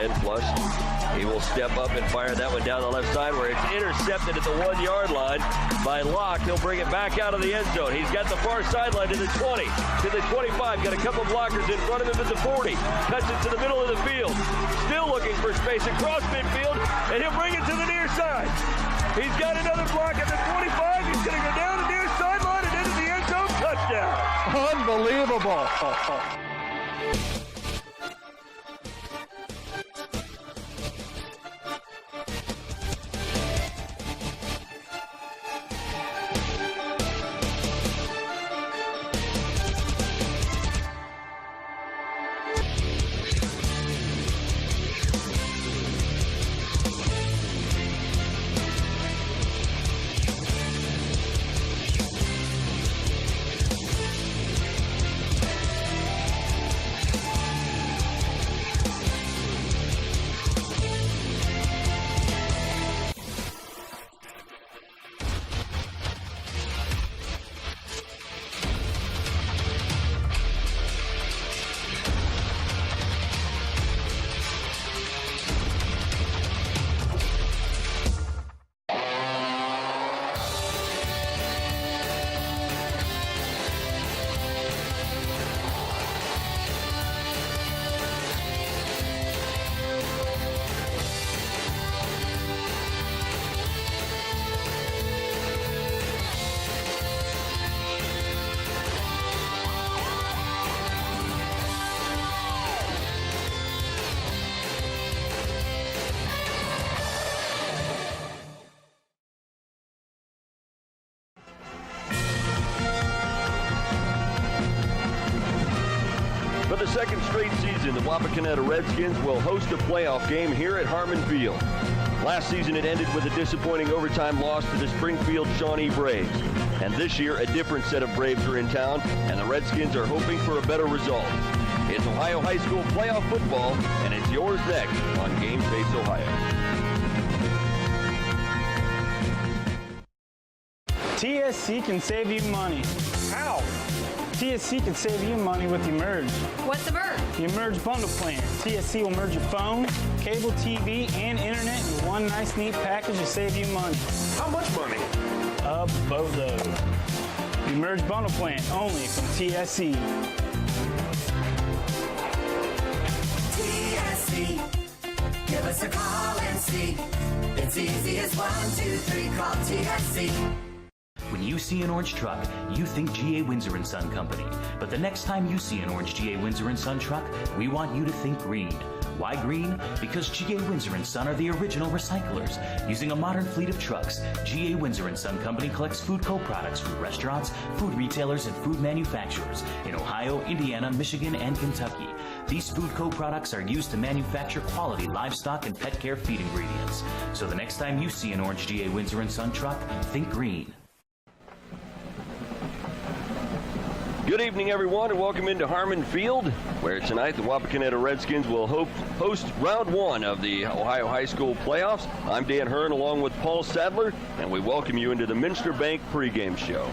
again, plus he will step up and fire that one down the left side where it's intercepted at the 1-yard line by Locke. He'll bring it back out of the end zone. He's got the far sideline to the 20, to the 25. Got a couple blockers in front of him at the 40. Cuts it to the middle of the field. Still looking for space across midfield, and he'll bring it to the near side. He's got another block at the 25. He's going to go down the near sideline and into the end zone. Touchdown. Unbelievable. For the second straight season, the Wapakoneta Redskins will host a playoff game here at Harmon Field. Last season, it ended with a disappointing overtime loss to the Springfield Shawnee Braves. And this year, a different set of Braves are in town, and the Redskins are hoping for a better result. It's Ohio High School playoff football, and it's yours next on Game Face Ohio. TSC can save you money. How? TSC can save you money with Emerge. What's Emerge? The Emerge bundle plan. TSC will merge your phone, cable TV, and internet in one nice, neat package to save you money. How much money? A boatload. The Emerge bundle plan only from TSC. TSC, give us a call and see. It's easy as 1, 2, 3, call TSC. When you see an orange truck, you think G.A. Windsor & Son Company. But the next time you see an orange G.A. Windsor & Son truck, we want you to think green. Why green? Because G.A. Windsor & Son are the original recyclers. Using a modern fleet of trucks, G.A. Windsor & Son Company collects food co-products from restaurants, food retailers, and food manufacturers in Ohio, Indiana, Michigan, and Kentucky. These food co-products are used to manufacture quality livestock and pet care feed ingredients. So the next time you see an orange G.A. Windsor & Son truck, think green. Good evening, everyone, and welcome into Harmon Field, where tonight the Wapakoneta Redskins will host round 1 of the Ohio High School playoffs. I'm Dan Hearn along with Paul Sadler, and we welcome you into the Minster Bank pregame show.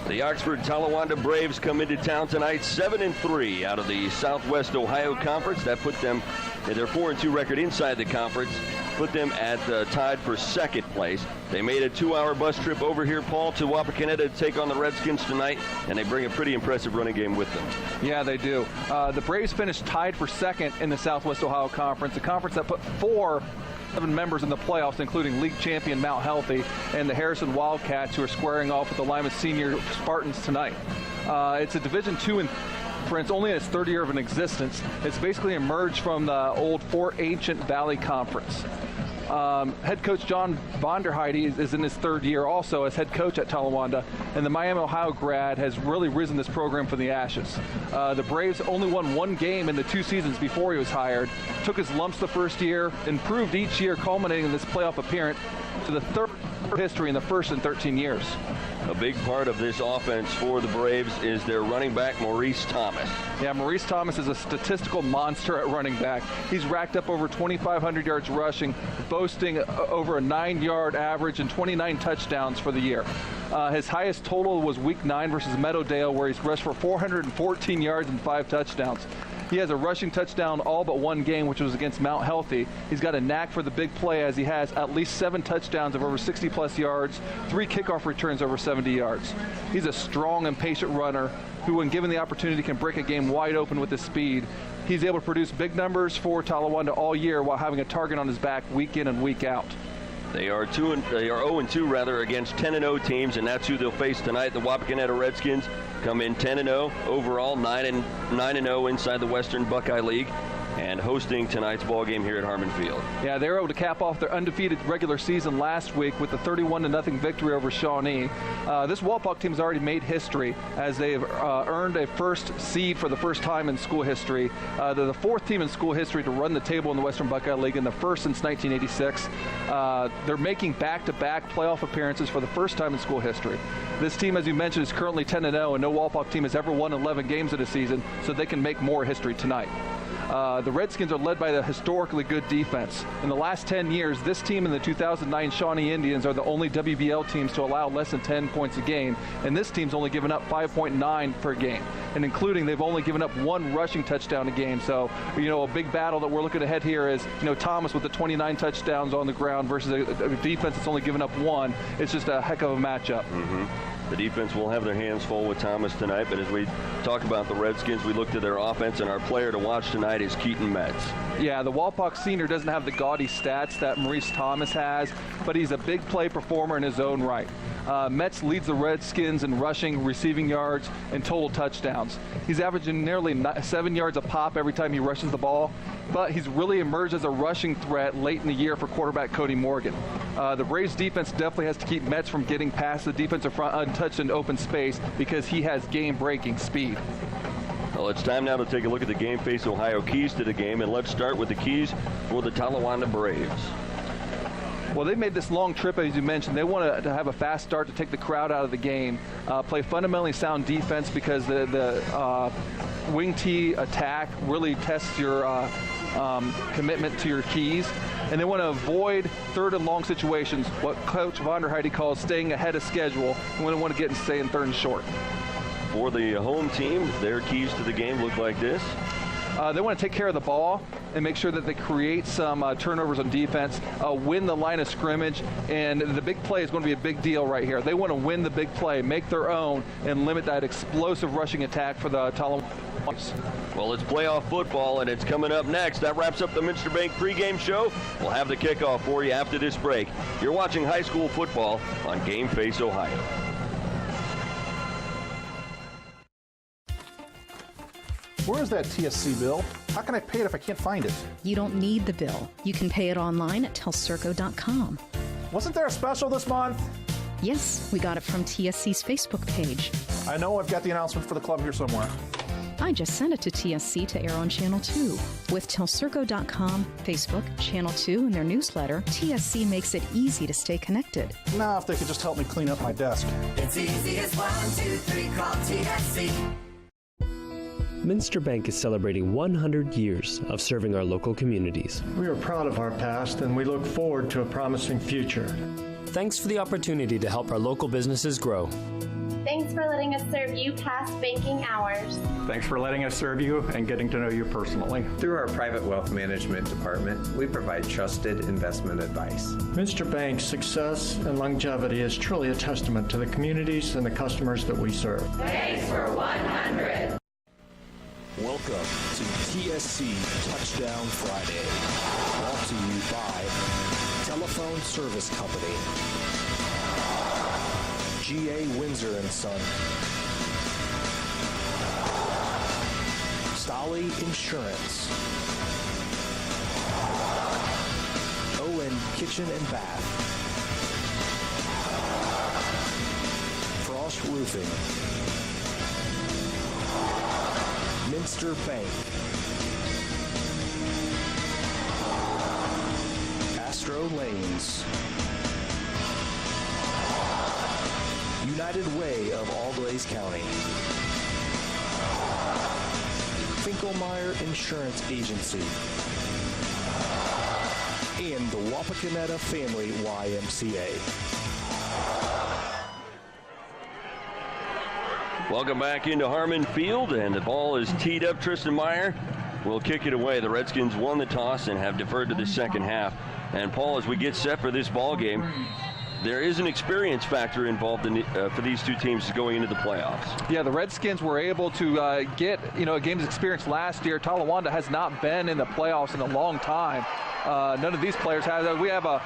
The Oxford Talawanda Braves come into town tonight 7-3 out of the Southwest Ohio Conference. That put them, their 4-2 record inside the conference, put them at tied for second place. They made a 2-hour bus trip over here, Paul, to Wapakoneta to take on the Redskins tonight, and they bring a pretty impressive running game with them. Yeah, they do. The Braves finished tied for second in the Southwest Ohio Conference, a conference that put 7 members in the playoffs, including league champion Mount Healthy and the Harrison Wildcats, who are squaring off with the Lima Senior Spartans tonight. It's a Division II conference, only in its third year of an existence. It's basically emerged from the old Fort Ancient Valley Conference. Head coach John Vonderheide is in his third year also as head coach at Talawanda, and the Miami, Ohio grad has really risen this program from the ashes. The Braves only won 1 game in the 2 seasons before he was hired, took his lumps the first year, improved each year, culminating in this playoff appearance to the third history in the first in 13 years. A big part of this offense for the Braves is their running back, Maurice Thomas. Yeah, Maurice Thomas is a statistical monster at running back. He's racked up over 2,500 yards rushing, boasting over a 9-yard average and 29 touchdowns for the year. His highest total was Week 9 versus Meadowdale, where he's rushed for 414 yards and 5 touchdowns. He has a rushing touchdown all but one game, which was against Mount Healthy. He's got a knack for the big play, as he has at least 7 touchdowns of over 60-plus yards, 3 kickoff returns over 70 yards. He's a strong and patient runner who, when given the opportunity, can break a game wide open with his speed. He's able to produce big numbers for Talawanda all year while having a target on his back week in and week out. They are 0-2 against 10-0 teams, and that's who they'll face tonight. The Wapakoneta Redskins come in 10-0 overall, 9-0 inside the Western Buckeye League, and hosting tonight's ball game here at Harmon Field. Yeah, they were able to cap off their undefeated regular season last week with a 31-0 victory over Shawnee. This Walpock team has already made history as they've earned a first seed for the first time in school history. They're the 4th team in school history to run the table in the Western Buckeye League, and the first since 1986. They're making back-to-back playoff appearances for the first time in school history. This team, as you mentioned, is currently 10-0, and no Walpock team has ever won 11 games in a season, so they can make more history tonight. The Redskins are led by the historically good defense. In the last 10 years, this team and the 2009 Shawnee Indians are the only WBL teams to allow less than 10 points a game, and this team's only given up 5.9 per game. And including, they've only given up 1 rushing touchdown a game. So, a big battle that we're looking ahead here is, Thomas with the 29 touchdowns on the ground versus a defense that's only given up 1. It's just a heck of a matchup. The defense will have their hands full with Thomas tonight, but as we talk about the Redskins, we look to their offense, and our player to watch tonight is Keaton Metz. Yeah, the Walpock senior doesn't have the gaudy stats that Maurice Thomas has, but he's a big play performer in his own right. Metz leads the Redskins in rushing, receiving yards, and total touchdowns. He's averaging nearly 7 yards a pop every time he rushes the ball, but he's really emerged as a rushing threat late in the year for quarterback Cody Morgan. The Braves defense definitely has to keep Metz from getting past the defensive front untouched in open space because he has game-breaking speed. Well, it's time now to take a look at the Game Face Ohio keys to the game, and let's start with the keys for the Talawanda Braves. Well, they made this long trip, as you mentioned. They want to have a fast start to take the crowd out of the game, play fundamentally sound defense because the wing tee attack really tests your commitment to your keys. And they want to avoid third and long situations, what Coach Vonderheide calls staying ahead of schedule, and when they want to get and stay in third and short. For the home team, their keys to the game look like this. They want to take care of the ball and make sure that they create some turnovers on defense, win the line of scrimmage, and the big play is going to be a big deal right here. They want to win the big play, make their own, and limit that explosive rushing attack for the Talawanda. Well, it's playoff football, and it's coming up next. That wraps up the Minster Bank pregame show. We'll have the kickoff for you after this break. You're watching high school football on Game Face Ohio. Where is that TSC bill? How can I pay it if I can't find it? You don't need the bill. You can pay it online at telcirco.com. Wasn't there a special this month? Yes, we got it from TSC's Facebook page. I know I've got the announcement for the club here somewhere. I just sent it to TSC to air on Channel 2. With telcirco.com, Facebook, Channel 2, and their newsletter, TSC makes it easy to stay connected. Now, if they could just help me clean up my desk. It's easy as 1, 2, 3, call TSC. Minster Bank is celebrating 100 years of serving our local communities. We are proud of our past and we look forward to a promising future. Thanks for the opportunity to help our local businesses grow. Thanks for letting us serve you past banking hours. Thanks for letting us serve you and getting to know you personally. Through our private wealth management department, we provide trusted investment advice. Minster Bank's success and longevity is truly a testament to the communities and the customers that we serve. Thanks for 100. Welcome to TSC Touchdown Friday, brought to you by Telephone Service Company, G.A. Windsor & Son, Stolly Insurance, Owen Kitchen and Bath, Frost Roofing, Minster Bank, Astro Lanes, United Way of All-Glaze County. Finkelmeyer Insurance Agency. And the Wapakoneta Family YMCA. Welcome back into Harmon Field, and the ball is teed up. Tristan Meyer will kick it away. The Redskins won the toss and have deferred to the second half. And Paul, as we get set for this ball game, there is an experience factor involved in for these two teams going into the playoffs. Yeah, the Redskins were able to get a game's experience last year. Talawanda has not been in the playoffs in a long time. None of these players have. We have a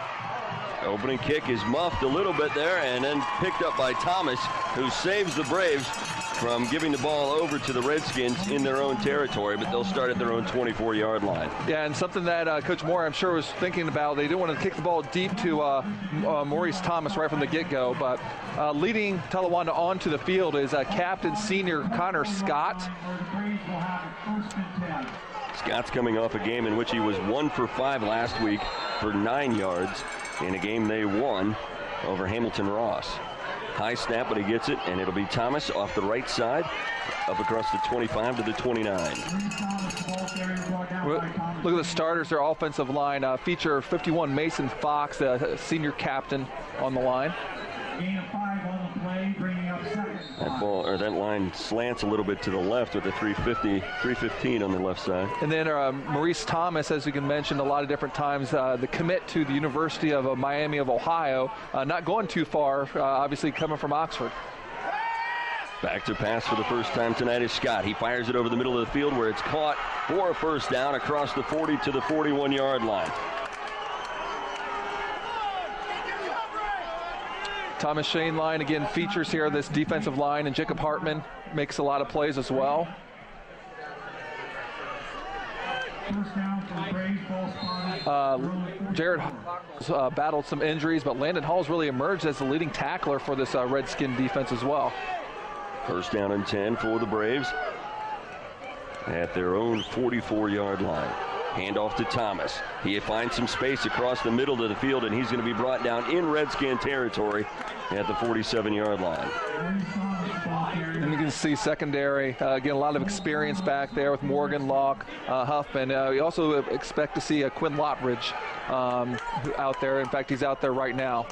opening kick is muffed a little bit there, and then picked up by Thomas, who saves the Braves from giving the ball over to the Redskins in their own territory, but they'll start at their own 24-yard line. Yeah, and something that Coach Moore, I'm sure, was thinking about. They didn't want to kick the ball deep to Maurice Thomas right from the get-go, but leading Talawanda onto the field is Captain Senior Connor Scott. Scott's coming off a game in which he was 1 for 5 last week for 9 yards in a game they won over Hamilton Ross. High snap, but he gets it, and it'll be Thomas off the right side, up across the 25 to the 29. Look at the starters. Their offensive line feature 51 Mason Fox, the senior captain, on the line. That line slants a little bit to the left with the 315 on the left side. And then Maurice Thomas, as we can mention a lot of different times, the commit to the University of Miami of Ohio, not going too far, obviously coming from Oxford. Back to pass for the first time tonight is Scott. He fires it over the middle of the field where it's caught for a first down across the 40 to the 41-yard line. Thomas Shane line again features here this defensive line, and Jacob Hartman makes a lot of plays as well. Jared battled some injuries, but Landon Hall's really emerged as the leading tackler for this Redskin defense as well. First down and 10 for the Braves at their own 44-yard line. Handoff to Thomas. He finds some space across the middle of the field, and he's going to be brought down in Redskin territory at the 47-yard line. And you can see secondary, again, a lot of experience back there with Morgan, Locke, Huffman. We also expect to see Quinn Lottridge out there. In fact, he's out there right now.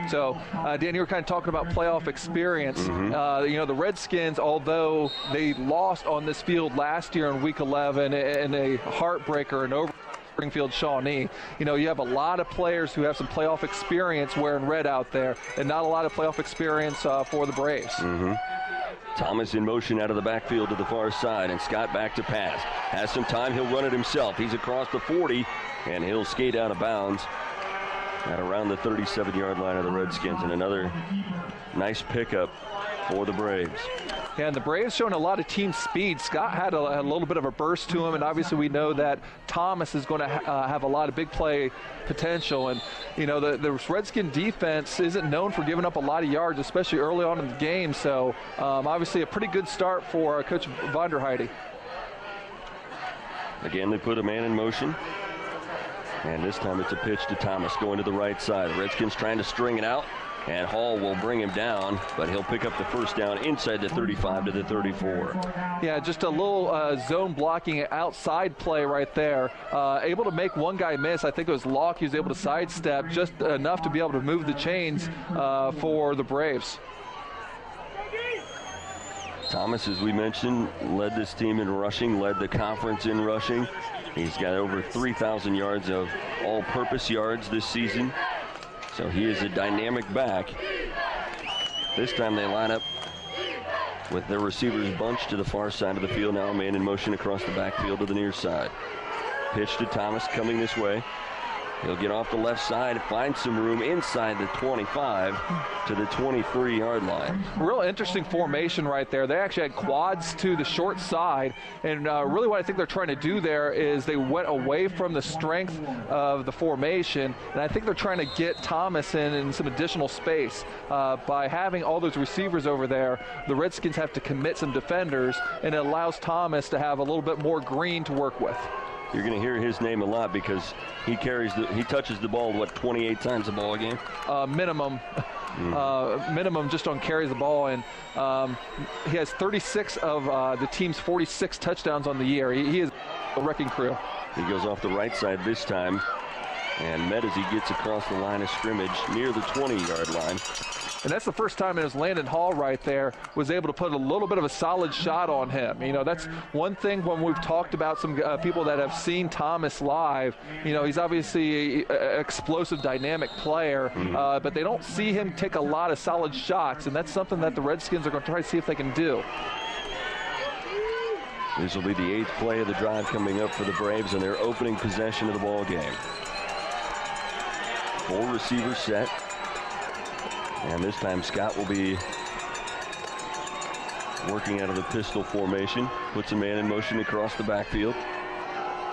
So, Dan, you were kind of talking about playoff experience. The Redskins, although they lost on this field last year in Week 11 in a heartbreaker and over Springfield Shawnee, you have a lot of players who have some playoff experience wearing red out there, and not a lot of playoff experience for the Braves. Thomas in motion out of the backfield to the far side, and Scott back to pass. Has some time, he'll run it himself. He's across the 40, and he'll skate out of bounds at around the 37-yard line of the Redskins, and another nice pickup for the Braves. Yeah, and the Braves showing a lot of team speed. Scott had a little bit of a burst to him, and obviously we know that Thomas is going to have a lot of big play potential. And, the Redskin defense isn't known for giving up a lot of yards, especially early on in the game. So, obviously a pretty good start for Coach Vonderheide. Again, they put a man in motion. And this time it's a pitch to Thomas going to the right side. The Redskins trying to string it out, and Hall will bring him down, but he'll pick up the first down inside the 35 to the 34. Yeah, just a little zone blocking outside play right there. Able to make one guy miss. I think it was Locke. He was able to sidestep just enough to be able to move the chains for the Braves. Thomas, as we mentioned, led this team in rushing, led the conference in rushing. He's got over 3,000 yards of all-purpose yards this season. So he is a dynamic back. This time they line up with their receivers bunched to the far side of the field. Now a man in motion across the backfield to the near side. Pitch to Thomas coming this way. He'll get off the left side, find some room inside the 25 to the 23-yard line. Real interesting formation right there. They actually had quads to the short side, and really what I think they're trying to do there is they went away from the strength of the formation, and I think they're trying to get Thomas in some additional space. By having all those receivers over there, the Redskins have to commit some defenders, and it allows Thomas to have a little bit more green to work with. You're going to hear his name a lot because he touches the ball, 28 times a ball game? Minimum. minimum just on carries the ball, and he has 36 of the team's 46 touchdowns on the year. He is a wrecking crew. He goes off the right side this time and met as he gets across the line of scrimmage near the 20-yard line. And that's the first time in his Landon Hall right there was able to put a little bit of a solid shot on him. You know, that's one thing when we've talked about some people that have seen Thomas live. You know, he's obviously an explosive, dynamic player, but they don't see him take a lot of solid shots, and that's something that the Redskins are going to try to see if they can do. This will be the 8th play of the drive coming up for the Braves in their opening possession of the ball game. 4 receivers set. And this time Scott will be working out of the pistol formation. Puts a man in motion across the backfield.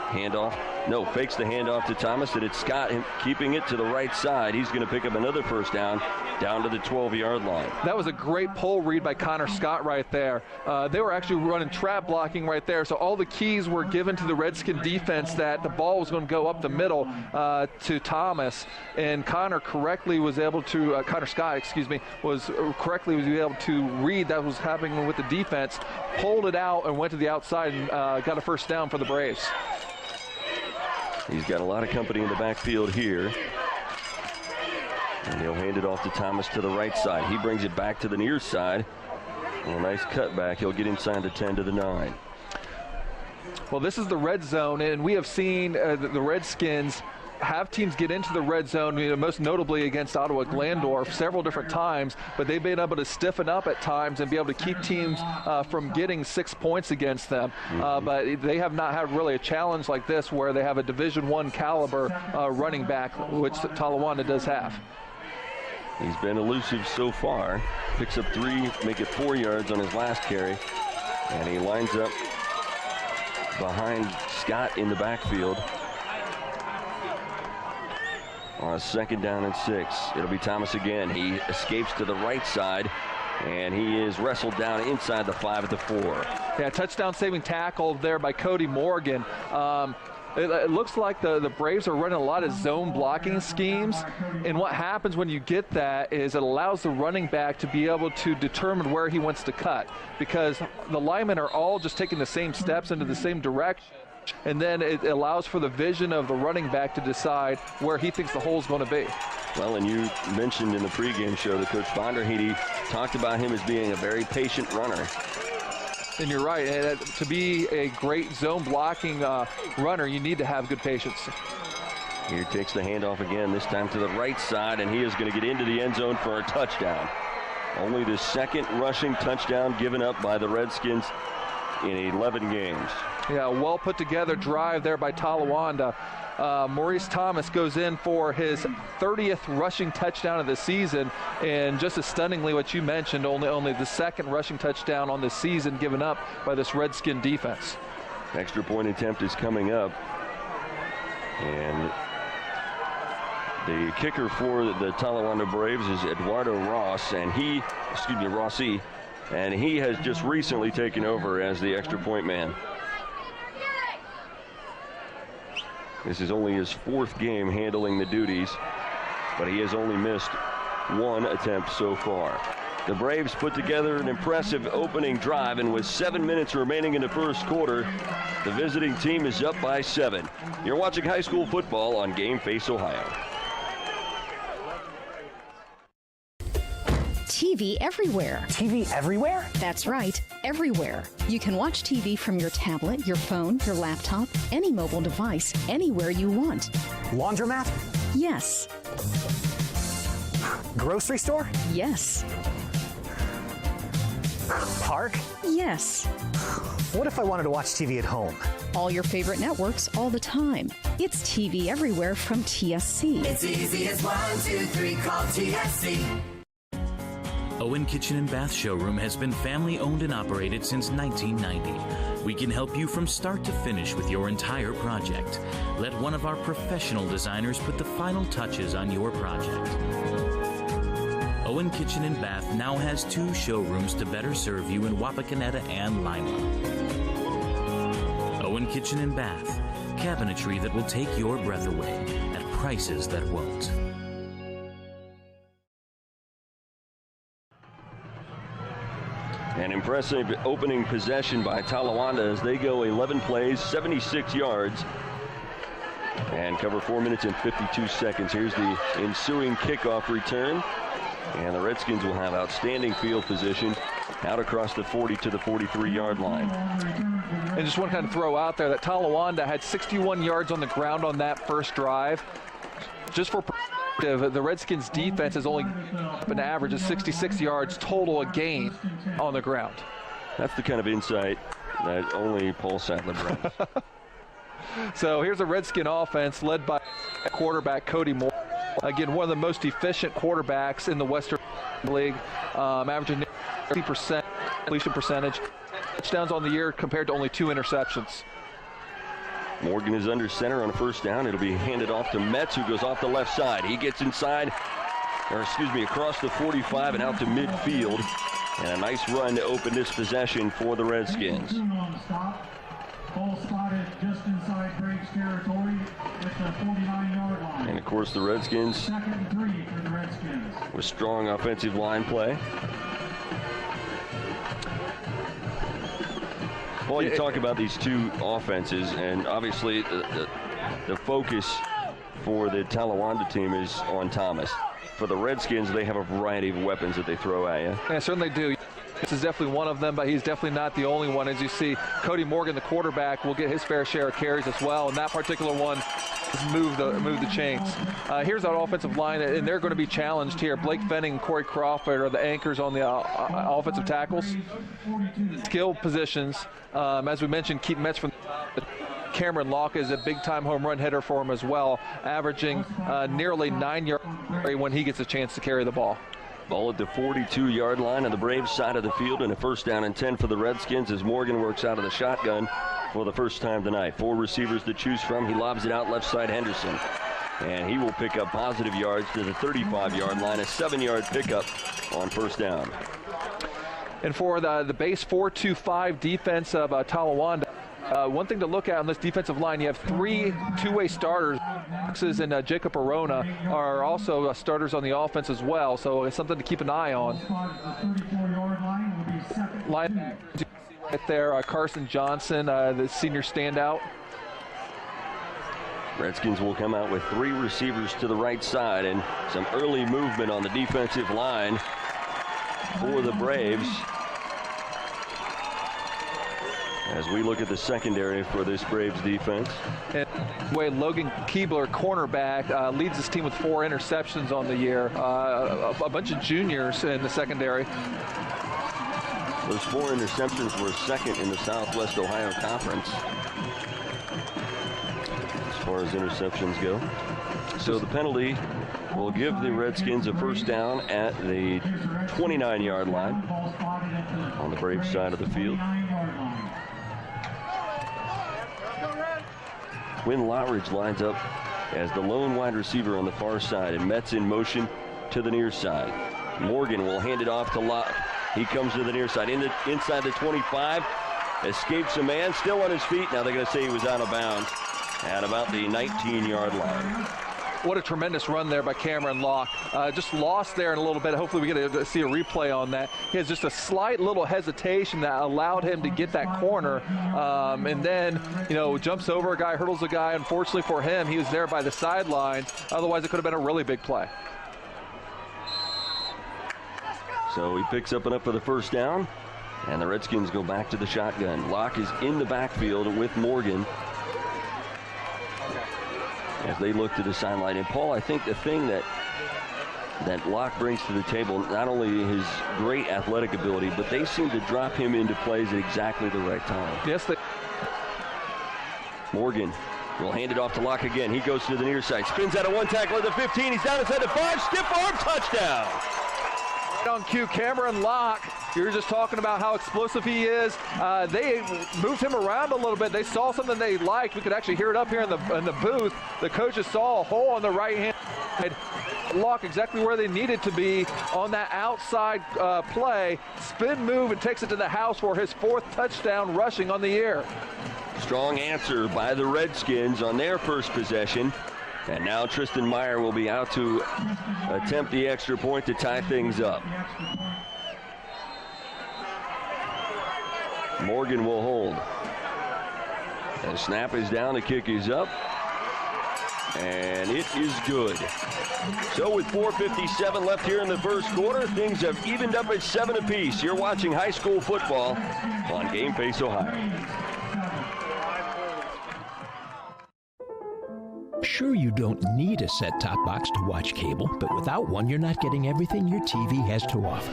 Handoff. No, fakes the handoff to Thomas, and it's Scott keeping it to the right side. He's going to pick up another first down to the 12-yard line. That was a great pull read by Connor Scott right there. They were actually running trap blocking right there, so all the keys were given to the Redskin defense that the ball was going to go up the middle to Thomas, and Connor Scott was able to read that was happening with the defense, pulled it out and went to the outside and got a first down for the Braves. He's got a lot of company in the backfield here. And he'll hand it off to Thomas to the right side. He brings it back to the near side. And a nice cutback. He'll get inside the 10 to the 9. Well, this is the red zone, and we have seen the Redskins have teams get into the red zone, you know, most notably against Ottawa Glandorf several different times, but they've been able to stiffen up at times and be able to keep teams from getting 6 points against them. But they have not had really a challenge like this where they have a Division I caliber running back, which Talawanda does have. He's been elusive so far. Picks up 3, make it 4 yards on his last carry. And he lines up behind Scott in the backfield. On a 2nd down and 6. It'll be Thomas again. He escapes to the right side, and he is wrestled down inside the 5 at the 4. Yeah, touchdown saving tackle there by Cody Morgan. It looks like the Braves are running a lot of zone blocking schemes, and what happens when you get that is it allows the running back to be able to determine where he wants to cut, because the linemen are all just taking the same steps into the same direction. And then it allows for the vision of the running back to decide where he thinks the hole is going to be. Well, and you mentioned in the pregame show that Coach Vonderheide talked about him as being a very patient runner. And you're right. And to be a great zone blocking runner, you need to have good patience. Here takes the handoff again, this time to the right side, and he is going to get into the end zone for a touchdown. Only the 2nd rushing touchdown given up by the Redskins in 11 games. Yeah, well put together drive there by Talawanda. Maurice Thomas goes in for his 30th rushing touchdown of the season, and just as stunningly what you mentioned, only the 2nd rushing touchdown on the season given up by this Redskin defense. Extra point attempt is coming up, and the kicker for the Talawanda Braves is Eduardo Rossi, and he has just recently taken over as the extra point man. This is only his 4th game handling the duties, but he has only missed 1 attempt so far. The Braves put together an impressive opening drive, and with 7 minutes remaining in the first quarter, the visiting team is up by 7. You're watching high school football on Game Face Ohio. TV everywhere. TV everywhere? That's right, everywhere. You can watch TV from your tablet, your phone, your laptop, any mobile device, anywhere you want. Laundromat? Yes. Grocery store? Yes. Park? Yes. What if I wanted to watch TV at home? All your favorite networks all the time. It's TV everywhere from TSC. It's easy as 1, 2, 3, call TSC. Owen Kitchen and Bath Showroom has been family owned and operated since 1990. We can help you from start to finish with your entire project. Let one of our professional designers put the final touches on your project. Owen Kitchen and Bath now has 2 showrooms to better serve you in Wapakoneta and Lima. Owen Kitchen and Bath, cabinetry that will take your breath away at prices that won't. An impressive opening possession by Talawanda as they go 11 plays, 76 yards, and cover 4 minutes and 52 seconds. Here's the ensuing kickoff return, and the Redskins will have outstanding field position out across the 40 to the 43-yard line. And just want to kind of throw out there that Talawanda had 61 yards on the ground on that first drive. Just for perspective, the Redskins defense has only an average of 66 yards total a game on the ground. That's the kind of insight that only Paul Sadler brings. So here's a Redskin offense led by quarterback Cody Moore. Again, one of the most efficient quarterbacks in the Western League, averaging 60% completion percentage. Touchdowns on the year compared to only 2 interceptions. Morgan is under center on a first down. It'll be handed off to Metz, who goes off the left side. He gets inside, across the 45 and out to midfield. And a nice run to open this possession for the Redskins. Ball spotted just inside Braves territory at the 49-yard line. And of course the Redskins, 2nd and 3 for the Redskins, with strong offensive line play. Well, you talk about these two offenses, and obviously the focus for the Talawanda team is on Thomas. For the Redskins, they have a variety of weapons that they throw at you. Yeah, certainly do. This is definitely one of them, but he's definitely not the only one. As you see, Cody Morgan, the quarterback, will get his fair share of carries as well, and that particular one move the chains. Here's our offensive line, and they're going to be challenged here. Blake Fenning and Corey Crawford are the anchors on the offensive tackles. Skill positions, as we mentioned, Keaton Metz from Cameron Locke is a big-time home run hitter for him as well, averaging nearly 9 yards when he gets a chance to carry the ball. Ball at the 42-yard line on the Braves side of the field, and a first down and 10 for the Redskins as Morgan works out of the shotgun for the first time tonight. 4 receivers to choose from. He lobs it out left side Henderson, and he will pick up positive yards to the 35-yard line, a 7-yard pickup on first down. And for the base 4-2-5 defense of Talawanda, one thing to look at on this defensive line, you have 3 two-way starters. And Jacob Arona are also starters on the offense as well, so it's something to keep an eye on. Line right there, Carson Johnson, the senior standout. Redskins will come out with 3 receivers to the right side and some early movement on the defensive line for the Braves. As we look at the secondary for this Braves defense. And Logan Keebler, cornerback, leads this team with 4 interceptions on the year. A bunch of juniors in the secondary. Those 4 interceptions were second in the Southwest Ohio Conference as far as interceptions go. So the penalty will give the Redskins a first down at the 29-yard line on the Braves side of the field. Quinn Lowridge lines up as the lone wide receiver on the far side, and Metz in motion to the near side. Morgan will hand it off to Locke. He comes to the near side, inside the 25, escapes a man, still on his feet. Now they're going to say he was out of bounds at about the 19-yard line. What a tremendous run there by Cameron Locke. Just lost there in a little bit. Hopefully we get to see a replay on that. He has just a slight little hesitation that allowed him to get that corner. And then, jumps over a guy, hurdles a guy. Unfortunately for him, he was there by the sideline. Otherwise, it could have been a really big play. So he picks up enough for the first down, and the Redskins go back to the shotgun. Locke is in the backfield with Morgan as they look to the sideline. And Paul, I think the thing that Locke brings to the table, not only his great athletic ability, but they seem to drop him into plays at exactly the right time. Yes, they. Morgan will hand it off to Locke again. He goes to the near side, spins out of one tackle at the 15. He's down inside the 5, stiff arm touchdown. Right on cue, Cameron Locke. You're just talking about how explosive he is. They moved him around a little bit. They saw something they liked. We could actually hear it up here in the booth. The coaches saw a hole on the right hand side. Locke exactly where they needed to be on that outside play. Spin move and takes it to the house for his 4th touchdown rushing on the year. Strong answer by the Redskins on their first possession. And now Tristan Meyer will be out to attempt the extra point to tie things up. Morgan will hold. The snap is down, the kick is up, and it is good. So with 4:57 left here in the first quarter, things have evened up at 7 apiece. You're watching high school football on Game Face Ohio. Sure, you don't need a set-top box to watch cable, but without one, you're not getting everything your TV has to offer.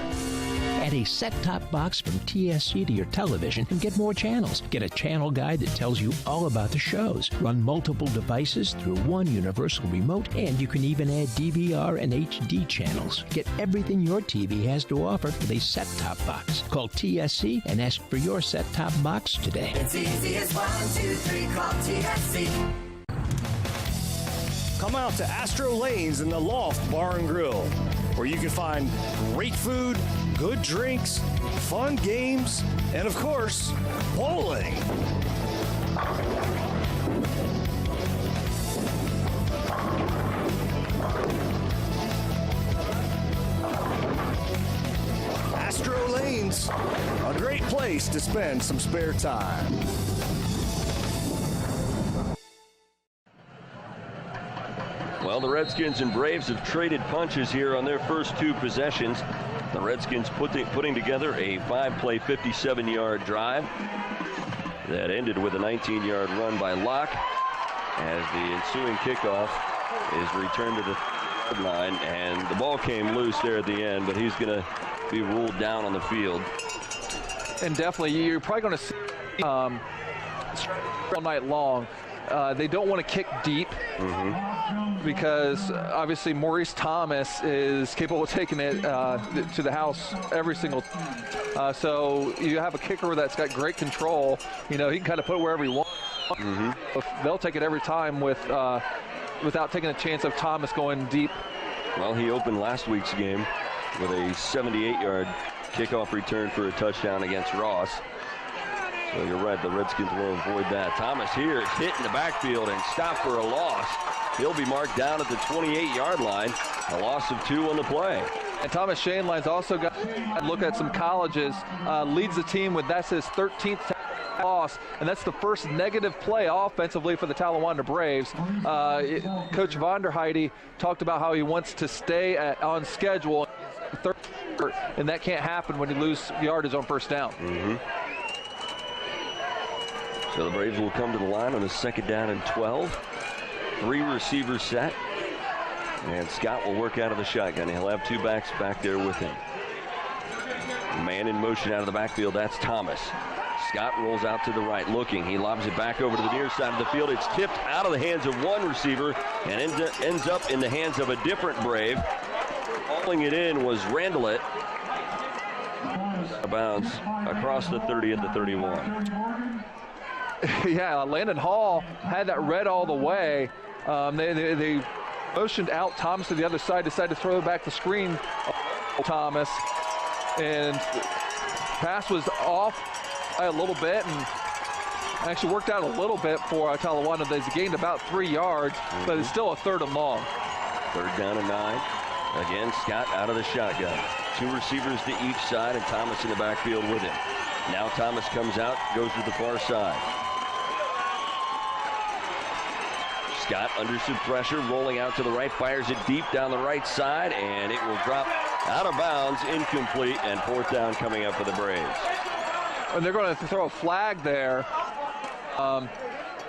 Add a set-top box from TSC to your television and get more channels. Get a channel guide that tells you all about the shows. Run multiple devices through one universal remote, and you can even add DVR and HD channels. Get everything your TV has to offer with a set-top box. Call TSC and ask for your set-top box today. It's easy as 1, 2, 3, call TSC. Come out to Astro Lanes in the Loft Bar and Grill, where you can find great food, good drinks, fun games, and of course, bowling. Astro Lanes, a great place to spend some spare time. Well, the Redskins and Braves have traded punches here on their first 2 possessions. The Redskins putting together a 5-play, 57-yard drive that ended with a 19-yard run by Locke, as the ensuing kickoff is returned to the third line, and the ball came loose there at the end, but he's going to be ruled down on the field. And definitely, you're probably going to see all night long. They don't want to kick deep because obviously Maurice Thomas is capable of taking it to the house every single time. So you have a kicker that's got great control. You know, he can kind of put it wherever he wants. They'll take it every time without taking a chance of Thomas going deep. Well, he opened last week's game with a 78-yard kickoff return for a touchdown against Ross. So you're right, the Redskins will avoid that. Thomas here is hit in the backfield and stopped for a loss. He'll be marked down at the 28-yard line. A loss of 2 on the play. And Thomas Shainline's also got a look at some colleges. Leads the team with that's his 13th loss, and that's the first negative play offensively for the Talawanda Braves. Coach Vonderheide talked about how he wants to stay on schedule, and that can't happen when you lose yardage on first down. So the Braves will come to the line on a 2nd down and 12. 3 receivers set. And Scott will work out of the shotgun. He'll have 2 backs back there with him. Man in motion out of the backfield, that's Thomas. Scott rolls out to the right, looking. He lobs it back over to the near side of the field. It's tipped out of the hands of one receiver and ends up in the hands of a different Brave. Hauling it in was Randallett. Out of bounds across the 30 at the 31. Yeah, Landon Hall had that read all the way. They motioned out Thomas to the other side, decided to throw back the screen. Thomas, and pass was off by a little bit, and actually worked out a little bit for Talawanda. They gained about 3 yards, but it's still a 3rd and long. 3rd down and 9. Again, Scott out of the shotgun. 2 receivers to each side, and Thomas in the backfield with him. Now Thomas comes out, goes to the far side. Scott under some pressure, rolling out to the right, fires it deep down the right side, and it will drop out of bounds, incomplete, and 4th down coming up for the Braves. And they're going to throw a flag there.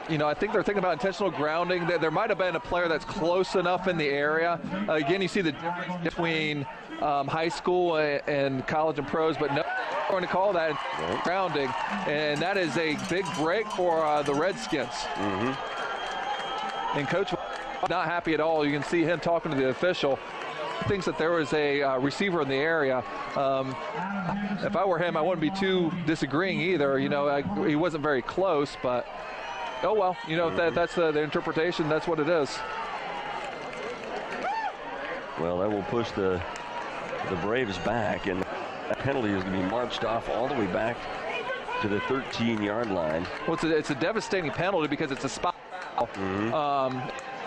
You know, I think they're thinking about intentional grounding. There might have been a player that's close enough in the area. Again, you see the difference between high school and college and pros, but no, they're going to call that grounding, and that is a big break for the Redskins. And Coach not happy at all. You can see him talking to the official. He thinks that there was a receiver in the area. If I were him, I wouldn't be too disagreeing either. You know, he wasn't very close, but oh well. You know, if that's the interpretation, that's what it is. Well, that will push the Braves back, and that penalty is going to be marched off all the way back to the 13-yard line. Well, it's a devastating penalty because it's a spot.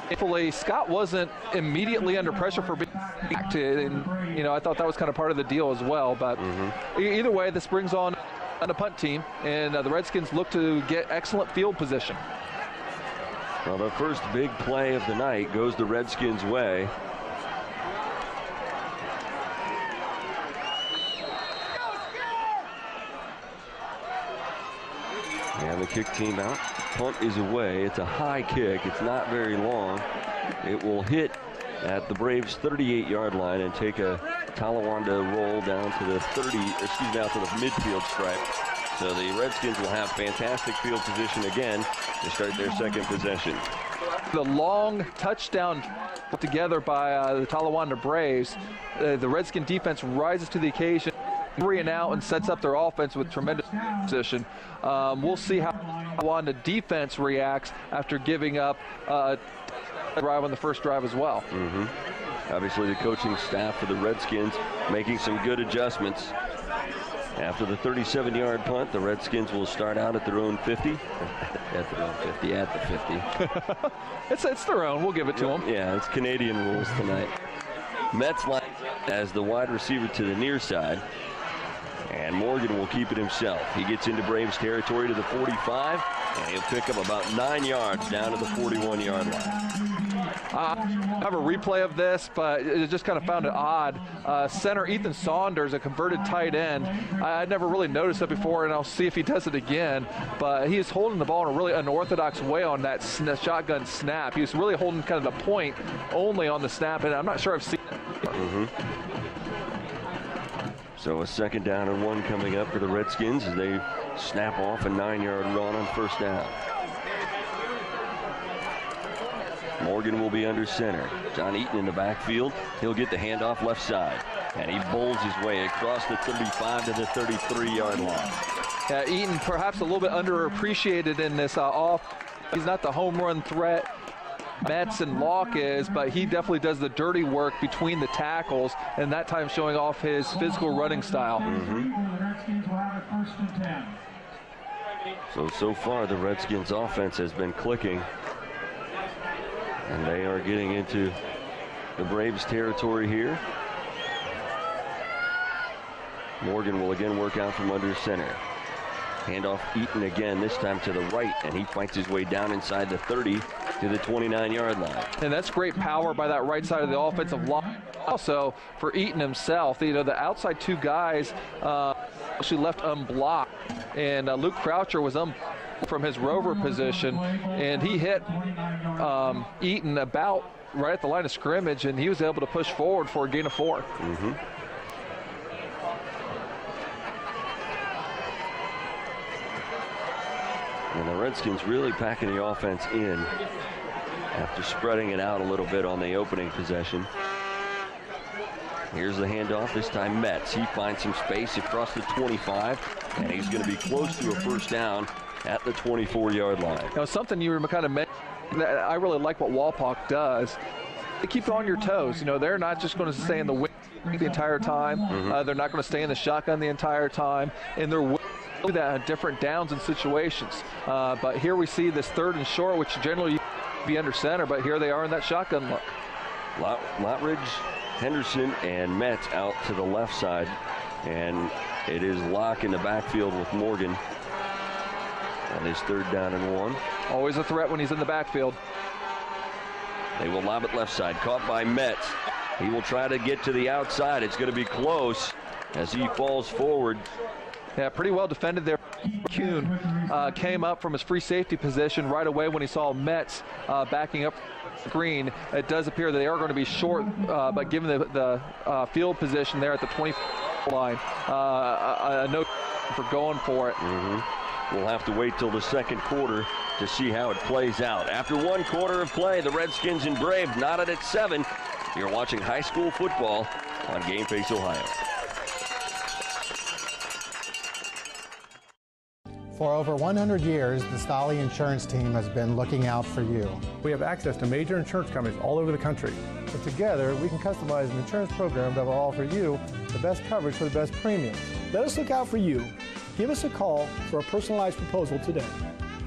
Thankfully, Scott wasn't immediately under pressure for being backed, and you know, I thought that was kind of part of the deal as well. But either way, this brings on on a punt team, and the Redskins look to get excellent field position. Well, the first big play of the night goes the Redskins' way. And the kick team out. Punt is away. It's a high kick. It's not very long. It will hit at the Braves' 38-yard line and take a Talawanda roll down to the out to the midfield stripe. So the Redskins will have fantastic field position again to start their second possession. The long touchdown put together by the Talawanda Braves. The Redskin defense rises to the occasion, 3 and out, and sets up their offense with tremendous position. We'll see how Talawanda defense reacts after giving up a drive on the first drive as well. Obviously, the coaching staff for the Redskins making some good adjustments. After the 37-yard punt, the Redskins will start out at their own 50. At the 50. It's their own. We'll give it to them. Yeah, it's Canadian rules tonight. Metz line as the wide receiver to the near side. And Morgan will keep it himself. He gets into Braves territory to the 45, and he'll pick up about 9 yards down to the 41-yard line. I have a replay of this, but it just kind of found it odd. Center Ethan Saunders, a converted tight end. I never really noticed that before, and I'll see if he does it again. But he is holding the ball in a really unorthodox way on that shotgun snap. He was really holding kind of the point only on the snap, and I'm not sure I've seen it. So a 2nd down and 1 coming up for the Redskins as they snap off a 9-yard run on first down. Morgan will be under center. John Eaton in the backfield. He'll get the handoff left side. And he bowls his way across the 35 to the 33-yard line. Yeah, Eaton perhaps a little bit underappreciated in this off. He's not the home run threat Metz and Locke is, but he definitely does the dirty work between the tackles, and that time showing off his physical running style. So far the Redskins offense has been clicking, and they are getting into the Braves territory here. Morgan will again work out from under center. Handoff Eaton again, this time to the right, and he fights his way down inside the 30 to the 29-yard line. And that's great power by that right side of the offensive line. Also, for Eaton himself, the outside 2 guys actually left unblocked, and Luke Croucher was from his rover position, and he hit Eaton about right at the line of scrimmage, and he was able to push forward for a gain of 4. And the Redskins really packing the offense in after spreading it out a little bit on the opening possession. Here's the handoff, this time Metz. He finds some space across the 25, and he's going to be close to a first down at the 24-yard line. Now, something you were kind of mentioning that I really like what Walpock does. They keep on your toes. They're not just going to stay in the wing the entire time. They're not going to stay in the shotgun the entire time, and they're do that on different downs and situations. But here we see this 3rd and short, which generally be under center, but here they are in that shotgun look. Lottridge, Henderson, and Metz out to the left side, and it is Locke in the backfield with Morgan on his 3rd down and 1. Always a threat when he's in the backfield. They will lob it left side, caught by Metz. He will try to get to the outside. It's going to be close as he falls forward. Yeah, pretty well defended there. Kuhn came up from his free safety position right away when he saw Metz backing up screen. It does appear that they are going to be short, but given the field position there at the 20 line, a note for going for it. We'll have to wait till the 2nd quarter to see how it plays out. After 1 quarter of play, the Redskins and Braves knotted at 7. You're watching high school football on Game Face Ohio. For over 100 years, the Stolly Insurance Team has been looking out for you. We have access to major insurance companies all over the country. And together, we can customize an insurance program that will offer you the best coverage for the best premiums. Let us look out for you. Give us a call for a personalized proposal today.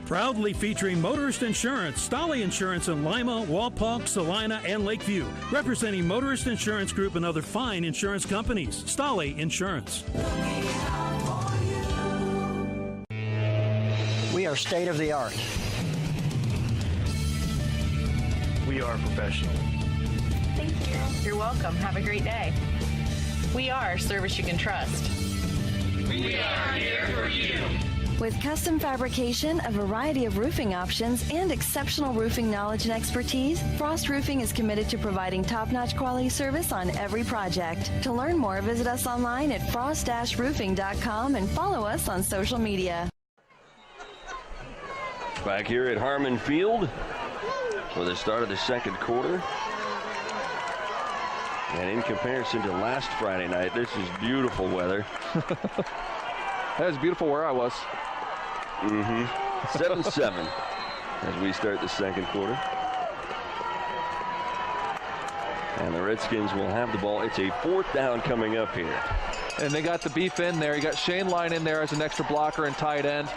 Proudly featuring Motorist Insurance, Stolly Insurance in Lima, Walpock, Salina, and Lakeview. Representing Motorist Insurance Group and other fine insurance companies. Stolly Insurance. Looking out for you. are state of the art. We are professional. Thank you. You're welcome. Have a great day. We are service you can trust. We are here for you. With custom fabrication, a variety of roofing options, and exceptional roofing knowledge and expertise, Frost Roofing is committed to providing top-notch quality service on every project. To learn more, visit us online at frost-roofing.com and follow us on social media. Back here at Harmon Field for the start of the second quarter. And in comparison to last Friday night, this is beautiful weather. That was beautiful where I was. 7-7 as we start the second quarter. And the Redskins will have the ball. It's a fourth down coming up here. And they got the beef in there. You got Shane Line in there as an extra blocker and tight end.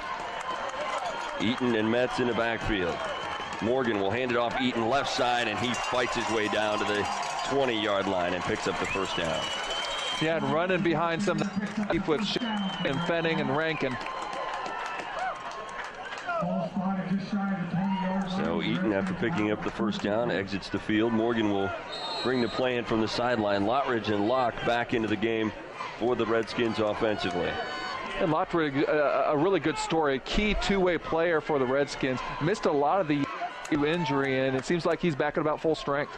Eaton and Metz in the backfield. Morgan will hand it off Eaton left side, and he fights his way down to the 20-yard line and picks up the first down. Yeah, and running behind some deep with and Fenning and Rankin. So Eaton, after picking up the first down, exits the field. Morgan will bring the play in from the sideline. Lottridge and Locke back into the game for the Redskins offensively. And Lottridge, a really good story. A key two-way player for the Redskins. Missed a lot of the injury, and it seems like he's back at about full strength.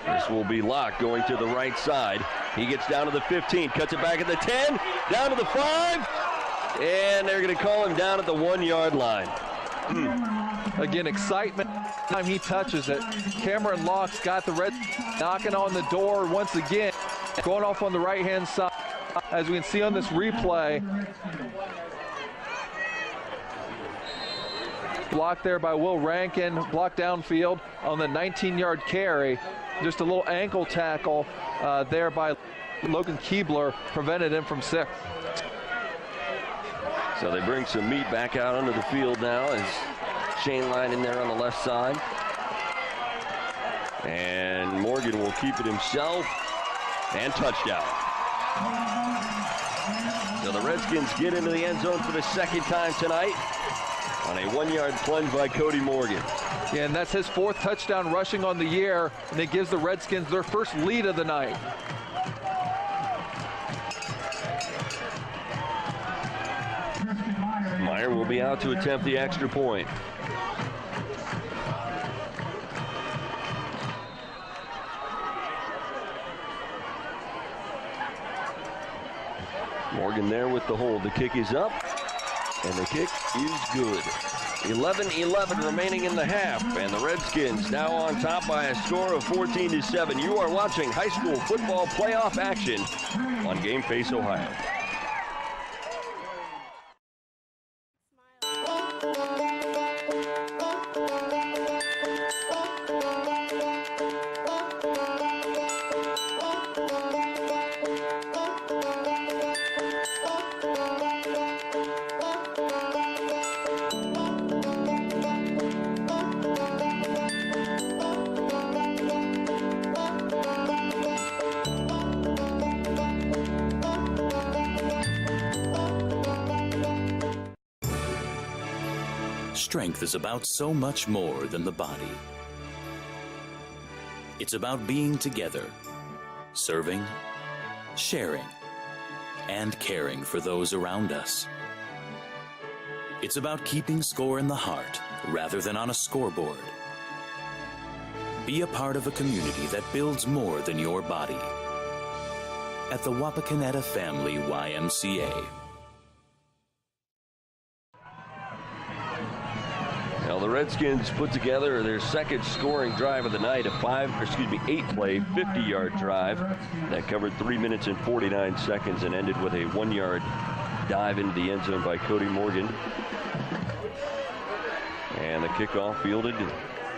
This will be Locke going to the right side. He gets down to the 15, cuts it back at the 10, down to the 5, and they're going to call him down at the 1-yard line. Again, excitement time he touches it. Cameron Locke's got the Reds knocking on the door once again, going off on the right-hand side. As we can see on this replay, blocked there by Will Rankin, blocked downfield on the 19-yard carry. Just a little ankle tackle there by Logan Keebler prevented him from 6. So they bring some meat back out onto the field now as Shane Line in there on the left side. And Morgan will keep it himself, and touchdown. So the Redskins get into the end zone for the second time tonight on a 1-yard plunge by Cody Morgan. Yeah, and that's his 4th touchdown rushing on the year, and it gives the Redskins their first lead of the night. Meyer will be out to attempt the extra point. Morgan there with the hold. The kick is up, and the kick is good. 11-11 remaining in the half, and the Redskins now on top by a score of 14-7. You are watching high school football playoff action on Game Face Ohio. Strength is about so much more than the body. It's about being together, serving, sharing, and caring for those around us. It's about keeping score in the heart rather than on a scoreboard. Be a part of a community that builds more than your body. At the Wapakoneta Family YMCA. Well, the Redskins put together their second scoring drive of the night, a 8-play, 50-yard drive that covered 3 minutes and 49 seconds and ended with a 1-yard dive into the end zone by Cody Morgan. And the kickoff fielded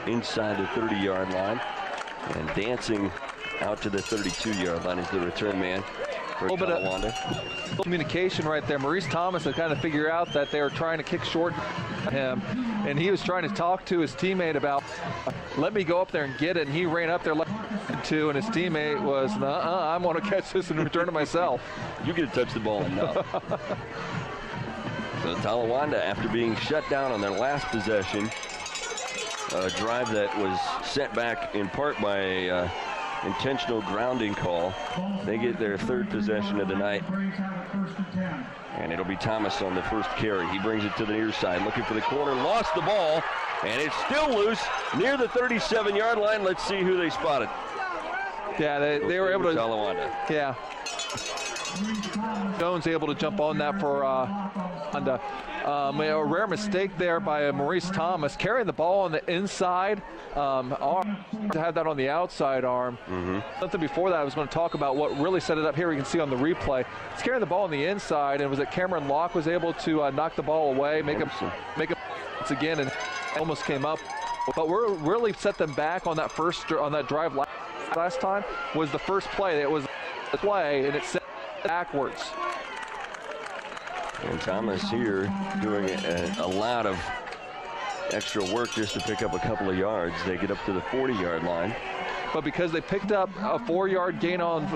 inside the 30-yard line, and dancing out to the 32-yard line is the return man for Talawanda. Communication right there. Maurice Thomas had kind of figured out that they were trying to kick short him, and he was trying to talk to his teammate about, let me go up there and get it, and he ran up there to, and his teammate was, I'm going to catch this and return it myself. You get to touch the ball enough. So Talawanda, after being shut down on their last possession, a drive that was set back in part by a intentional grounding call, they get their third possession of the night. And it'll be Thomas on the first carry. He brings it to the near side, looking for the corner, lost the ball, and it's still loose near the 37-yard line. Let's see who they spotted. Yeah, they were able to. Talawanda. Yeah. Jones able to jump on that for Honda. A rare mistake there by Maurice Thomas, carrying the ball on the inside arm, to have that on the outside arm. Something before that I was going to talk about what really set it up here. We can see on the replay. He's carrying the ball on the inside, and was it Cameron Locke was able to knock the ball away, make it once again, and almost came up. But we're really set them back on that drive last time was the first play. It was a play, and it set backwards. And Thomas here doing a lot of extra work just to pick up a couple of yards. They get up to the 40-yard line. But because they picked up a 4-yard gain on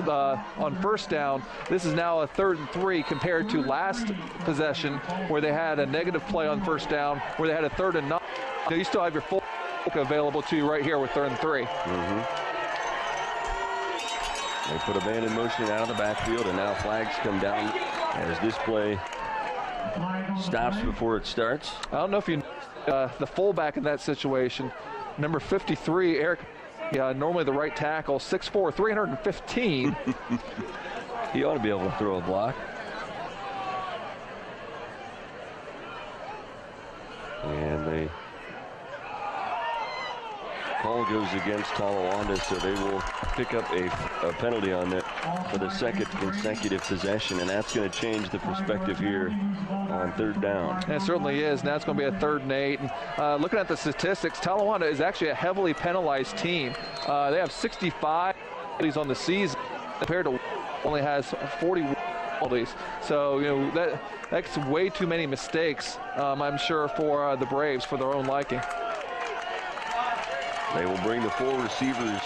first down, this is now a 3rd and 3 compared to last possession where they had a negative play on first down, where they had a 3rd and 9. So you still have your full available to you right here with 3rd and 3. They put a man in motion out of the backfield, and now flags come down as this play stops before it starts. I don't know if you the fullback in that situation, number 53, Eric, normally the right tackle, 6'4", 315. He ought to be able to throw a block. And the call goes against Talawanda, so they will pick up a penalty on that for the second consecutive possession, and that's going to change the perspective here on 3rd down. It certainly is. Now it's going to be a 3rd and 8. And looking at the statistics, Talawanda is actually a heavily penalized team. They have 65 penalties on the season compared to only has 40 penalties. So that's way too many mistakes, I'm sure, for the Braves for their own liking. They will bring the 4 receivers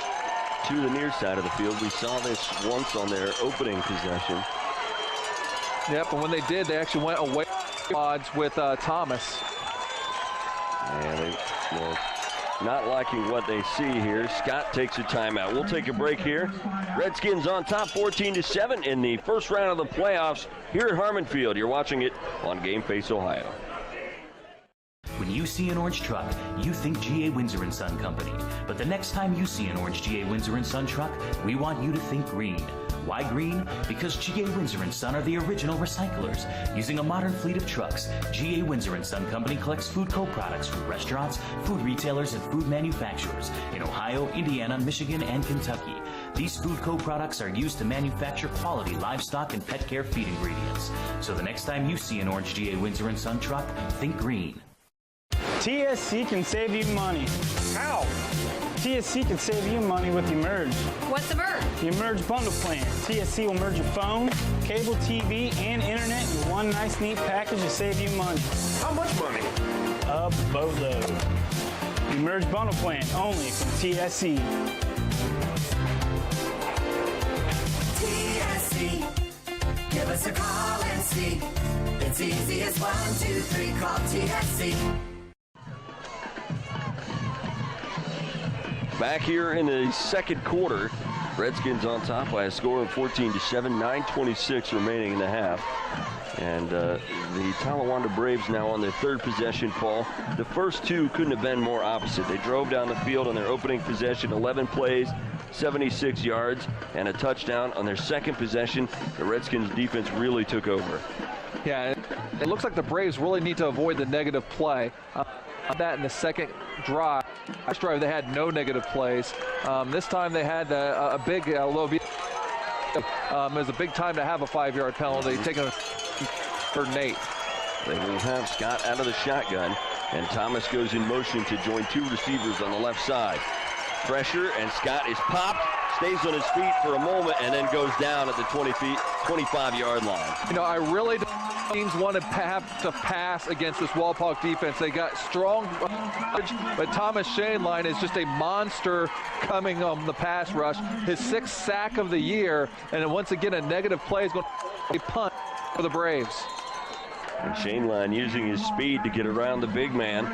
to the near side of the field. We saw this once on their opening possession. Yep, and when they did, they actually went away odds with Thomas. And they not liking what they see here. Scott takes a timeout. We'll take a break here. Redskins on top 14-7 in the first round of the playoffs here at Harmon Field. You're watching it on Game Face Ohio. When you see an orange truck, you think G.A. Windsor & Son Company. But the next time you see an orange G.A. Windsor & Son truck, we want you to think green. Why green? Because G.A. Windsor & Son are the original recyclers. Using a modern fleet of trucks, G.A. Windsor & Son Company collects food co-products from restaurants, food retailers, and food manufacturers in Ohio, Indiana, Michigan, and Kentucky. These food co-products are used to manufacture quality livestock and pet care feed ingredients. So the next time you see an orange G.A. Windsor & Son truck, think green. TSC can save you money. How? TSC can save you money with Emerge. What's Emerge? The Emerge bundle plan. TSC will merge your phone, cable TV, and internet in one nice, neat package to save you money. How much money? A boatload. The Emerge bundle plan, only from TSC. TSC. Give us a call and see. It's easy as 1, 2, 3. Call TSC. Back here in the second quarter, Redskins on top by a score of 14-7, 9:26 remaining in the half. And the Talawanda Braves now on their 3rd possession, Paul. The first 2 couldn't have been more opposite. They drove down the field on their opening possession, 11 plays, 76 yards, and a touchdown. On their second possession, the Redskins defense really took over. Yeah, it looks like the Braves really need to avoid the negative play. That in the second drive. First drive they had no negative plays. This time they had a big, it was a big time to have a 5-yard penalty, taking a 3rd and 8. They will have Scott out of the shotgun, and Thomas goes in motion to join 2 receivers on the left side. Pressure, and Scott is popped, stays on his feet for a moment, and then goes down at the 25-yard line. I really teams want to have to pass against this Walpock defense. They got strong, but Thomas Shainline is just a monster coming on the pass rush. His 6th sack of the year, and then once again a negative play is going to be a punt for the Braves. And Shaneline using his speed to get around the big man.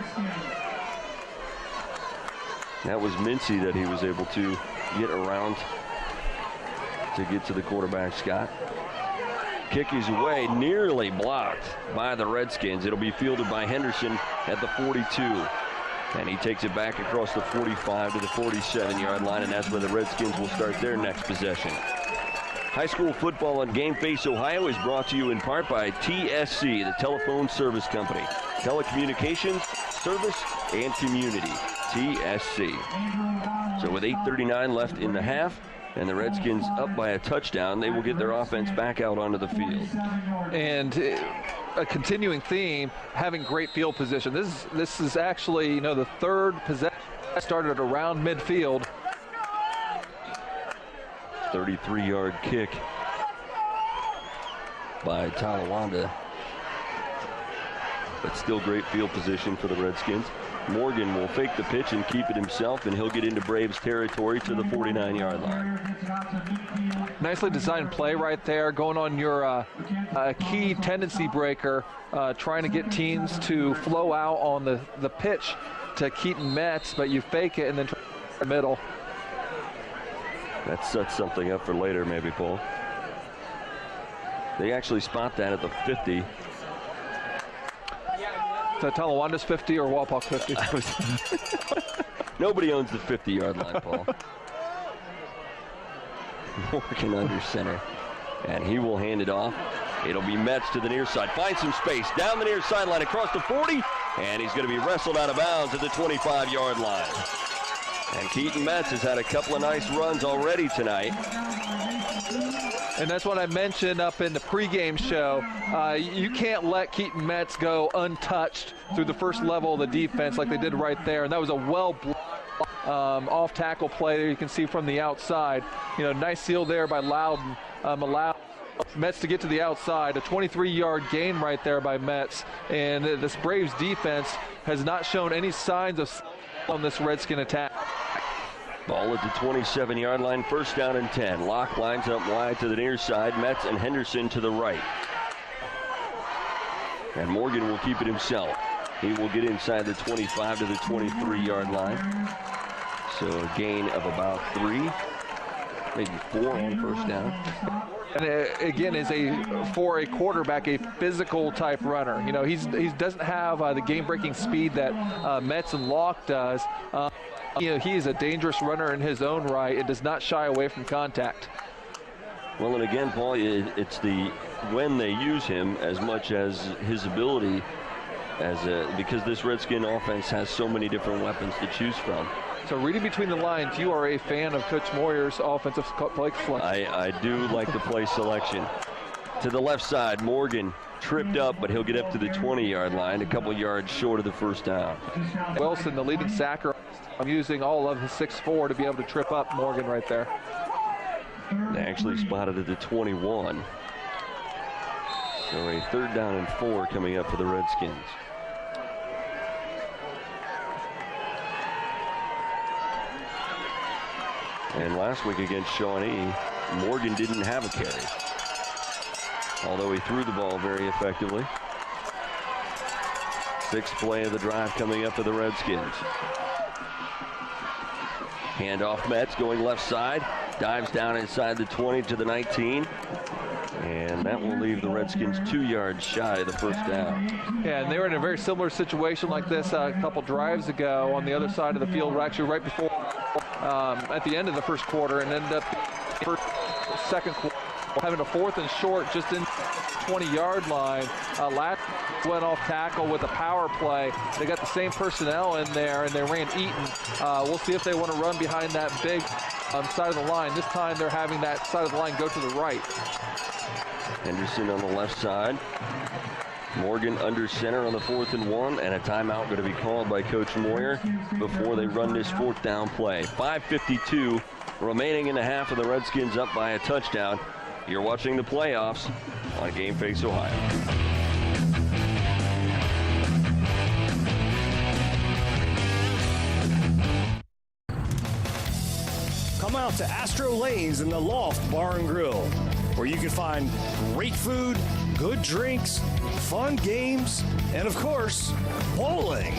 That was Mincy that he was able to get around to get to the quarterback, Scott. Kick is away, nearly blocked by the Redskins. It'll be fielded by Henderson at the 42. And he takes it back across the 45 to the 47-yard line, and that's where the Redskins will start their next possession. High school football on Game Face Ohio is brought to you in part by TSC, the telephone service company. Telecommunications, service, and community. TSC. So with 8:39 left in the half, and the Redskins up by a touchdown, they will get their offense back out onto the field. And a continuing theme, having great field position. This is actually, the third possession started around midfield. 33-yard kick by Talawanda. But still great field position for the Redskins. Morgan will fake the pitch and keep it himself, and he'll get into Braves territory to the 49-yard line. Nicely designed play right there, going on your key tendency breaker, trying to get teams to flow out on the pitch to Keaton Metz, but you fake it and then try the middle. That sets something up for later, maybe, Paul. They actually spot that at the 50. Is that Talawanda's 50 or Walpock 50? Nobody owns the 50-yard line, Paul. Morgan under center. And he will hand it off. It'll be Metz to the near side. Finds some space. Down the near sideline across the 40. And he's going to be wrestled out of bounds at the 25-yard line. And Keaton Metz has had a couple of nice runs already tonight. And that's what I mentioned up in the pregame show. You can't let Keaton Metz go untouched through the first level of the defense like they did right there. And that was a off-tackle play there you can see from the outside. Nice seal there by Loudon. Allowed Metz to get to the outside. A 23-yard gain right there by Metz. And this Braves defense has not shown any signs of on this Redskin attack. Ball at the 27-yard line, first down and 10. Locke lines up wide to the near side. Metz and Henderson to the right. And Morgan will keep it himself. He will get inside the 25 to the 23-yard line. So a gain of about 3, maybe 4 on first down. And again, for a quarterback, a physical type runner. He doesn't have the game-breaking speed that Metz and Locke does. He is a dangerous runner in his own right and does not shy away from contact. Well, and again, Paul, it's when they use him as much as his ability, because this Redskin offense has so many different weapons to choose from. So reading between the lines, you are a fan of Coach Moyer's offensive play selection. I do like the play selection. To the left side, Morgan tripped up, but he'll get up to the 20-yard line, a couple yards short of the first down. Wilson, the leading sacker, using all of his 6'4" to be able to trip up Morgan right there. They actually spotted at the 21. So a 3rd down and 4 coming up for the Redskins. And last week against Shawnee, Morgan didn't have a carry, although he threw the ball very effectively. 6th play of the drive coming up for the Redskins. Handoff Metz going left side, dives down inside the 20 to the 19. And that will leave the Redskins 2 yards shy of the first down. Yeah, and they were in a very similar situation like this a couple drives ago on the other side of the field. We're actually right before, at the end of the first quarter, and ended up second quarter having a 4th and short just in 20-yard line. Last went off tackle with a power play. They got the same personnel in there, and they ran Eaton. We'll see if they want to run behind that big side of the line. This time they're having that side of the line go to the right. Henderson on the left side. Morgan under center on the 4th and 1, and a timeout going to be called by Coach Moyer before they run this 4th down play. 5:52 remaining in the half, of the Redskins up by a touchdown. You're watching the playoffs on Game Face Ohio. Come out to Astro Lanes in the Loft Bar and Grill, where you can find great food, good drinks, fun games, and of course, bowling.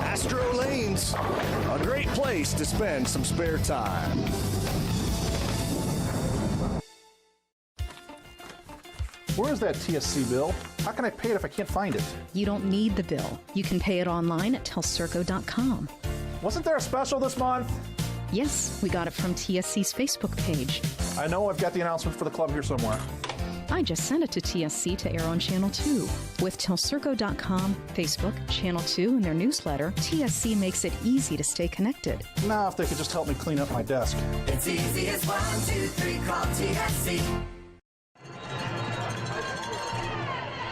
Astro Lanes, a great place to spend some spare time. Where is that TSC bill? How can I pay it if I can't find it? You don't need the bill. You can pay it online at telcirco.com. Wasn't there a special this month? Yes, we got it from TSC's Facebook page. I know I've got the announcement for the club here somewhere. I just sent it to TSC to air on Channel 2. With telcirco.com, Facebook, Channel 2, and their newsletter, TSC makes it easy to stay connected. Now, if they could just help me clean up my desk. It's easy as 1, 2, 3, call TSC.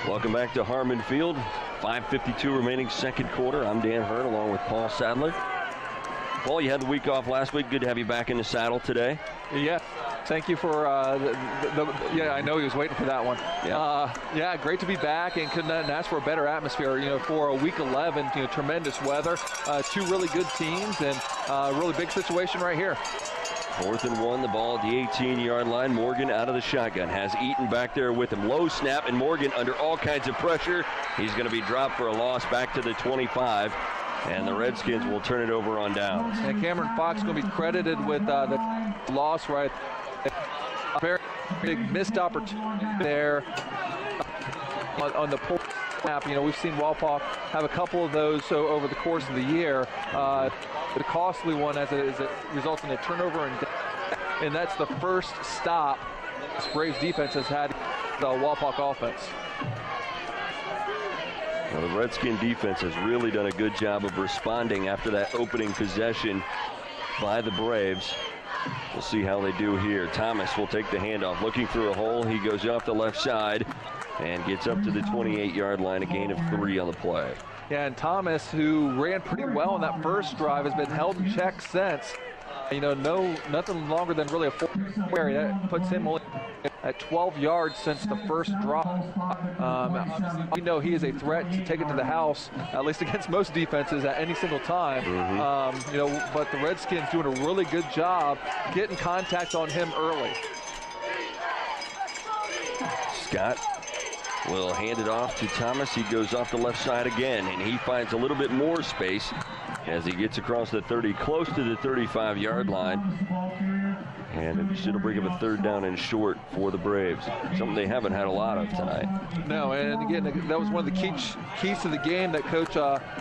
Welcome back to Harmon Field. 5:52 remaining second quarter. I'm Dan Hurd along with Paul Sadler. Paul, you had the week off last week. Good to have you back in the saddle today. Yeah. Thank you for yeah, I know he was waiting for that one. Yeah, great to be back, and couldn't ask for a better atmosphere. For a week 11, tremendous weather, two really good teams, and a really big situation right here. 4th and 1, the ball at the 18-yard line. Morgan out of the shotgun, has Eaton back there with him. Low snap, and Morgan under all kinds of pressure. He's going to be dropped for a loss back to the 25. And the Redskins will turn it over on downs. And Cameron Fox going to be credited with the loss right. A very big missed opportunity there on the pull snap. We've seen Walpock have a couple of those over the course of the year. The costly one as it results in a turnover, and that's the first stop this Braves defense has had the Walpock offense. Well, the Redskin defense has really done a good job of responding after that opening possession by the Braves. We'll see how they do here. Thomas will take the handoff, looking through a hole. He goes off the left side and gets up to the 28-yard line, a gain of 3 on the play. Yeah, and Thomas, who ran pretty well in that first drive, has been held in check since. Nothing longer than really a 4 carry. That puts him at 12 yards since the first drop. We know he is a threat to take it to the house, at least against most defenses at any single time. But the Redskins doing a really good job getting contact on him early. Scott will hand it off to Thomas. He goes off the left side again, and he finds a little bit more space as he gets across the 30, close to the 35-yard line. And it should bring up a 3rd down and short for the Braves, something they haven't had a lot of tonight. No, and again, that was one of the keys to the game that Coach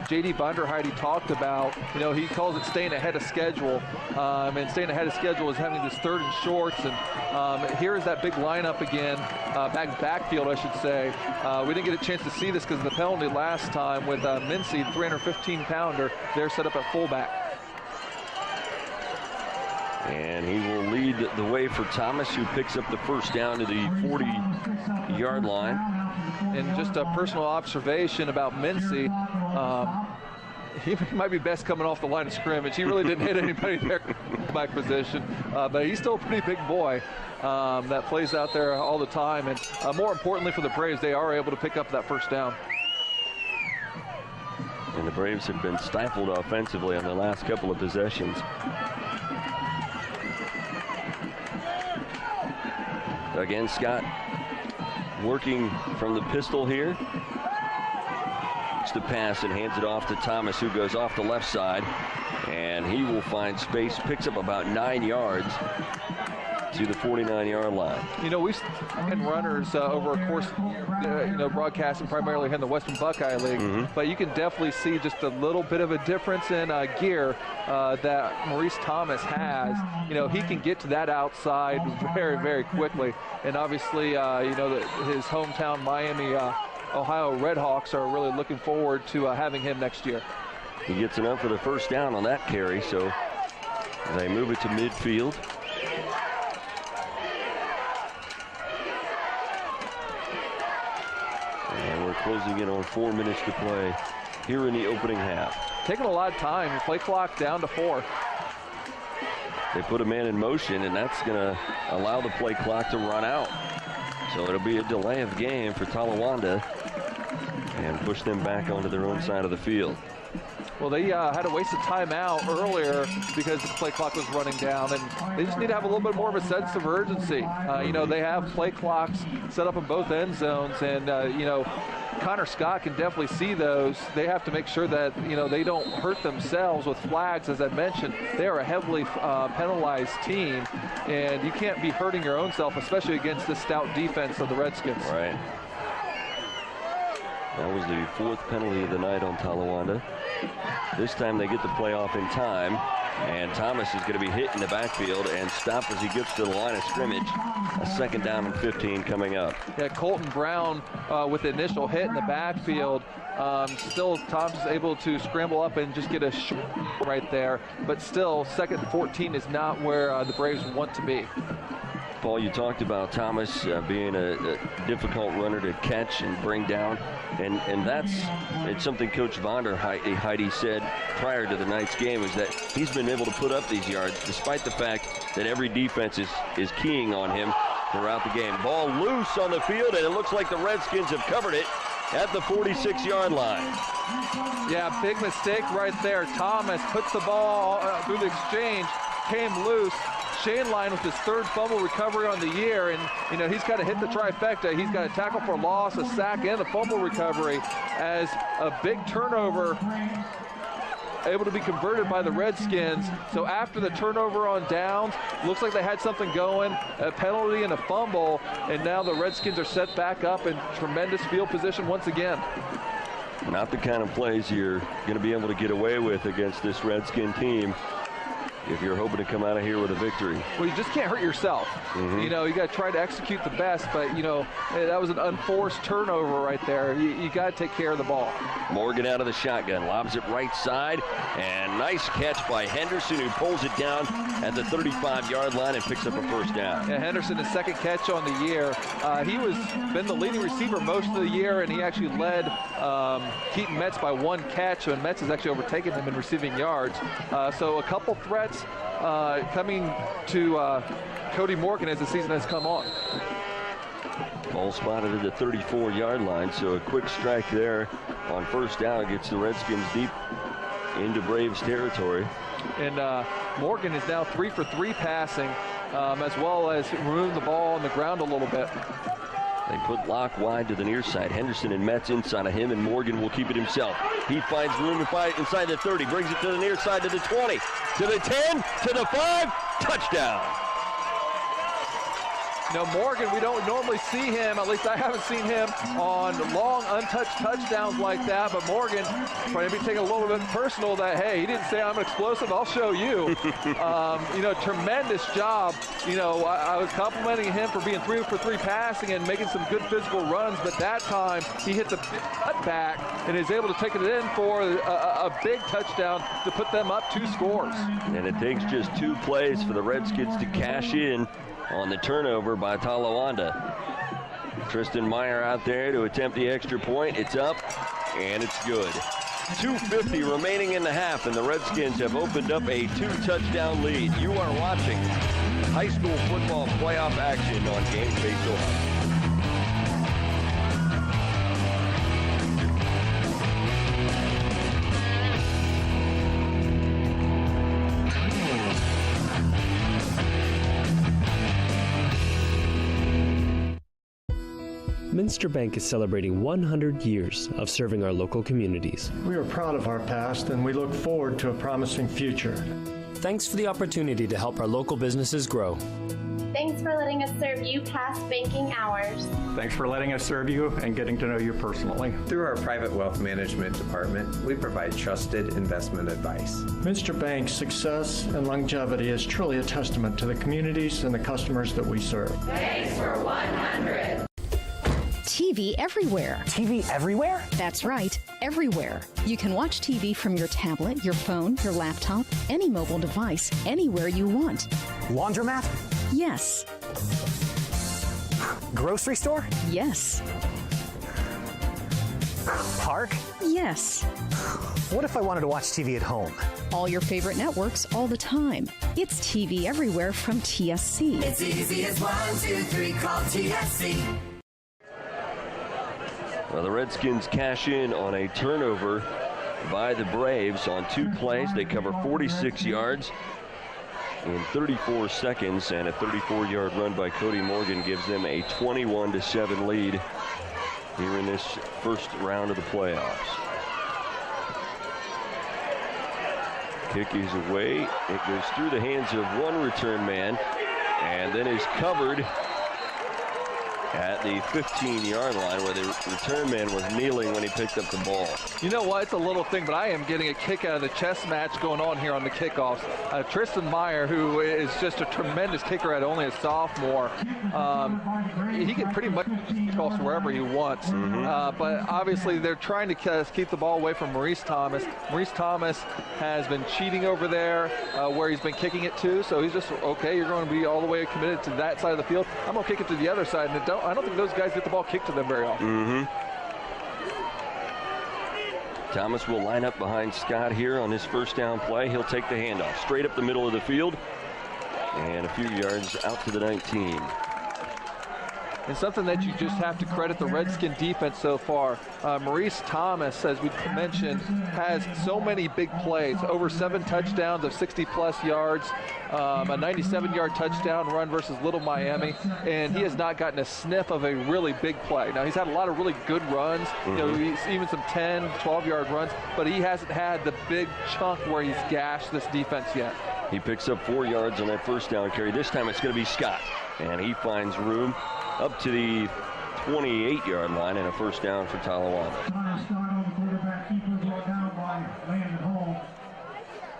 J.D. Bunderheide talked about. He calls it staying ahead of schedule, and staying ahead of schedule is having this 3rd and shorts. And here is that big lineup again, backfield, I should say. We didn't get a chance to see this because of the penalty last time with Mincy, the 315-pounder. They're set up at fullback. And he will lead the way for Thomas, who picks up the first down to the 40-yard line. And just a personal observation about Mincy, he might be best coming off the line of scrimmage. He really didn't hit anybody there back position, but he's still a pretty big boy that plays out there all the time. And more importantly for the Braves, they are able to pick up that first down. And the Braves have been stifled offensively on the last couple of possessions. Again, Scott working from the pistol here. It's the pass and hands it off to Thomas, who goes off the left side. And he will find space, picks up about 9 yards to the 49-yard line. We've had runners over a course, broadcasting primarily here in the Western Buckeye League, but you can definitely see just a little bit of a difference in gear that Maurice Thomas has. He can get to that outside very, very quickly, and obviously, his hometown Miami, Ohio Redhawks are really looking forward to having him next year. He gets enough for the first down on that carry, so they move it to midfield. And we're closing in on 4 minutes to play here in the opening half. Taking a lot of time. Play clock down to 4. They put a man in motion, and that's going to allow the play clock to run out. So it'll be a delay of game for Talawanda and push them back onto their own side of the field. Well, they had to waste a timeout earlier because the play clock was running down, and they just need to have a little bit more of a sense of urgency. They have play clocks set up in both end zones, and, Connor Scott can definitely see those. They have to make sure that, they don't hurt themselves with flags. As I mentioned, they are a heavily penalized team, and you can't be hurting your own self, especially against the stout defense of the Redskins. Right. That was the fourth penalty of the night on Talawanda. This time they get the play off in time, and Thomas is going to be hit in the backfield and stopped as he gets to the line of scrimmage. A 2nd down and 15 coming up. Yeah, Colton Brown with the initial hit in the backfield. Still, Thomas is able to scramble up and just get a short right there, but still, 2nd and 14 is not where the Braves want to be. Paul, you talked about Thomas being a difficult runner to catch and bring down, and it's something Coach Vonder Heidi said prior to the night's game, is that he's been able to put up these yards despite the fact that every defense is keying on him throughout the game. Ball loose on the field, and it looks like the Redskins have covered it at the 46-yard line. Yeah, big mistake right there. Thomas puts the ball through the exchange, came loose. Shane Line with his 3rd fumble recovery on the year, and he's got to hit the trifecta. He's got a tackle for loss, a sack, and a fumble recovery as a big turnover able to be converted by the Redskins. So after the turnover on downs, looks like they had something going, a penalty and a fumble, and now the Redskins are set back up in tremendous field position once again. Not the kind of plays you're going to be able to get away with against this Redskin team if you're hoping to come out of here with a victory. Well, you just can't hurt yourself. Mm-hmm. You got to try to execute the best, but, that was an unforced turnover right there. You got to take care of the ball. Morgan out of the shotgun, lobs it right side, and nice catch by Henderson, who pulls it down at the 35-yard line and picks up a 1st down. Yeah, Henderson, his 2nd catch on the year. He been the leading receiver most of the year, and he actually led Keaton Metz by 1 catch, and Metz has actually overtaken him in receiving yards. So a couple threats coming to Cody Morgan as the season has come on. Ball spotted at the 34-yard line, so a quick strike there on 1st down gets the Redskins deep into Braves territory. And Morgan is now 3 for 3 passing, as well as moving the ball on the ground a little bit. They put Locke wide to the near side. Henderson and Metz inside of him, and Morgan will keep it himself. He finds room inside the 30, brings it to the near side to the 20, to the 10, to the 5, touchdown. Morgan, we don't normally see him, at least I haven't seen him on long untouched touchdowns like that, but Morgan probably taking a little bit personal that, hey, he didn't say I'm explosive, I'll show you. Tremendous job. I was complimenting him for being 3 for 3 passing and making some good physical runs, but that time he hit the cutback and is able to take it in for a big touchdown to put them up 2 scores. And it takes just 2 plays for the Redskins to cash in on the turnover by Talawanda. Tristan Meyer out there to attempt the extra point. It's up, and it's good. 2:50 remaining in the half, and the Redskins have opened up a 2-touchdown lead. You are watching high school football playoff action on Game Face Ohio. Minster Bank is celebrating 100 years of serving our local communities. We are proud of our past and we look forward to a promising future. Thanks for the opportunity to help our local businesses grow. Thanks for letting us serve you past banking hours. Thanks for letting us serve you and getting to know you personally. Through our private wealth management department, we provide trusted investment advice. Minster Bank's success and longevity is truly a testament to the communities and the customers that we serve. Thanks for 100. TV everywhere. TV everywhere? That's right, everywhere. You can watch TV from your tablet, your phone, your laptop, any mobile device, anywhere you want. Laundromat? Yes. Grocery store? Yes. Park? Yes. What if I wanted to watch TV at home? All your favorite networks all the time. It's TV everywhere from TSC. It's easy as 1, 2, 3, call TSC. Well, the Redskins cash in on a turnover by the Braves on 2 plays. They cover 46 yards in 34 seconds, and a 34-yard run by Cody Morgan gives them a 21-7 lead here in this first round of the playoffs. Kick is away. It goes through the hands of one return man and then is covered at the 15-yard line where the return man was kneeling when he picked up the ball. You know what? It's a little thing, but I am getting a kick out of the chess match going on here on the kickoffs. Tristan Meyer, who is just a tremendous kicker at only a sophomore, he can pretty much toss wherever he wants. But obviously they're trying to keep the ball away from Maurice Thomas. Maurice Thomas has been cheating over there where he's been kicking it to, so he's just, okay, you're going to be all the way committed to that side of the field. I'm going to kick it to the other side, and I don't think those guys get the ball kicked to them very often. Thomas will line up behind Scott here on his first down play. He'll take the handoff straight up the middle of the field and a few yards out to the 19. And something that you just have to credit the Redskin defense so far. Maurice Thomas, as we mentioned, has so many big plays. Over 7 touchdowns of 60-plus yards, a 97-yard touchdown run versus Little Miami, and he has not gotten a sniff of a really big play. Now, he's had a lot of really good runs, you know, even some 10, 12-yard runs, but he hasn't had the big chunk where he's gashed this defense yet. He picks up 4 yards on that first down carry. This time it's going to be Scott, and he finds room up to the 28-yard line and a first down for Talawanda.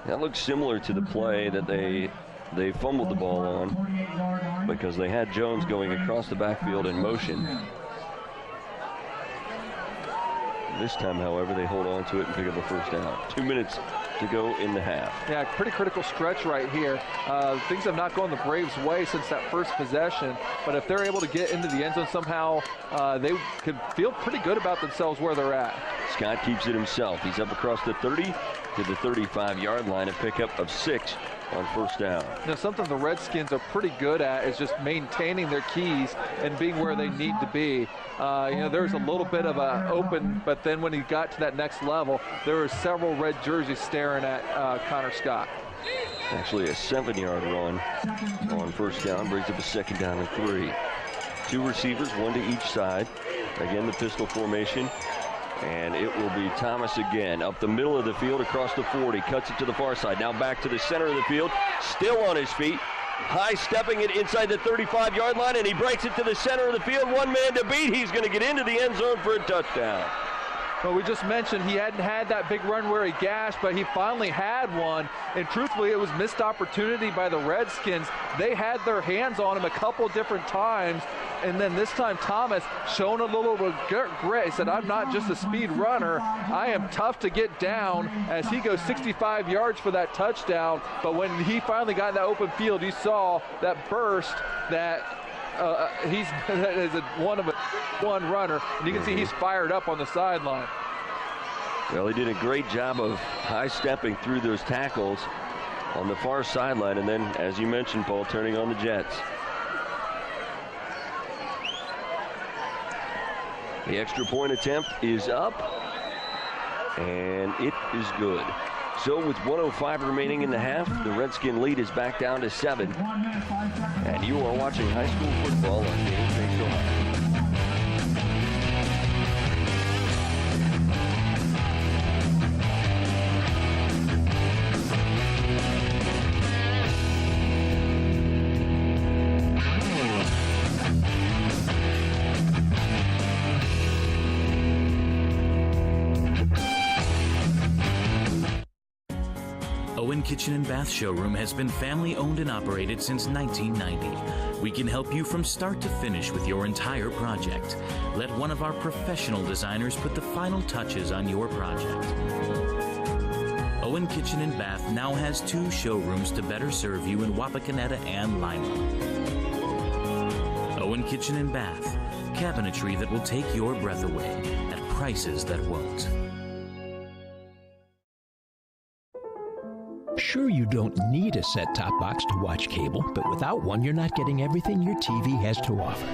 That looks similar to the play that they fumbled the ball on because they had Jones going across the backfield in motion. This time, however, they hold on to it and pick up a first down. 2 minutes to go in the half. Yeah, pretty critical stretch right here. Things have not gone the Braves' way since that first possession, but if they're able to get into the end zone somehow, they could feel pretty good about themselves where they're at. Scott keeps it himself. He's up across the 30 to the 35-yard line, a pickup of 6 on first down. Now, something the Redskins are pretty good at is just maintaining their keys and being where they need to be. There's a little bit of a open, but then when he got to that next level, there were several red jerseys staring at Connor Scott. Actually, a 7-yard run on first down brings up a second down and 3. 2 receivers, 1 to each side. Again, the pistol formation. And it will be Thomas again up the middle of the field across the 40, cuts it to the far side. Now back to the center of the field, still on his feet, high stepping it inside the 35-yard line, and he breaks it to the center of the field. 1 man to beat. He's going to get into the end zone for a touchdown. Well, we just mentioned he hadn't had that big run where he gashed, but he finally had one. And truthfully, it was missed opportunity by the Redskins. They had their hands on him a couple different times. And then this time, Thomas showing a little grit. He said, I'm not just a speed runner. I am tough to get down, as he goes 65 yards for that touchdown. But when he finally got in that open field, you saw that burst that he's one runner, and you can see he's fired up on the sideline. Well, he did a great job of high-stepping through those tackles on the far sideline, and then, as you mentioned, Paul, turning on the Jets. The extra point attempt is up, and it is good. So with 1:05 remaining in the half, the Redskin lead is back down to 7. And you are watching high school football on Game Face Ohio. Kitchen and Bath Showroom has been family owned and operated since 1990. We can help you from start to finish with your entire project. Let one of our professional designers put the final touches on your project. Owen Kitchen and Bath now has 2 showrooms to better serve you in Wapakoneta and Lima. Owen Kitchen and Bath, cabinetry that will take your breath away at prices that won't. Sure, you don't need a set-top box to watch cable, but without one, you're not getting everything your TV has to offer.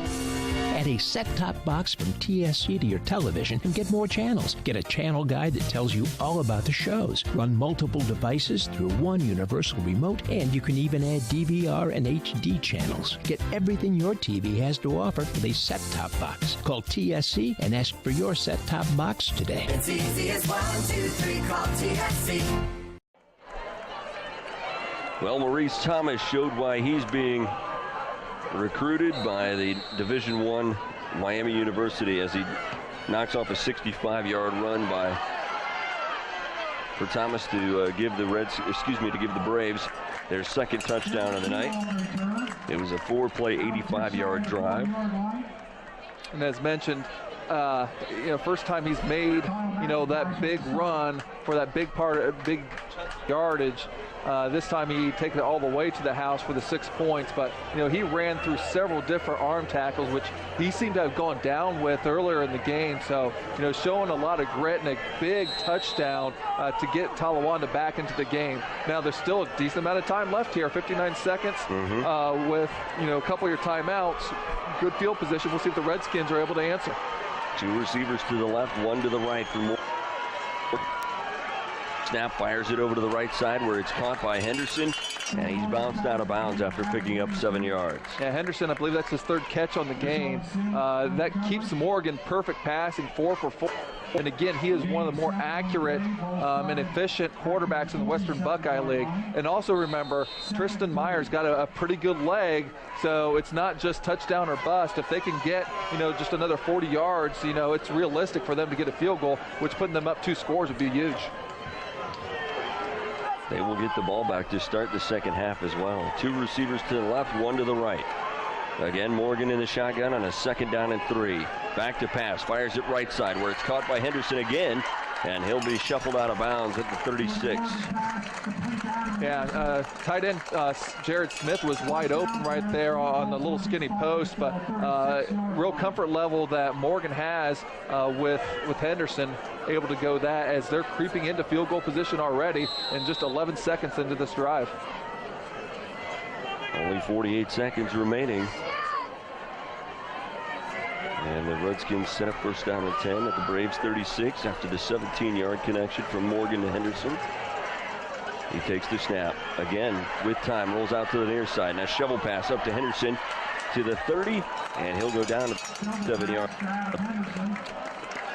Add a set-top box from TSC to your television and get more channels. Get a channel guide that tells you all about the shows. Run multiple devices through one universal remote, and you can even add DVR and HD channels. Get everything your TV has to offer with a set-top box. Call TSC and ask for your set-top box today. It's easy as 1, 2, 3, call TSC. Well, Maurice Thomas showed why he's being recruited by the Division I Miami University as he knocks off a 65-yard run for Thomas to give the Braves their second touchdown of the night. It was a 4-play, 85-yard drive. And as mentioned, first time he's made, that big run for that big yardage. This time he takes it all the way to the house for the 6 points, but he ran through several different arm tackles, which he seemed to have gone down with earlier in the game. So, showing a lot of grit and a big touchdown to get Talawanda back into the game. Now there's still a decent amount of time left here, 59 seconds with a couple of your timeouts. Good field position. We'll see if the Redskins are able to answer. 2 receivers to the left, 1 to the right for Moore. Snap, fires it over to the right side where it's caught by Henderson, and he's bounced out of bounds after picking up 7 yards. Yeah, Henderson, I believe that's his 3rd catch on the game. That keeps Morgan perfect passing, 4 for 4. And again, he is one of the more accurate and efficient quarterbacks in the Western Buckeye League. And also remember, Tristan Meyer's got a pretty good leg, so it's not just touchdown or bust. If they can get, just another 40 yards, it's realistic for them to get a field goal, which putting them up 2 scores would be huge. They will get the ball back to start the second half as well. 2 receivers to the left, 1 to the right. Again, Morgan in the shotgun on a 2nd down and 3. Back to pass, fires it right side where it's caught by Henderson again, and he'll be shuffled out of bounds at the 36. Yeah, tight end Jared Smith was wide open right there on the little skinny post, but real comfort level that Morgan has with Henderson, able to go that as they're creeping into field goal position already and just 11 seconds into this drive. Only 48 seconds remaining. And the Redskins set up 1st down and 10 at the Braves 36 after the 17-yard connection from Morgan to Henderson. He takes the snap again with time, rolls out to the near side. Now shovel pass up to Henderson to the 30, and he'll go down to 7 yards.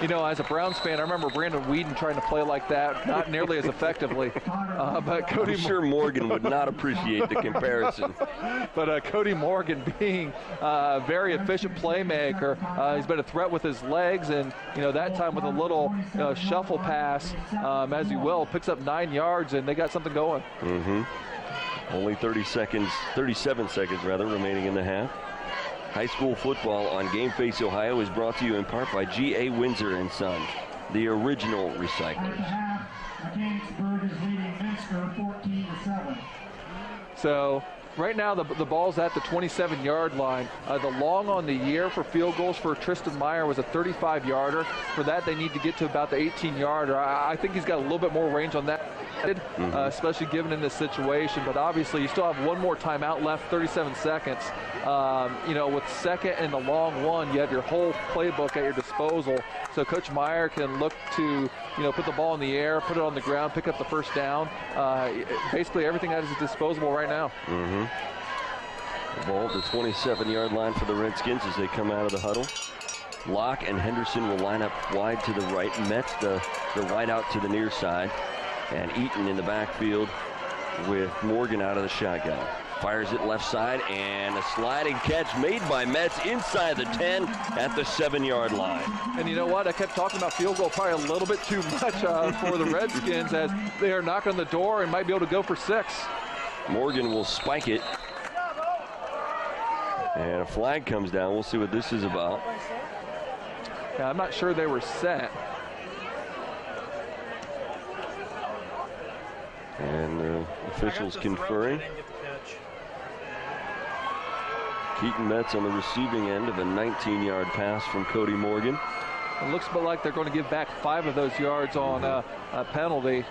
As a Browns fan, I remember Brandon Whedon trying to play like that, not nearly as effectively. But Cody, I'm sure Morgan would not appreciate the comparison. But Cody Morgan being a very efficient playmaker, he's been a threat with his legs, and that time with a little shuffle pass, as he will, picks up 9 yards, and they got something going. Only 37 seconds remaining in the half. High school football on Game Face Ohio is brought to you in part by G.A. Windsor and Son, the original recyclers. So right now the ball's at the 27-yard line. The long on the year for field goals for Tristan Meyer was a 35-yarder. For that, they need to get to about the 18-yarder. I think he's got a little bit more range on that, especially given in this situation. But obviously, you still have 1 more timeout left, 37 seconds. With 2nd and the long one, you have your whole playbook at your disposal. So Coach Meyer can look to, put the ball in the air, put it on the ground, pick up the 1st down. Basically, everything at his disposal right now. The ball at the 27-yard line for the Redskins as they come out of the huddle. Locke and Henderson will line up wide to the right. Metz the wide out to the near side. And Eaton in the backfield with Morgan out of the shotgun. Fires it left side, and a sliding catch made by Metz inside the 10 at the 7-yard line. And you know what? I kept talking about field goal probably a little bit too much for the Redskins as they are knocking on the door and might be able to go for 6. Morgan will spike it. And a flag comes down. We'll see what this is about. Yeah, I'm not sure they were set. And the officials conferring. Keaton Metz on the receiving end of a 19-yard pass from Cody Morgan. It looks a bit like they're going to give back 5 of those yards on a penalty.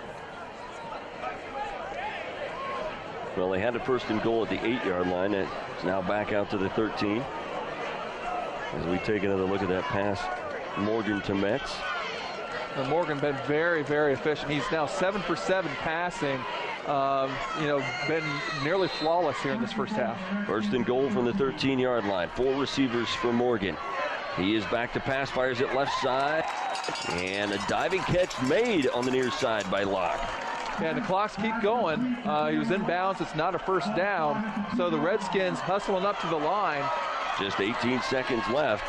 Well, they had a 1st and goal at the 8-yard line. It's now back out to the 13. As we take another look at that pass, Morgan to Metz. And Morgan been very, very efficient. He's now 7 for 7 passing. Been nearly flawless here in this first half. First and goal from the 13-yard line. 4 receivers for Morgan. He is back to pass, fires it left side. And a diving catch made on the near side by Locke. Yeah, the clocks keep going. He was in bounds. It's not a first down. So the Redskins hustling up to the line. Just 18 seconds left.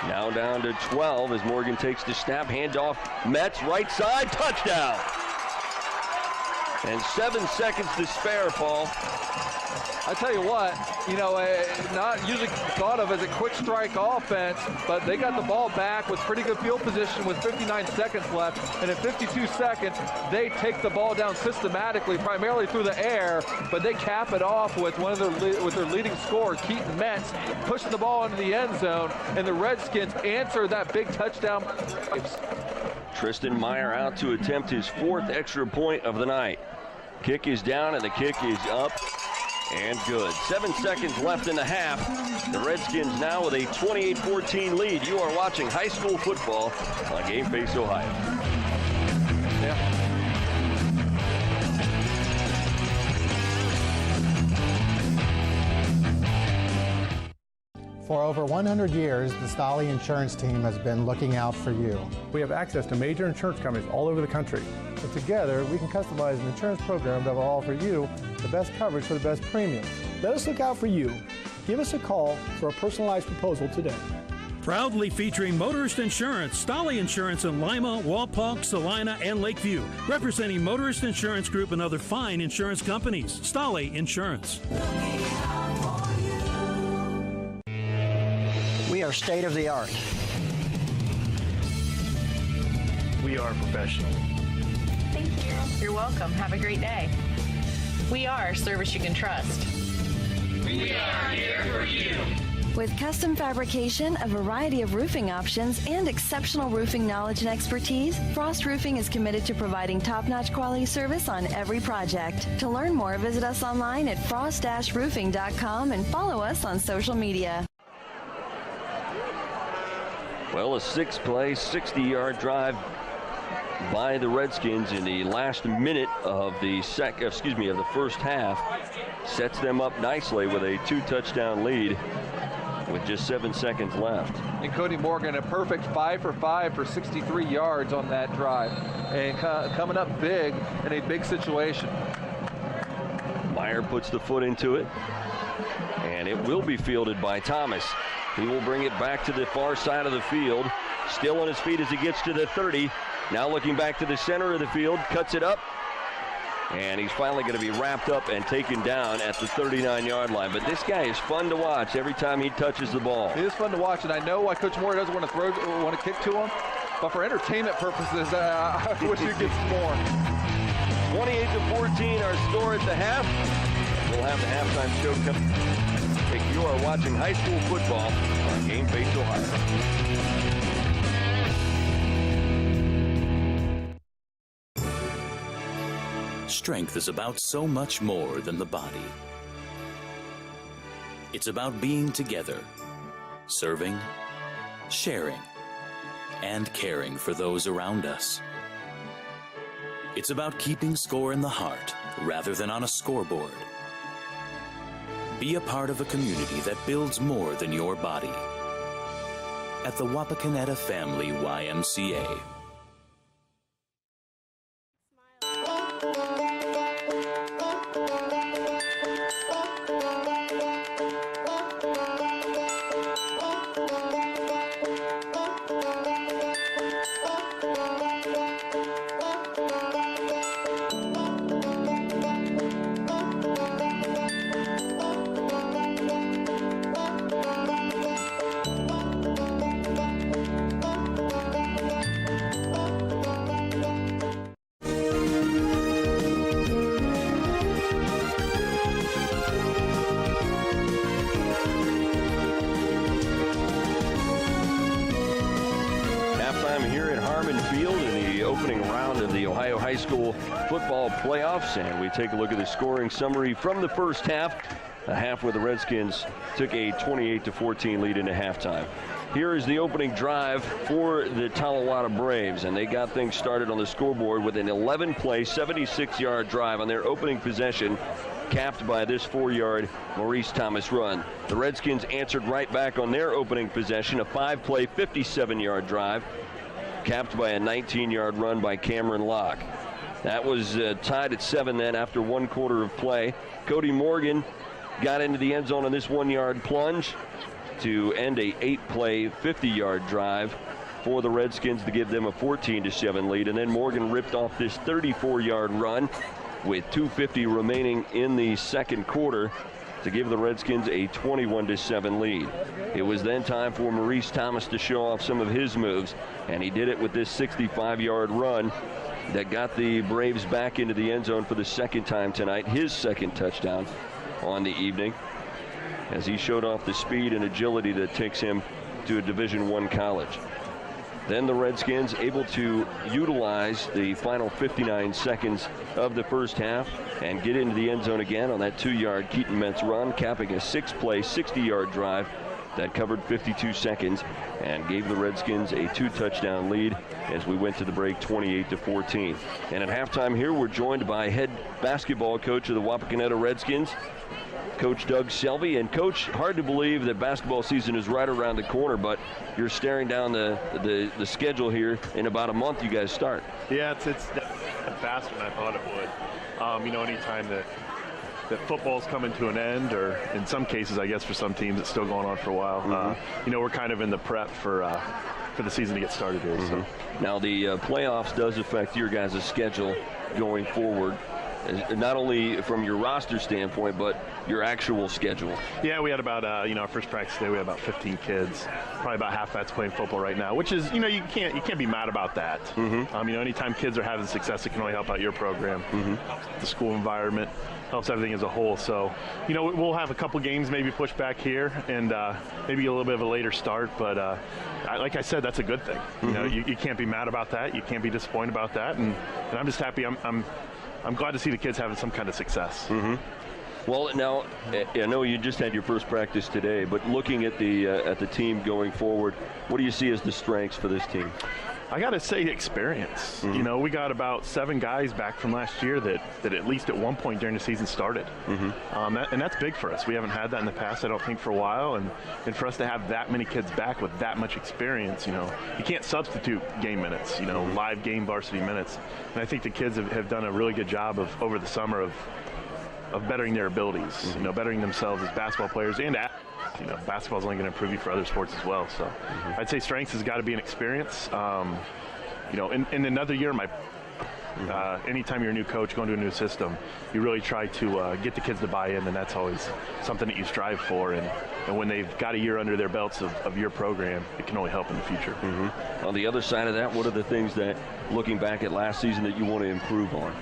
Now down to 12 as Morgan takes the snap. Handoff. Metz, right side, touchdown. And 7 seconds to spare, Paul. I tell you what, not usually thought of as a quick strike offense, but they got the ball back with pretty good field position with 59 seconds left. And in 52 seconds, they take the ball down systematically, primarily through the air, but they cap it off with with their leading scorer, Keaton Metz, pushing the ball into the end zone, and the Redskins answer that big touchdown. Tristan Meyer out to attempt his 4th extra point of the night. Kick is down and the kick is up and good. 7 seconds left in the half. The Redskins now with a 28-14 lead. You are watching high school football on Game Face Ohio. Yeah. For over 100 years, the Stolly Insurance Team has been looking out for you. We have access to major insurance companies all over the country. And together, we can customize an insurance program that will offer you the best coverage for the best premiums. Let us look out for you. Give us a call for a personalized proposal today. Proudly featuring Motorist Insurance, Stolly Insurance in Lima, Walpock, Salina, and Lakeview. Representing Motorist Insurance Group and other fine insurance companies. Stolly Insurance. We are state of the art. We are professional. Thank you. You're welcome. Have a great day. We are service you can trust. We are here for you. With custom fabrication, a variety of roofing options, and exceptional roofing knowledge and expertise, Frost Roofing is committed to providing top-notch quality service on every project. To learn more, visit us online at frost-roofing.com and follow us on social media. Well, a 6-play, 60-yard drive by the Redskins in the last minute of the first half sets them up nicely with a 2-touchdown lead with just 7 seconds left. And Cody Morgan, a perfect 5 for 5 for 63 yards on that drive, and coming up big in a big situation. Meyer puts the foot into it, and it will be fielded by Thomas. He will bring it back to the far side of the field. Still on his feet as he gets to the 30. Now looking back to the center of the field, cuts it up. And he's finally going to be wrapped up and taken down at the 39-yard line. But this guy is fun to watch every time he touches the ball. It is fun to watch, and I know why Coach Moore doesn't want to kick to him. But for entertainment purposes, I wish he gets more. 28-14, our score at the half. We'll have the halftime show come. You are watching high school football on Game Face Ohio. Strength is about so much more than the body. It's about being together, serving, sharing, and caring for those around us. It's about keeping score in the heart rather than on a scoreboard. Be a part of a community that builds more than your body. At the Wapakoneta Family YMCA. High school football playoffs, and we take a look at the scoring summary from the first half. A half where the Redskins took a 28-14 lead into halftime. Here is the opening drive for the Talawanda Braves, and they got things started on the scoreboard with an 11-play, 76-yard drive on their opening possession, capped by this 4-yard Maurice Thomas run. The Redskins answered right back on their opening possession, a 5-play, 57-yard drive, capped by a 19-yard run by Cameron Locke. That was tied at 7 then after 1 quarter of play. Cody Morgan got into the end zone on this 1-yard plunge to end a 8-play, 50-yard drive for the Redskins to give them a 14-7 lead. And then Morgan ripped off this 34-yard run with 2:50 remaining in the second quarter to give the Redskins a 21-7 lead. It was then time for Maurice Thomas to show off some of his moves, and he did it with this 65-yard run that got the Braves back into the end zone for the second time tonight, his second touchdown on the evening, as he showed off the speed and agility that takes him to a Division I college. Then the Redskins able to utilize the final 59 seconds of the first half and get into the end zone again on that 2-yard Keaton Mentz run, capping a 6-play, 60-yard drive that covered 52 seconds and gave the Redskins a 2-touchdown lead as we went to the break, 28-14. And at halftime here, we're joined by head basketball coach of the Wapakoneta Redskins, Coach Doug Selvey. And Coach, hard to believe that basketball season is right around the corner, but you're staring down the schedule here. In about a month, you guys start. Yeah, it's faster than I thought it would. Anytime that football's coming to an end, or in some cases, I guess for some teams, it's still going on for a while. We're kind of in the prep for the season to get started here. So now the playoffs does affect your guys' schedule going forward, not only from your roster standpoint, but your actual schedule. Yeah, we had about, our first practice day, we had about 15 kids. Probably about half that's playing football right now, which is, you can't be mad about that. Anytime kids are having success, it can only help out your program, the school environment, helps everything as a whole. So, we'll have a couple games maybe pushed back here and maybe a little bit of a later start, but like I said, that's a good thing. You can't be mad about that. You can't be disappointed about that, and I'm just happy. I'm glad to see the kids having some kind of success. Well, now, I know you just had your first practice today, but looking at the team going forward, what do you see as the strengths for this team? I got to say experience. We got about 7 guys back from last year that at least at one point during the season started. And that's big for us. We haven't had that in the past, I don't think, for a while. And for us to have that many kids back with that much experience, you can't substitute game minutes, live game varsity minutes. And I think the kids have done a really good job over the summer of bettering their abilities, bettering themselves as basketball players and basketball's only going to improve you for other sports as well. So I'd say strengths has got to be an experience. In another year, anytime you're a new coach going to a new system, you really try to get the kids to buy in, and that's always something that you strive for. And when they've got a year under their belts of your program, it can only help in the future. On the other side of that, what are the things that, looking back at last season, that you want to improve on?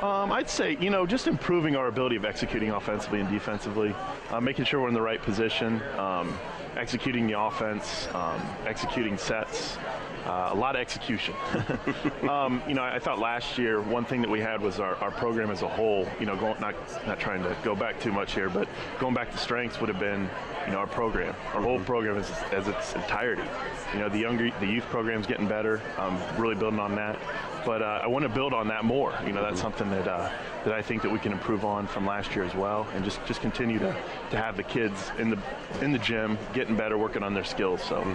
I'd say, just improving our ability of executing offensively and defensively, making sure we're in the right position, executing the offense, executing sets, a lot of execution. I thought last year one thing that we had was our program as a whole, not trying to go back too much here, but going back to strengths would have been, our program. Our whole program as its entirety. The youth program's getting better, really building on that. But I want to build on that more. That's something that I think that we can improve on from last year as well, and just continue to have the kids in the gym getting better, working on their skills. So.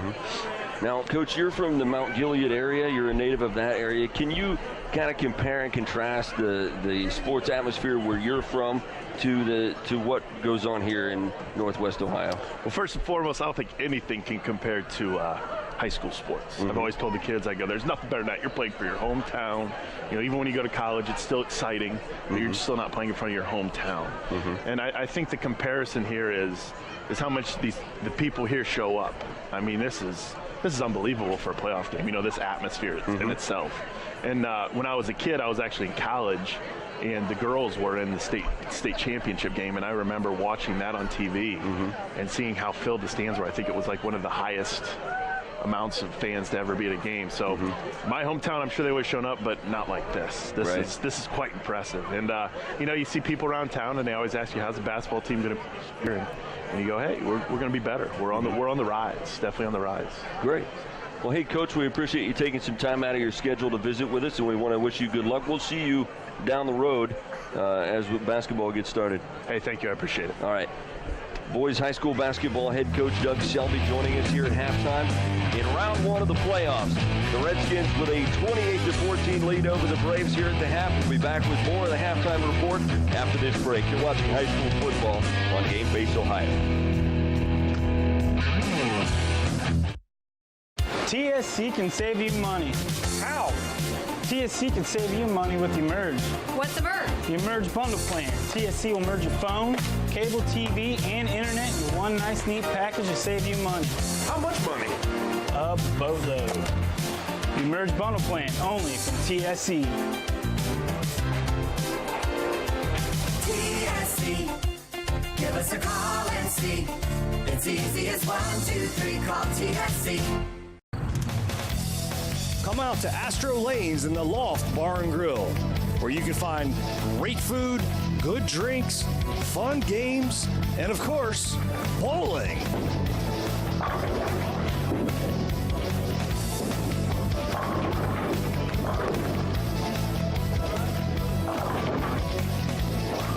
Now, Coach, you're from the Mount Gilead area. You're a native of that area. Can you kind of compare and contrast the sports atmosphere where you're from to what goes on here in Northwest Ohio? Well, first and foremost, I don't think anything can compare to high school sports. I've always told the kids, I go, there's nothing better than that. You're playing for your hometown. Even when you go to college, it's still exciting, but you're still not playing in front of your hometown. And I think the comparison here is how much the people here show up. I mean, this is unbelievable for a playoff game. This atmosphere in itself. And when I was a kid, I was actually in college, and the girls were in the state championship game, and I remember watching that on TV and seeing how filled the stands were. I think it was like one of the highest amounts of fans to ever be at a game. So my hometown, I'm sure they would have shown up, but not like this. This is quite impressive. And you see people around town, and they always ask you, how's the basketball team going to be here? And you go, hey, we're going to be better. We're on the rise. Definitely on the rise. Great. Well, hey, Coach, we appreciate you taking some time out of your schedule to visit with us, and we want to wish you good luck. We'll see you down the road as basketball gets started. Hey, thank you. I appreciate it. All right. Boys high school basketball head coach Doug Selby joining us here at halftime in round one of the playoffs. The Redskins with a 28-14 lead over the Braves here at the half. We'll be back with more of the halftime report after this break. You're watching high school football on Game Face Ohio. TSC can save you money. How? TSC can save you money with Emerge. What's Emerge? The Emerge bundle plan. TSC will merge your phone, cable TV, and internet in one nice, neat package to save you money. How much money? A boatload. The Emerge bundle plan, only from TSC. TSC. Give us a call and see. It's easy as 1, 2, 3. Call TSC. Come out to Astro Lanes in the Loft Bar and Grill, where you can find great food, good drinks, fun games, and of course, bowling.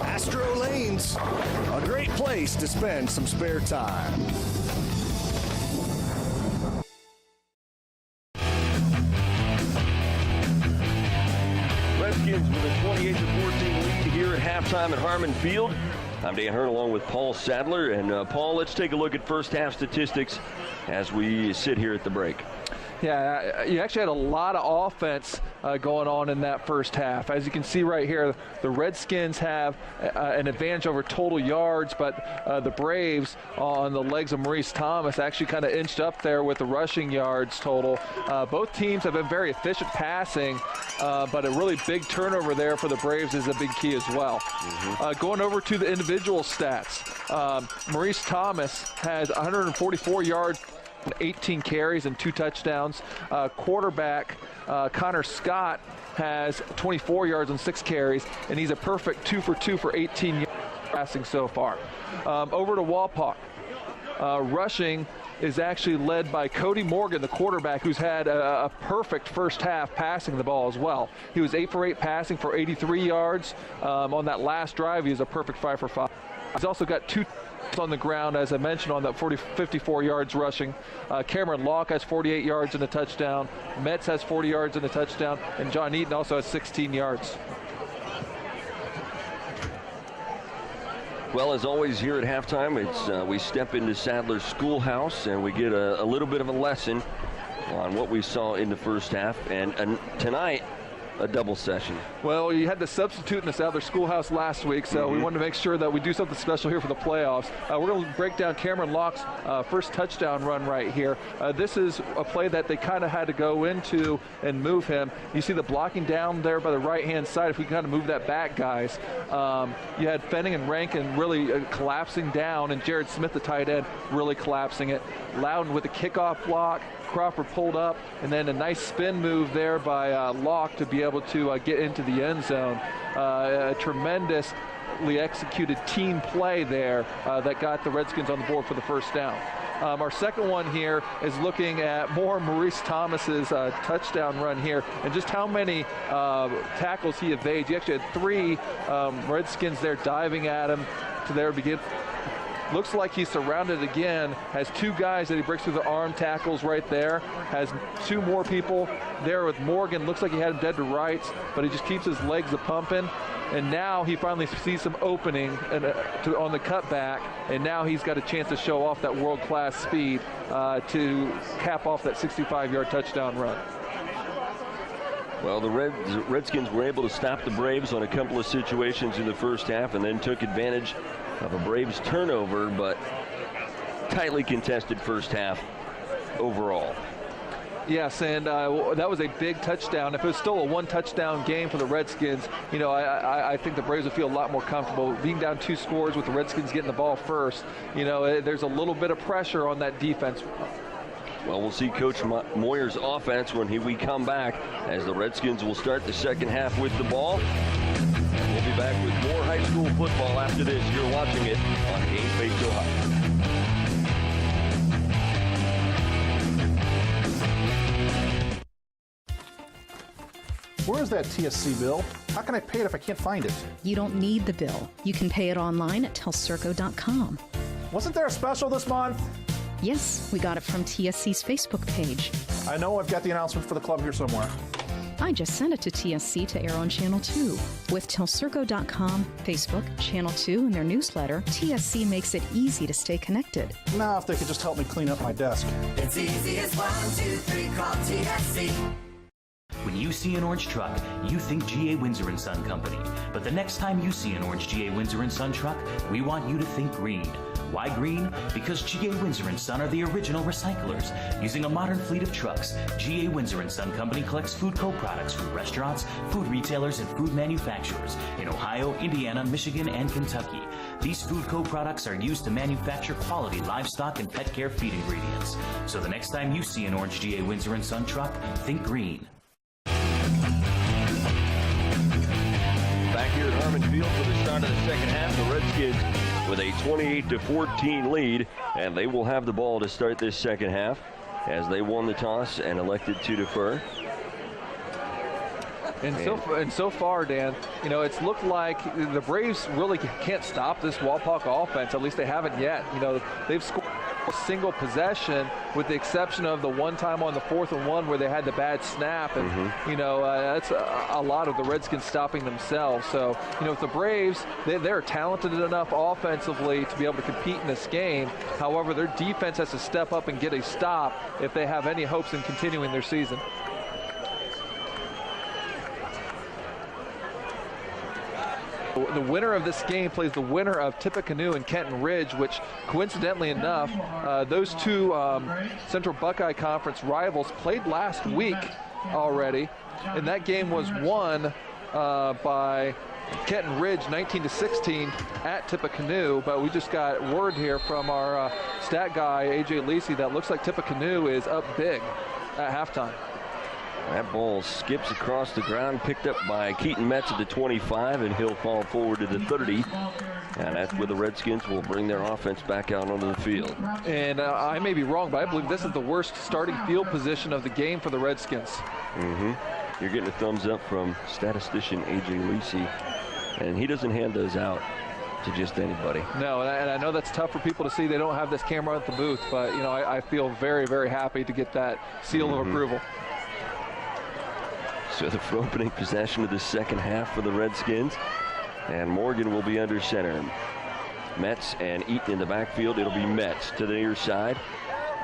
Astro Lanes, a great place to spend some spare time. Redskins with a 28-14 lead here at halftime at Harmon Field. I'm Dan Hearn along with Paul Sadler. And Paul, let's take a look at first half statistics as we sit here at the break. Yeah, you actually had a lot of offense going on in that first half. As you can see right here, the Redskins have an advantage over total yards, but the Braves on the legs of Maurice Thomas actually kind of inched up there with the rushing yards total. Both teams have been very efficient passing, but a really big turnover there for the Braves is a big key as well. Going over to the individual stats, Maurice Thomas has 144 yards, 18 carries and 2 touchdowns. Quarterback Connor Scott has 24 yards and 6 carries, and he's a perfect 2 for 2 for 18 yards passing so far. Over to Walpock. Rushing is actually led by Cody Morgan, the quarterback, who's had a perfect first half passing the ball as well. He was 8 for 8 passing for 83 yards. On that last drive, he was a perfect 5 for 5. He's also got 2 on the ground, as I mentioned, on that 54 yards rushing. Cameron Locke has 48 yards and a touchdown. Metz has 40 yards and a touchdown. And John Eaton also has 16 yards. Well, as always here at halftime, it's we step into Sadler's Schoolhouse and we get a little bit of a lesson on what we saw in the first half. And tonight, a double session. Well, you had the substitute in the Sadler Schoolhouse last week, so we wanted to make sure that we do something special here for the playoffs. We're going to break down Cameron Locke's first touchdown run right here. This is a play that they kind of had to go into and move him. You see the blocking down there by the right-hand side. If we kind of move that back, guys, you had Fenning and Rankin really collapsing down, and Jared Smith, the tight end, really collapsing it. Loudon with the kickoff block. Crawford pulled up, and then a nice spin move there by Locke to be able to get into the end zone. A tremendously executed team play there that got the Redskins on the board for the first down. Our second one here is looking at more Maurice Thomas's touchdown run here and just how many tackles he evades. He actually had 3 Redskins there diving at him to there begin. Looks like he's surrounded again, has 2 guys that he breaks through the arm tackles right there, has 2 more people there with Morgan. Looks like he had him dead to rights, but he just keeps his legs a-pumping. And now he finally sees some opening on the cutback, and now he's got a chance to show off that world-class speed to cap off that 65-yard touchdown run. Well, the Redskins were able to stop the Braves on a couple of situations in the first half and then took advantage of a Braves turnover, but tightly contested first half overall. Yes, and that was a big touchdown. If it was still a 1-touchdown game for the Redskins, you know, I think the Braves would feel a lot more comfortable being down 2 scores with the Redskins getting the ball first. You know, there's a little bit of pressure on that defense. Well, we'll see Coach Moyer's offense when we come back, as the Redskins will start the second half with the ball. And we'll be back with more high school football after this. You're watching it on Game Face Ohio. Where is that TSC bill? How can I pay it if I can't find it? You don't need the bill. You can pay it online at telcirco.com. Wasn't there a special this month? Yes, we got it from TSC's Facebook page. I know I've got the announcement for the club here somewhere. I just sent it to TSC to air on Channel 2. With telcirco.com, Facebook, Channel 2, and their newsletter, TSC makes it easy to stay connected. Now, if they could just help me clean up my desk. It's easy as 1, 2, 3, call TSC. When you see an orange truck, you think GA Windsor & Son Company. But the next time you see an orange GA Windsor & Son truck, we want you to think green. Why green? Because GA Windsor & Son are the original recyclers. Using a modern fleet of trucks, GA Windsor & Son Company collects food co-products from restaurants, food retailers, and food manufacturers in Ohio, Indiana, Michigan, and Kentucky. These food co-products are used to manufacture quality livestock and pet care feed ingredients. So the next time you see an orange GA Windsor & Son truck, think green. Back here at Harmon Field for the start of the second half, the Redskins with a 28-14 lead, and they will have the ball to start this second half as they won the toss and elected to defer. And so far, Dan, you know, it's looked like the Braves really can't stop this Walpock offense. At least they haven't yet. You know, they've scored a single possession, with the exception of the one time on the 4th and 1 where they had the bad snap. And, you know, that's a lot of the Redskins stopping themselves. So, you know, if the Braves, they're talented enough offensively to be able to compete in this game. However, their defense has to step up and get a stop if they have any hopes in continuing their season. The winner of this game plays the winner of Tippecanoe and Kenton Ridge, which coincidentally enough, those two Central Buckeye Conference rivals played last week already, and that game was won by Kenton Ridge 19-16 at Tippecanoe. But we just got word here from our stat guy, AJ Lisi, that looks like Tippecanoe is up big at halftime. That ball skips across the ground, picked up by Keaton Metz at the 25, and he'll fall forward to the 30. And that's where the Redskins will bring their offense back out onto the field. And I may be wrong, but I believe this is the worst starting field position of the game for the Redskins. You're getting a thumbs up from statistician AJ Lisi, and he doesn't hand those out to just anybody. No, and I know that's tough for people to see. They don't have this camera at the booth, but you know, I feel very, very happy to get that seal of approval. So the opening possession of the second half for the Redskins, and Morgan will be under center. Metz and Eaton in the backfield. It'll be Metz to the near side,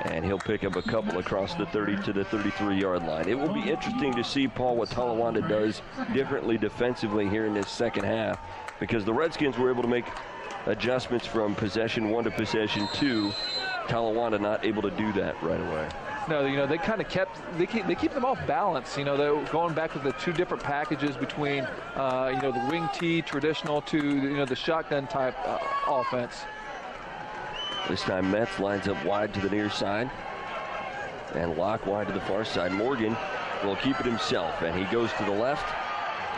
and he'll pick up a couple across the 30 to the 33-yard line. It will be interesting to see, Paul, what Talawanda does differently defensively here in this second half, because the Redskins were able to make adjustments from possession 1 to possession 2. Talawanda not able to do that right away. No, you know, they kind of they keep them off balance. You know, they're going back with the two different packages between, you know, the wing T traditional to, you know, the shotgun type offense. This time Metz lines up wide to the near side and Locke wide to the far side. Morgan will keep it himself, and he goes to the left,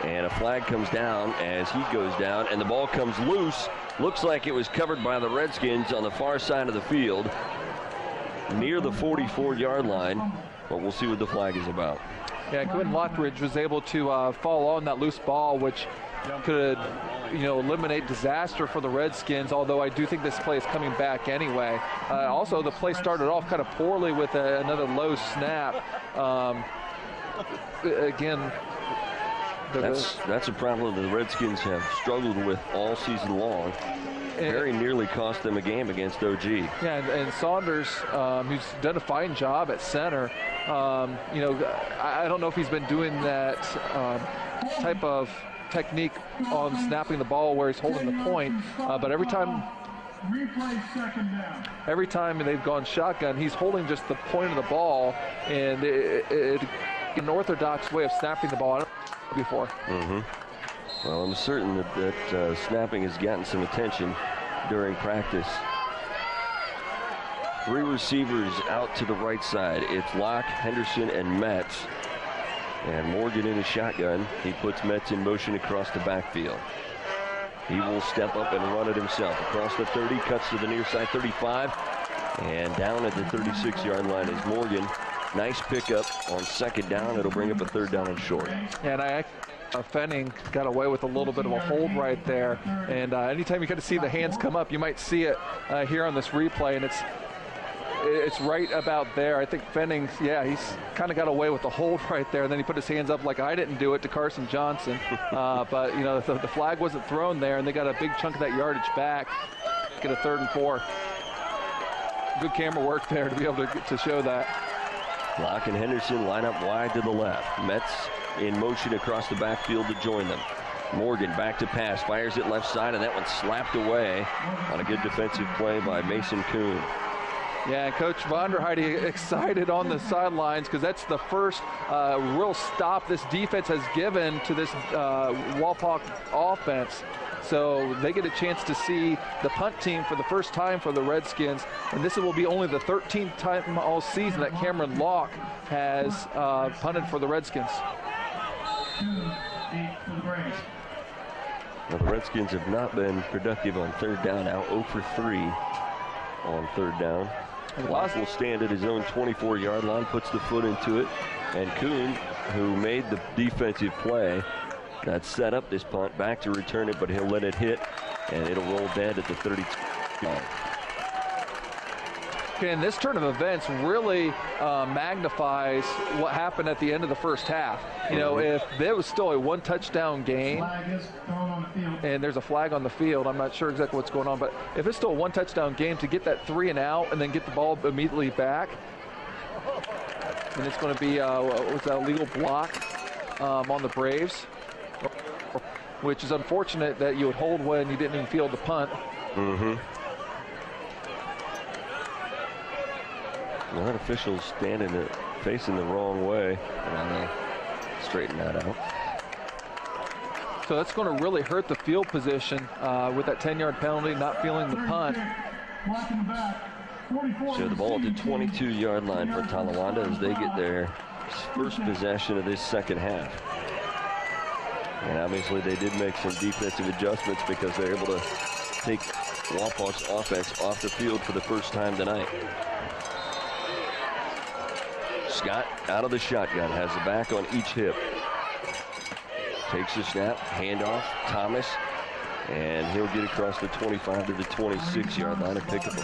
and a flag comes down as he goes down, and the ball comes loose. Looks like it was covered by the Redskins on the far side of the field, near the 44-yard line, but we'll see what the flag is about. Yeah, Quinn Lockridge was able to fall on that loose ball, which could, you know, eliminate disaster for the Redskins, although I do think this play is coming back anyway. Also, the play started off kind of poorly with another low snap. Again, that's a problem that the Redskins have struggled with all season long. Very nearly cost them a game against OG. Yeah, and Saunders, who's done a fine job at center, you know, I don't know if he's been doing that type of technique on snapping the ball where he's holding the point, but every time they've gone shotgun, he's holding just the point of the ball, and it's an orthodox way of snapping the ball. I don't know before. Well, I'm certain that snapping has gotten some attention during practice. Three receivers out to the right side. It's Locke, Henderson, and Metz. And Morgan in the shotgun. He puts Metz in motion across the backfield. He will step up and run it himself. Across the 30, cuts to the near side, 35. And down at the 36-yard line is Morgan. Nice pickup on second down. It'll bring up a third down and short. And Fenning got away with a little bit of a hold right there. And anytime you kind of see the hands come up, you might see it here on this replay. And it's right about there. I think Fenning, he's kind of got away with the hold right there. And then he put his hands up like I didn't do it to Carson Johnson. But, the flag wasn't thrown there, and they got a big chunk of that yardage back. Get a 3rd and 4. Good camera work there to be able to show that. Locke and Henderson line up wide to the left. Metz in motion across the backfield to join them. Morgan back to pass, fires it left side, and that one slapped away on a good defensive play by Mason Kuhn. Yeah, and Coach Vonderheide excited on the sidelines because that's the first real stop this defense has given to this Walpock offense. So they get a chance to see the punt team for the first time for the Redskins. And this will be only the 13th time all season that Cameron Locke has punted for the Redskins. Well, the Redskins have not been productive on third down now, 0 for 3 on third down. Locke will stand at his own 24-yard line, puts the foot into it. And Kuhn, who made the defensive play, that set up this punt, back to return it, but he'll let it hit, and it'll roll dead at the 32. Okay, and this turn of events really magnifies what happened at the end of the first half. If there was still a one-touchdown game, and there's a flag on the field, I'm not sure exactly what's going on, but if it's still a one-touchdown game, to get that 3 and out and then get the ball immediately back, and it's going to be what's that, a legal block on the Braves, which is unfortunate that you would hold when you didn't even field the punt. Well, that official's facing the wrong way. And straighten that out. So that's going to really hurt the field position with that 10-yard penalty, not fielding the punt. So the ball at the 22-yard line for Talawanda as they get their first possession of this second half. And obviously they did make some defensive adjustments because they're able to take Walpock's offense off the field for the first time tonight. Scott out of the shotgun, has the back on each hip. Takes the snap, handoff, Thomas, and he'll get across the 25 to the 26-yard line and pick up a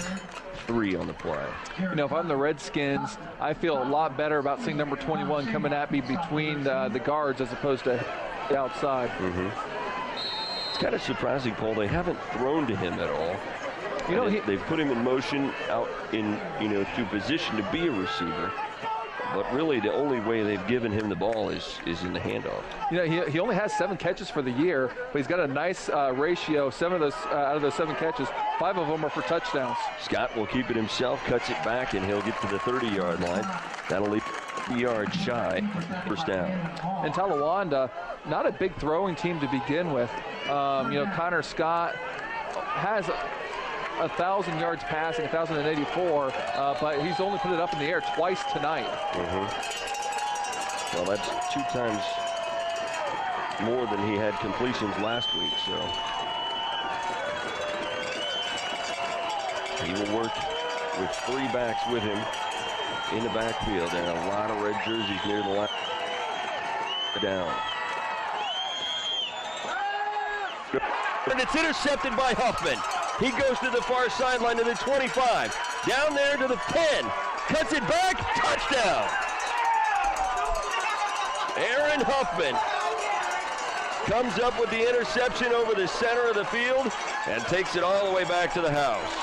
3 on the play. If I'm the Redskins, I feel a lot better about seeing number 21 coming at me between the guards as opposed to outside. It's kind of surprising, Paul. They haven't thrown to him at all. They've put him in motion out in, to position to be a receiver. But really, the only way they've given him the ball is in the handoff. He only has 7 catches for the year, but he's got a nice ratio. 7 of those out of those 7 catches, 5 of them are for touchdowns. Scott will keep it himself, cuts it back, and he'll get to the 30-yard line. That'll leave 50 yards shy, first down. And Talawanda, not a big throwing team to begin with. Connor Scott has 1,000 yards passing, 1,084, but he's only put it up in the air twice tonight. Well, that's 2 times more than he had completions last week, so he will work with 3 backs with him in the backfield, and a lot of red jerseys near the line. Down. And it's intercepted by Huffman. He goes to the far sideline to the 25. Down there to the 10. Cuts it back. Touchdown. Aaron Huffman comes up with the interception over the center of the field and takes it all the way back to the house.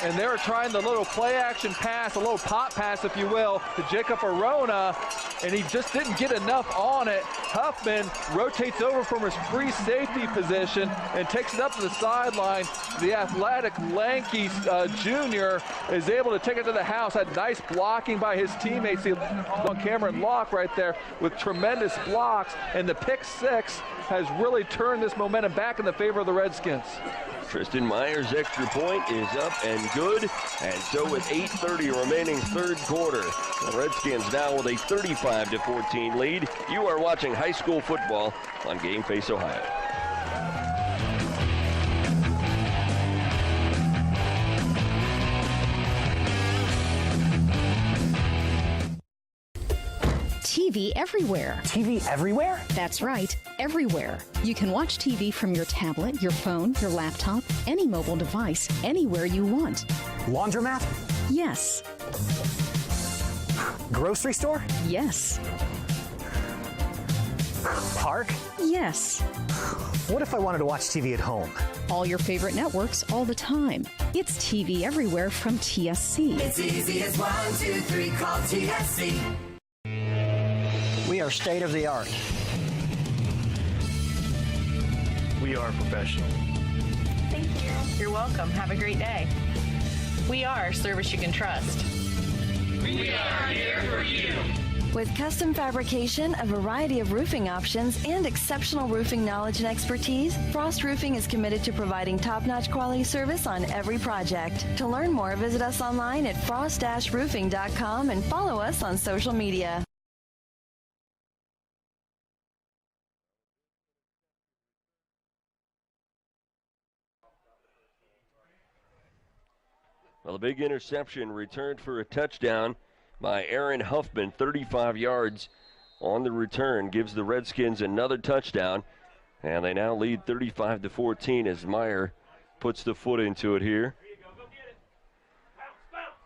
And they were trying the little play-action pass, a little pop pass, if you will, to Jacob Arona, and he just didn't get enough on it. Huffman rotates over from his free safety position and takes it up to the sideline. The athletic, lanky junior is able to take it to the house. Had nice blocking by his teammates on Cameron Locke right there with tremendous blocks, and the pick 6 has really turned this momentum back in the favor of the Redskins. Tristan Myers' extra point is up and good. And so with 8:30 remaining third quarter, the Redskins now with a 35-14 lead. You are watching high school football on Game Face Ohio. TV everywhere. TV everywhere? That's right, everywhere. You can watch TV from your tablet, your phone, your laptop, any mobile device, anywhere you want. Laundromat? Yes. Grocery store? Yes. Park? Yes. What if I wanted to watch TV at home? All your favorite networks all the time. It's TV everywhere from TSC. It's easy as 1, 2, 3, call TSC. We are state of the art. We are professional. Thank you. You're welcome. Have a great day. We are service you can trust. We are here for you. With custom fabrication, a variety of roofing options, and exceptional roofing knowledge and expertise, Frost Roofing is committed to providing top-notch quality service on every project. To learn more, visit us online at frost-roofing.com and follow us on social media. Well, a big interception returned for a touchdown by Aaron Huffman, 35 yards on the return, gives the Redskins another touchdown, and they now lead 35-14 as Meyer puts the foot into it here.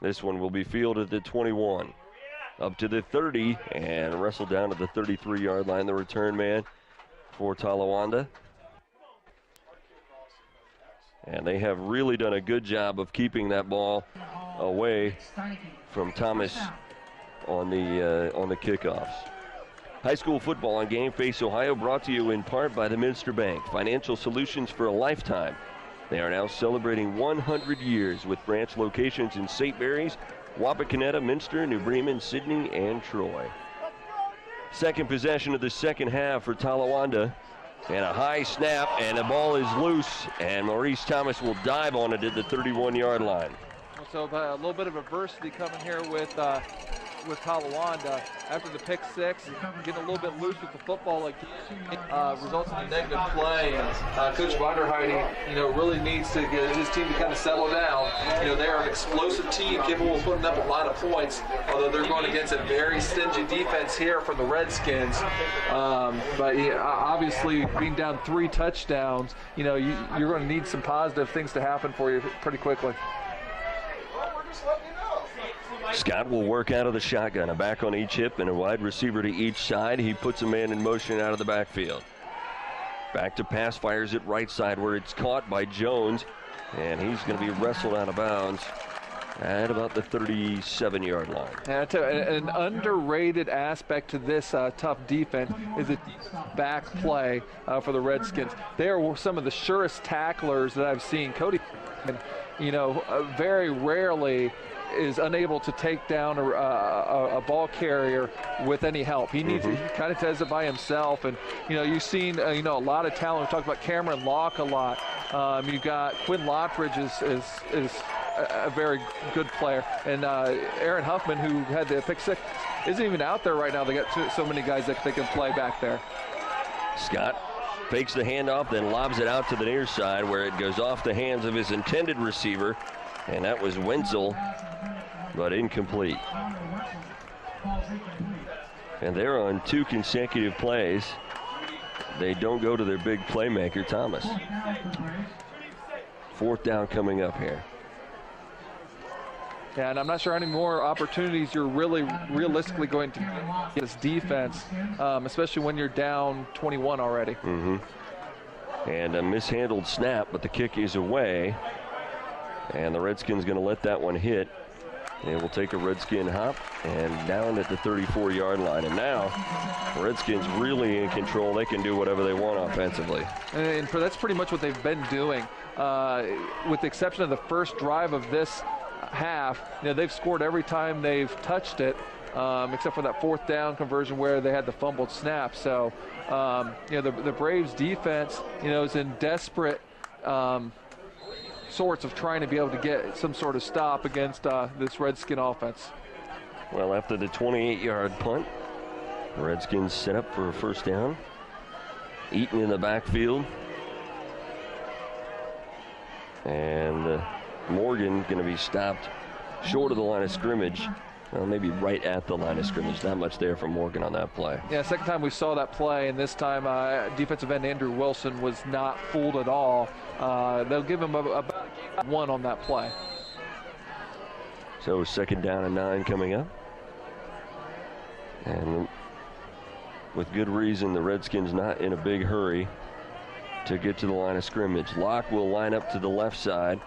This one will be fielded at 21. Up to the 30 and wrestled down to the 33-yard line, the return man for Talawanda. And they have really done a good job of keeping that ball away from Thomas on the kickoffs. High school football on Game Face Ohio brought to you in part by the Minster Bank. Financial solutions for a lifetime. They are now celebrating 100 years with branch locations in St. Mary's, Wapakoneta, Minster, New Bremen, Sydney, and Troy. Second possession of the second half for Talawanda. And a high snap, and the ball is loose, and Maurice Thomas will dive on it at the 31-yard line. So a little bit of adversity coming here with Talawanda after the pick six, getting a little bit loose with the football results in a negative play. And Coach Vonderheide, really needs to get his team to kind of settle down. They are an explosive team capable of putting up a lot of points, although they're going against a very stingy defense here from the Redskins. But obviously, being down 3 touchdowns, you're going to need some positive things to happen for you pretty quickly. Scott will work out of the shotgun, a back on each hip and a wide receiver to each side. He puts a man in motion out of the backfield. Back to pass, fires it right side where it's caught by Jones, and he's going to be wrestled out of bounds at about the 37-yard line. And an underrated aspect to this tough defense is the back play for the Redskins. They are some of the surest tacklers that I've seen. Cody, very rarely is unable to take down a ball carrier with any help. He needs he kind of does it by himself. And you've seen a lot of talent. We talked about Cameron Locke a lot. You've got Quinn Lottridge is a very good player, and Aaron Huffman, who had the pick six, isn't even out there right now. They got so many guys that they can play back there. Scott fakes the handoff, then lobs it out to the near side where it goes off the hands of his intended receiver, and that was Wenzel, but incomplete. And they're on 2 consecutive plays. They don't go to their big playmaker, Thomas. 4th down coming up here. Yeah, and I'm not sure how many more opportunities you're really realistically going to get this defense, especially when you're down 21 already. And a mishandled snap, but the kick is away. And the Redskins going to let that one hit. And we'll take a Redskin hop and down at the 34-yard line. And now, the Redskins really in control. They can do whatever they want offensively. And that's pretty much what they've been doing. With the exception of the first drive of this half, they've scored every time they've touched it, except for that 4th down conversion where they had the fumbled snap. So, the Braves defense, is in desperate sorts of trying to be able to get some sort of stop against this Redskin offense. Well, after the 28-yard punt, the Redskins set up for a first down. Eaton in the backfield. And Morgan going to be stopped short of the line of scrimmage. Well, maybe right at the line of scrimmage. Not much there from Morgan on that play. Yeah, second time we saw that play, and this time defensive end Andrew Wilson was not fooled at all. They'll give him about 1 on that play. So second down and 9 coming up. And with good reason, the Redskins not in a big hurry to get to the line of scrimmage. Locke will line up to the left side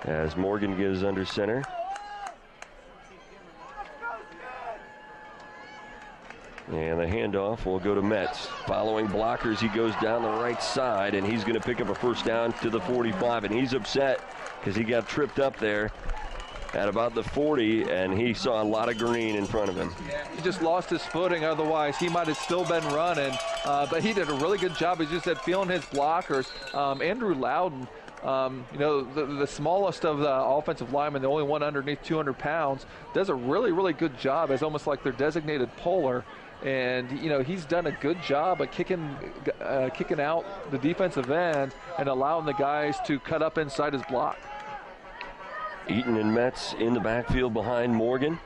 as Morgan gives under center. And the handoff will go to Metz. Following blockers, he goes down the right side, and he's going to pick up a first down to the 45. And he's upset because he got tripped up there at about the 40, and he saw a lot of green in front of him. He just lost his footing. Otherwise, he might have still been running. But he did a really good job, as you said, feeling his blockers. Andrew Loudon, you know, the smallest of the offensive linemen, the only one underneath 200 pounds, does a really, really good job as almost like their designated puller. And, you know, he's done a good job of kicking out the defensive end and allowing the guys to cut up inside his block. Eaton and Metz in the backfield behind Morgan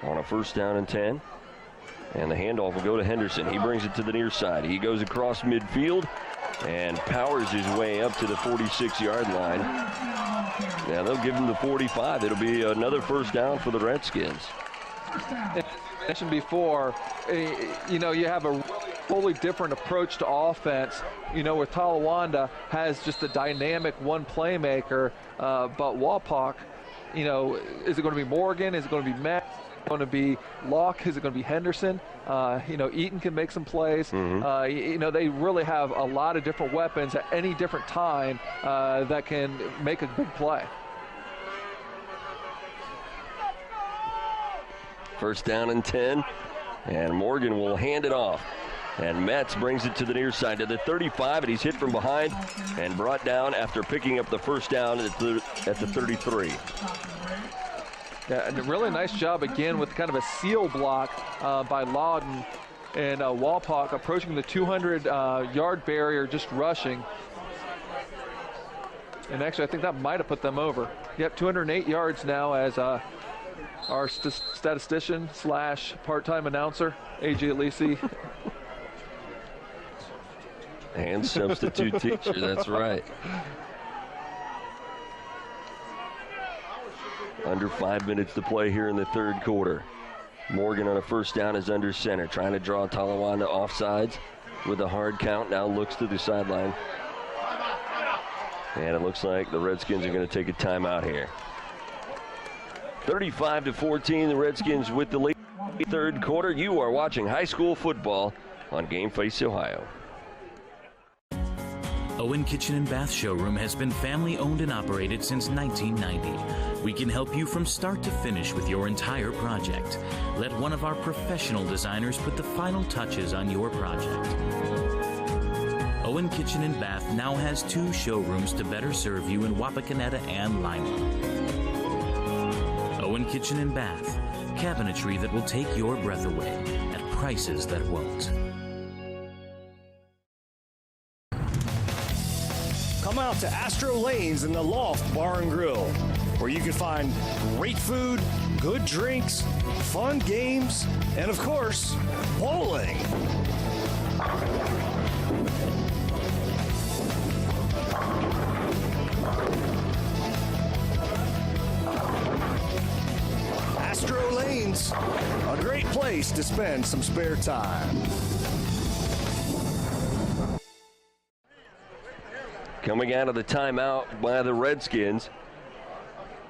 on a first down and 10. And the handoff will go to Henderson. He brings it to the near side. He goes across midfield and powers his way up to the 46-yard line. Now they'll give him the 45. It'll be another first down for the Redskins. As I mentioned before, you know, you have a fully different approach to offense. You know, where Talawanda has just a dynamic one playmaker, but Walpock, you know, is it going to be Morgan? Is it going to be Matt? Is it going to be Locke? Is it going to be Henderson? You know, Eaton can make some plays. You know, they really have a lot of different weapons at any different time that can make a big play. First down and 10, and Morgan will hand it off. And Metz brings it to the near side to the 35, and he's hit from behind and brought down after picking up the first down at the 33. Yeah, and a really nice job again with kind of a seal block by Loudon, and Walpock approaching the 200-yard barrier, just rushing. And actually, I think that might have put them over. Yep, 208 yards now as our statistician / part-time announcer, A.J. Lisi. And substitute teacher, that's right. Under 5 minutes to play here in the third quarter. Morgan on a first down is under center, trying to draw Talawanda offsides with a hard count. Now looks to the sideline. And it looks like the Redskins are going to take a timeout here. 35-14, the Redskins with the lead. Third quarter, you are watching high school football on Game Face Ohio. Owen Kitchen and Bath Showroom has been family owned and operated since 1990. We can help you from start to finish with your entire project. Let one of our professional designers put the final touches on your project. Owen Kitchen and Bath now has 2 showrooms to better serve you in Wapakoneta and Lima. Owen Kitchen and Bath, cabinetry that will take your breath away at prices that won't. Come out to Astro Lanes in the Loft Bar and Grill, where you can find great food, good drinks, fun games, and of course, bowling. Astro Lanes, a great place to spend some spare time. Coming out of the timeout by the Redskins,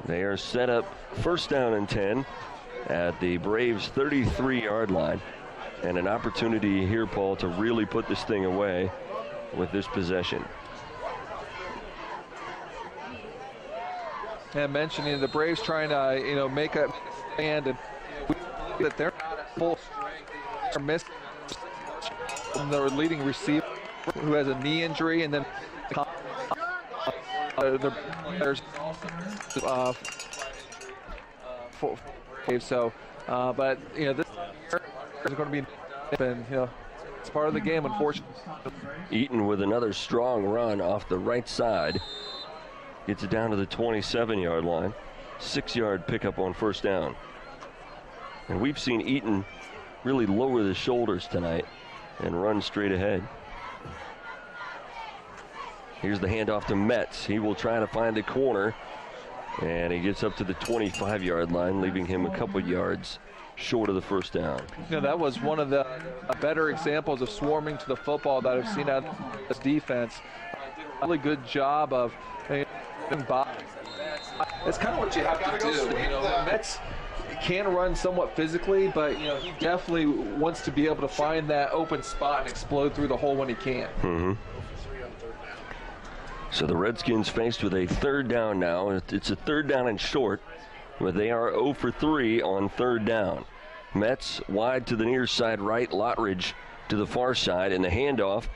they are set up first down and 10 at the Braves' 33-yard line. And an opportunity here, Paul, to really put this thing away with this possession. And mentioning the Braves trying to, you know, make a stand, and that they're not at full strength. They're missing their leading receiver who has a knee injury, and then there's so, but this is going to be, and it's part of the game, unfortunately. Eaton with another strong run off the right side. Gets it down to the 27-yard line. 6-yard pickup on first down. And we've seen Eaton really lower the shoulders tonight and run straight ahead. Here's the handoff to Metz. He will try to find the corner, and he gets up to the 25-yard line, leaving him a couple yards short of the first down. That was one of the better examples of swarming to the football that I've seen out of this defense. Really good job of it's kind of what you have to do. Metz can run somewhat physically, but he definitely wants to be able to find that open spot and explode through the hole when he can. Mm-hmm. So the Redskins faced with a third down now. It's a third down and short, but they are 0 for 3 on third down. Metz wide to the near side right, Lottridge to the far side, and the handoff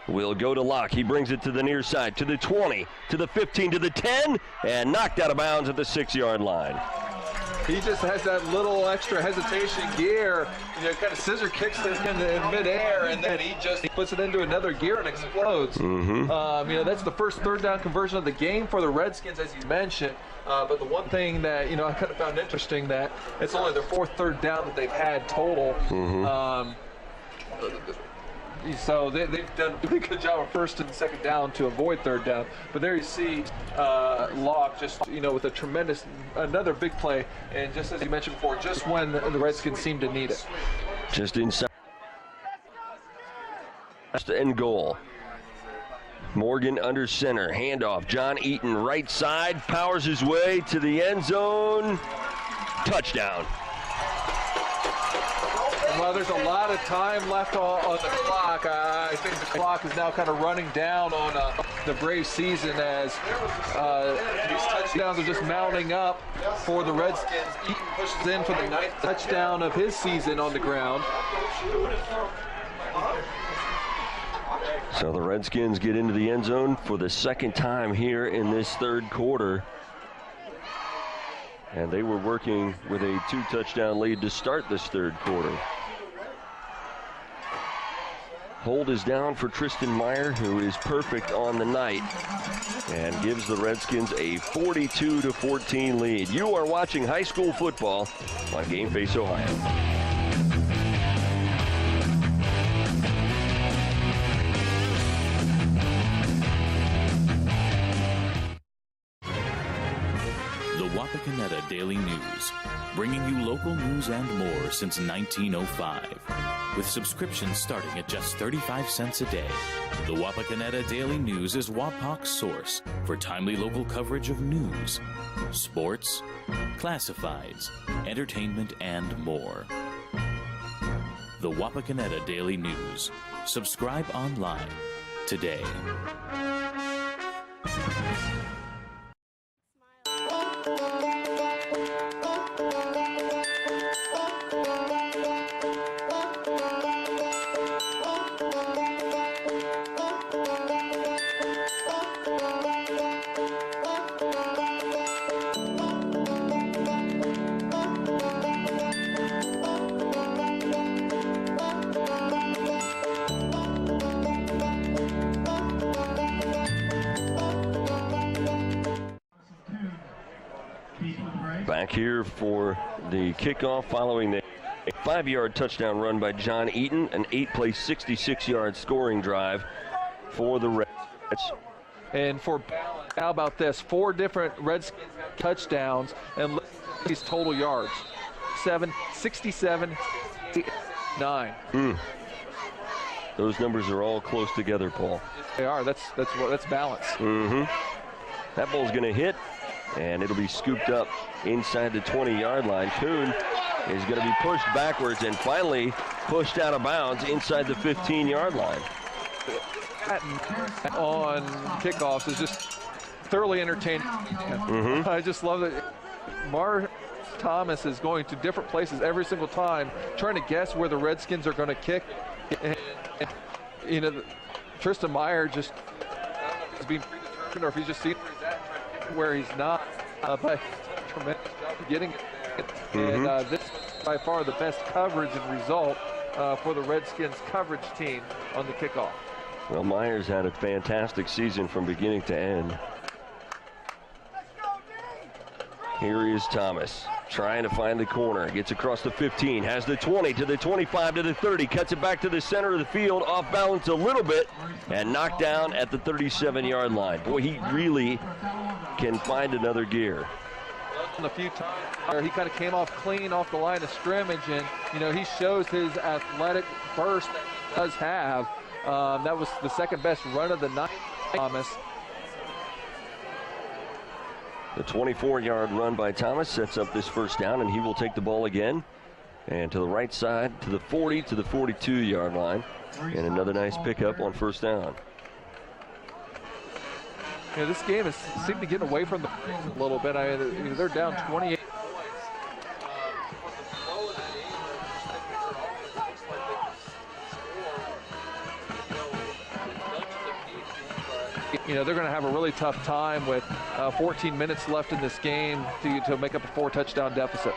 will go to Locke. He brings it to the near side, to the 20, to the 15, to the 10, and knocked out of bounds at the 6-yard line. He just has that little extra hesitation gear, kind of scissor kicks it in midair, and then he puts it into another gear and explodes. Mm-hmm. That's the first third down conversion of the game for the Redskins, as you mentioned. But the one thing that, I kind of found interesting, that it's only their fourth third down that they've had total. Mm-hmm. So they've done a really good job of first and second down to avoid third down. But there you see Locke just, with a tremendous, another big play. And just as you mentioned before, just when the Redskins seem to need it. Just inside. End goal. Morgan under center. Handoff. John Eaton right side. Powers his way to the end zone. Touchdown. Well, there's a lot of time left on the clock. I think the clock is now kind of running down on the Braves season, as these touchdowns are just mounting up for the Redskins. Eaton pushes in for the 9th touchdown of his season on the ground. So the Redskins get into the end zone for the second time here in this third quarter. And they were working with a 2-touchdown lead to start this third quarter. Hold is down for Tristan Meyer, who is perfect on the night and gives the Redskins a 42-14 lead. You are watching high school football on Game Face Ohio. Wapakoneta Daily News, bringing you local news and more since 1905. With subscriptions starting at just 35 cents a day, the Wapakoneta Daily News is Wapak's source for timely local coverage of news, sports, classifieds, entertainment, and more. The Wapakoneta Daily News. Subscribe online today. Back here for the kickoff following the 5-yard touchdown run by John Eaton, an 8-play, 66-yard scoring drive for the Reds. And for balance, how about this? 4 different Redskins touchdowns and these total yards. 7, 67, 9. Those numbers are all close together, Paul. They are. That's balance. Mm-hmm. That ball's going to hit, and it'll be scooped up inside the 20-yard line. Kuhn is going to be pushed backwards and finally pushed out of bounds inside the 15-yard line. On kickoffs is just thoroughly entertaining. I just love it. Mar Thomas is going to different places every single time, trying to guess where the Redskins are going to kick. And Tristan Meyer just, I don't know if he's being predetermined or if he's just seeing where he's at. where he's not, but tremendous job getting it there. And this is by far the best coverage and result for the Redskins coverage team on the kickoff. Well, Myers had a fantastic season from beginning to end. Here is Thomas trying to find the corner. Gets across the 15, has the 20 to the 25 to the 30, cuts it back to the center of the field, off balance a little bit, and knocked down at the 37-yard line. Boy, he really can find another gear. A few times where he kind of came off clean off the line of scrimmage, and he shows his athletic burst that he does have. That was the second best run of the night, Thomas. The 24-yard run by Thomas sets up this first down, and he will take the ball again. And to the right side, to the 40, to the 42-yard line. And another nice pickup on first down. This game has seemed to get away from the a little bit. They're down 28. They're going to have a really tough time with 14 minutes left in this game to make up a 4-touchdown deficit.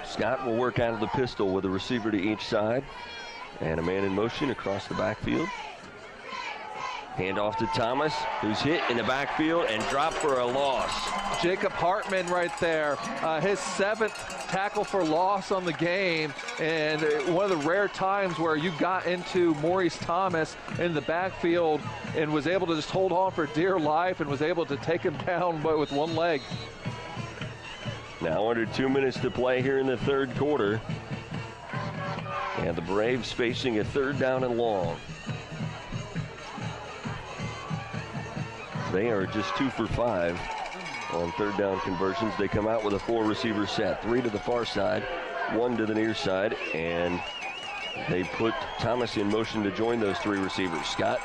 Scott will work out of the pistol with a receiver to each side and a man in motion across the backfield. Handoff to Thomas, who's hit in the backfield and dropped for a loss. Jacob Hartman right there, his 7th tackle for loss on the game, and one of the rare times where you got into Maurice Thomas in the backfield and was able to just hold on for dear life and was able to take him down with one leg. Now under 2 minutes to play here in the third quarter. And the Braves facing a third down and long. They are just 2 for 5 on third down conversions. They come out with a 4-receiver set, 3 to the far side, 1 to the near side, and they put Thomas in motion to join those 3 receivers. Scott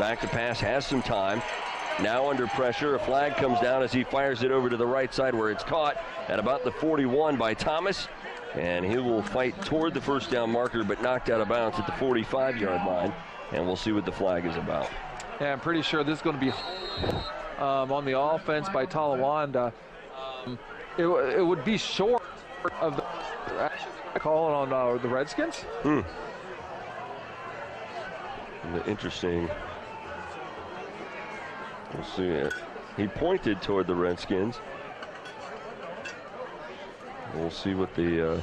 back to pass, has some time. Now under pressure, a flag comes down as he fires it over to the right side where it's caught at about the 41 by Thomas, and he will fight toward the first down marker but knocked out of bounds at the 45-yard line, and we'll see what the flag is about. Yeah, I'm pretty sure this is going to be on the offense by Talawanda. It would be short of the calling on the Redskins. Interesting. We'll see it. He pointed toward the Redskins. We'll see what the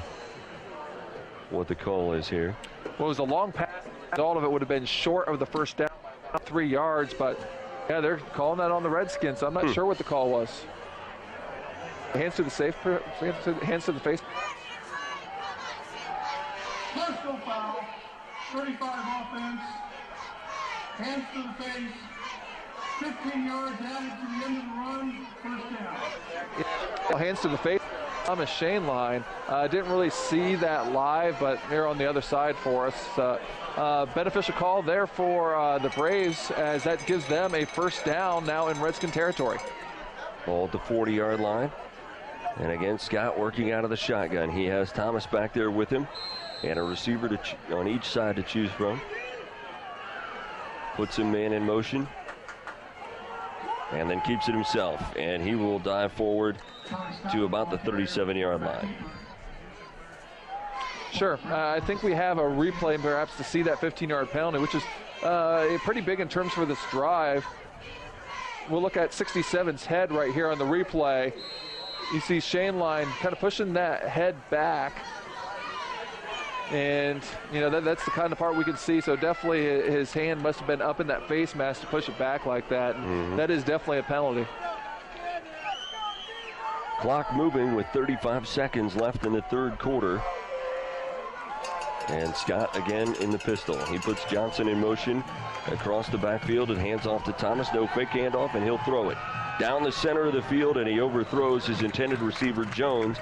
call is here. Well, it was a long pass. All of it would have been short of the first down, 3 yards, but yeah, they're calling that on the Redskins, so I'm not sure what the call was. Hands to the safe, hands to the face. Personal foul, 35 offense, hands to the face, 15 yards added to the end of the run, first down. Well, hands to the face. Thomas Shane line. Didn't really see that live, but they're on the other side for us. Beneficial call there for the Braves, as that gives them a first down now in Redskin territory. Ball at the 40-yard line. And again, Scott working out of the shotgun. He has Thomas back there with him and a receiver on each side to choose from. Puts a man in motion and then keeps it himself. And he will dive forward to about the 37-yard line. Sure. I think we have a replay perhaps to see that 15-yard penalty, which is pretty big in terms for this drive. We'll look at 67's head right here on the replay. You see Shane Line kind of pushing that head back. And, you know, that's the kind of part we can see. So definitely his hand must have been up in that face mask to push it back like that. And that is definitely a penalty. Clock moving with 35 seconds left in the third quarter. And Scott again in the pistol. He puts Johnson in motion across the backfield and hands off to Thomas. No fake handoff, and he'll throw it down the center of the field, and he overthrows his intended receiver, Jones,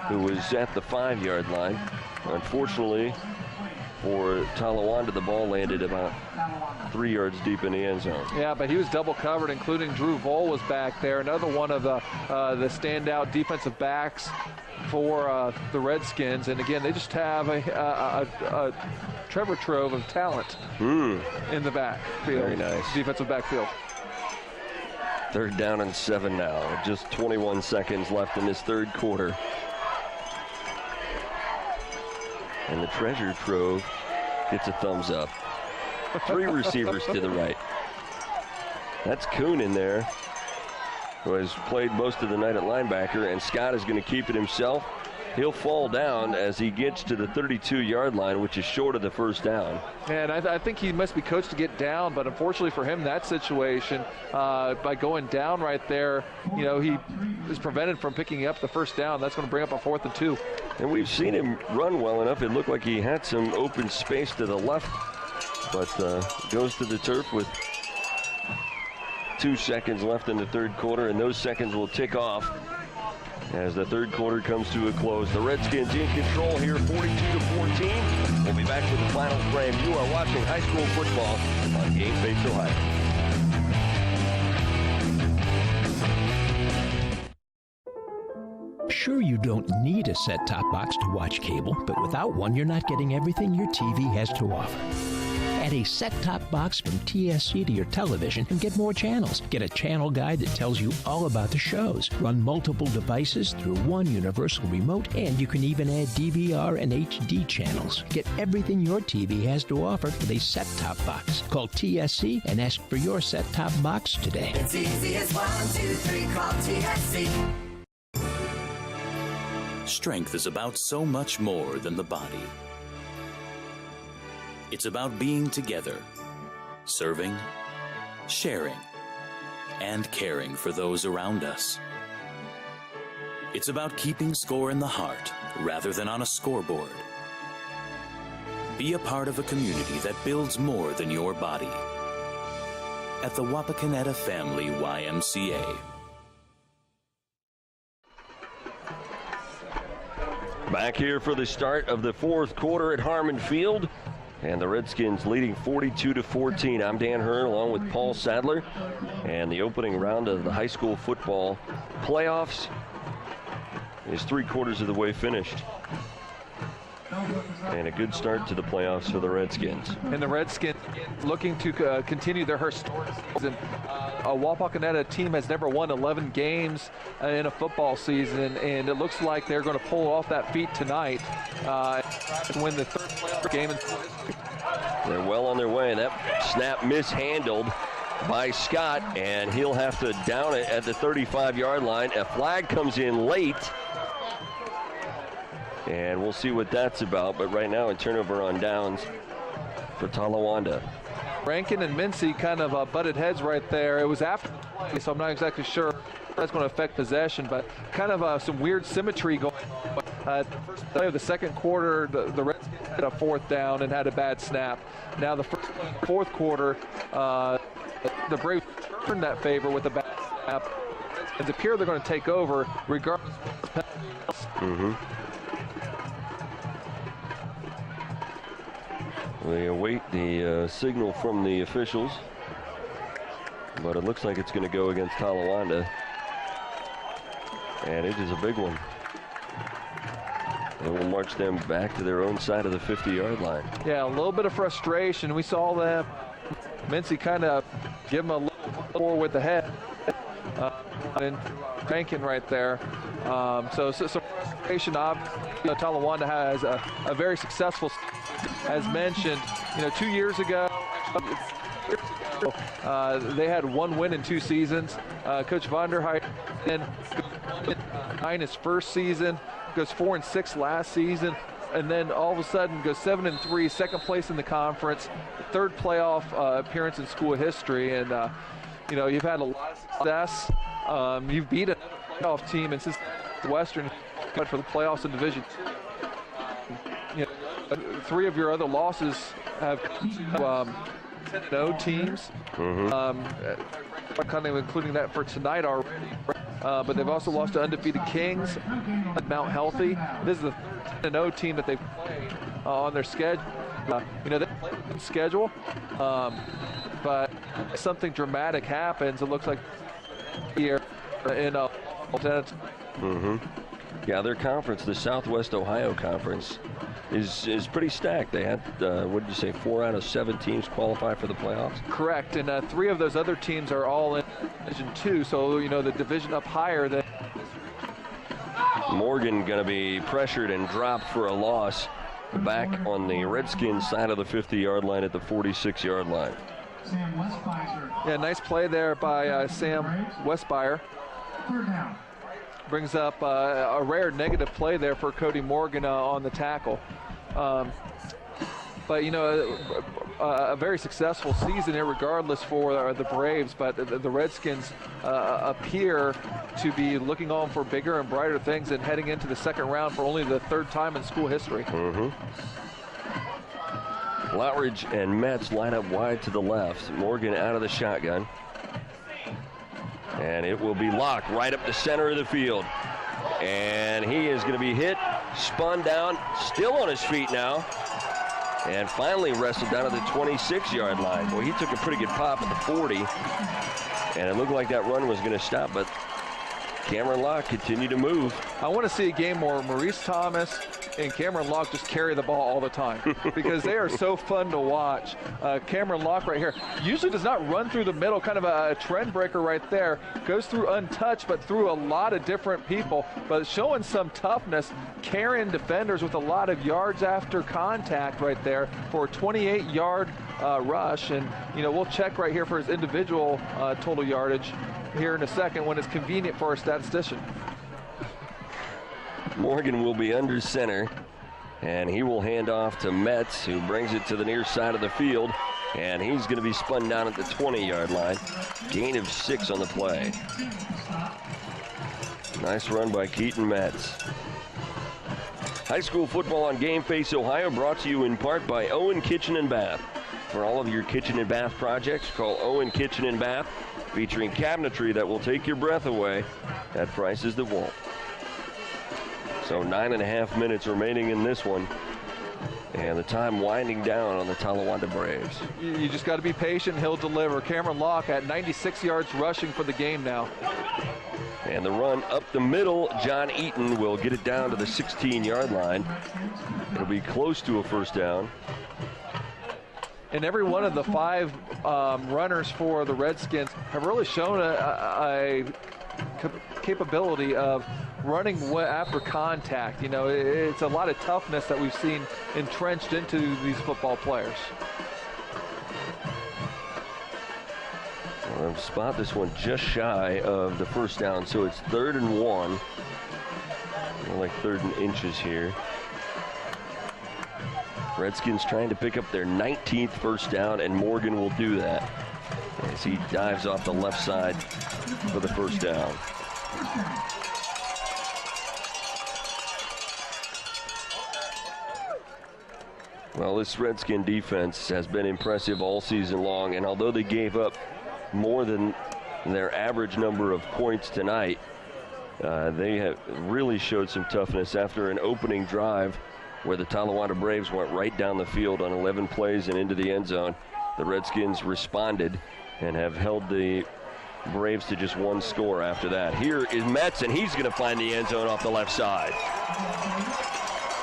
who was at the 5-yard line. Unfortunately for Talawanda, the ball landed about 3 yards deep in the end zone. Yeah, but he was double covered, including Drew Voll was back there. Another one of the standout defensive backs for the Redskins. And again, they just have a treasure trove of talent in the backfield. Very nice. Defensive backfield. 3rd down and 7 now. Just 21 seconds left in this 3rd quarter. And the treasure trove gets a thumbs up. 3 receivers to the right. That's Kuhn in there, who has played most of the night at linebacker, and Scott is going to keep it himself. He'll fall down as he gets to the 32-yard line, which is short of the 1st down. And I think he must be coached to get down, but unfortunately for him, that situation, by going down right there, he is prevented from picking up the 1st down. That's going to bring up a 4th and 2. And we've seen him run well enough. It looked like he had some open space to the left, but goes to the turf with 2 seconds left in the 3rd quarter, and those seconds will tick off as the 3rd quarter comes to a close. The Redskins in control here, 42-14. We'll be back with the final frame. You are watching high school football on Game Face Ohio. Sure, you don't need a set-top box to watch cable, but without one, you're not getting everything your TV has to offer. Add a set-top box from TSC to your television and get more channels. Get a channel guide that tells you all about the shows. Run multiple devices through one universal remote, and you can even add DVR and HD channels. Get everything your TV has to offer with a set-top box. Call TSC and ask for your set-top box today. It's easy as 1, 2, 3, call TSC. Strength is about so much more than the body. It's about being together, serving, sharing, and caring for those around us. It's about keeping score in the heart rather than on a scoreboard. Be a part of a community that builds more than your body. At the Wapakoneta Family YMCA. Back here for the start of the 4th quarter at Harmon Field. And the Redskins leading 42-14. I'm Dan Hearn along with Paul Sadler. And the opening round of the high school football playoffs is 3/4 of the way finished. And a good start to the playoffs for the Redskins. And the Redskins looking to continue their historic season. A Wapakoneta team has never won 11 games in a football season, and it looks like they're going to pull off that feat tonight and win the 3rd game in history. They're well on their way, and that snap mishandled by Scott, and he'll have to down it at the 35-yard line. A flag comes in late, and we'll see what that's about. But right now, a turnover on downs for Talawanda. Rankin and Mincy kind of butted heads right there. It was after the play, so I'm not exactly sure that's going to affect possession, but kind of some weird symmetry going on. At the first play of the 2nd quarter, the Redskins had a 4th down and had a bad snap. Now the 4th quarter, the Braves turned that favor with a bad snap. It appears they're going to take over regardless of the penalties. We await the signal from the officials, but it looks like it's going to go against Talawanda, and it is a big one. It will march them back to their own side of the 50-yard line. Yeah, a little bit of frustration. We saw them. Mincy kind of give him a little more with the head. And Rankin right there. So frustration. Obviously, Talawanda has a very successful, as mentioned, 2 years ago, they had 1 win in 2 seasons. Coach Vonderheit then in his first season, goes 4-6 last season, and then all of a sudden goes 7-3, 2nd place in the conference, 3rd playoff appearance in school history. And you've had a lot of success. You've beat a playoff team, and since Western cut for the playoffs in Division II. 3 of your other losses have 10-0 teams, kind of including that for tonight already. But they've also lost to undefeated Kings at Mount Healthy. This is the 10-0 team that they've played on their schedule. They play a good schedule, but something dramatic happens. It looks like here in Yeah, their conference, the Southwest Ohio Conference, is pretty stacked. They had, what did you say, 4 out of 7 teams qualify for the playoffs? Correct, and 3 of those other teams are all in Division 2, so, the division up higher. That Morgan going to be pressured and dropped for a loss back on the Redskins side of the 50-yard line at the 46-yard line. Yeah, nice play there by Sam Westbyer. Brings up a rare negative play there for Cody Morgan on the tackle. But, a very successful season here regardless for the Braves, but the Redskins appear to be looking on for bigger and brighter things and heading into the second round for only the 3rd time in school history. Loutridge and Metz line up wide to the left. Morgan out of the shotgun. And it will be locked right up the center of the field. And he is going to be hit, spun down, still on his feet now. And finally wrestled down to the 26-yard line. Well, he took a pretty good pop at the 40. And it looked like that run was going to stop, but Cameron Locke continued to move. I want to see a game where Maurice Thomas and Cameron Locke just carry the ball all the time because they are so fun to watch. Cameron Locke right here usually does not run through the middle, kind of a trend breaker right there. Goes through untouched, but through a lot of different people, but showing some toughness, carrying defenders with a lot of yards after contact right there for a 28-yard rush. And, we'll check right here for his individual total yardage here in a second when it's convenient for our statistician. Morgan will be under center, and he will hand off to Metz, who brings it to the near side of the field, and he's going to be spun down at the 20-yard line. Gain of 6 on the play. Nice run by Keaton Metz. High school football on Game Face Ohio, brought to you in part by Owen Kitchen and Bath. For all of your kitchen and bath projects, call Owen Kitchen and Bath, featuring cabinetry that will take your breath away at prices that won't. So 9.5 minutes remaining in this one, and the time winding down on the Talawanda Braves. You just got to be patient. He'll deliver. Cameron Locke at 96 yards rushing for the game now. And the run up the middle, John Eaton will get it down to the 16-yard line. It'll be close to a first down. And every one of the 5 runners for the Redskins have really shown a capability of running after contact. It's a lot of toughness that we've seen entrenched into these football players. Well, spot this one just shy of the first down, so it's 3rd and 1. More like 3rd and inches here. Redskins trying to pick up their 19th first down, and Morgan will do that as he dives off the left side for the first down. Well, this Redskin defense has been impressive all season long, and although they gave up more than their average number of points tonight, they have really showed some toughness after an opening drive where the Talawanda Braves went right down the field on 11 plays and into the end zone. The Redskins responded and have held the Braves to just 1 score after that. Here is Metz, and he's going to find the end zone off the left side.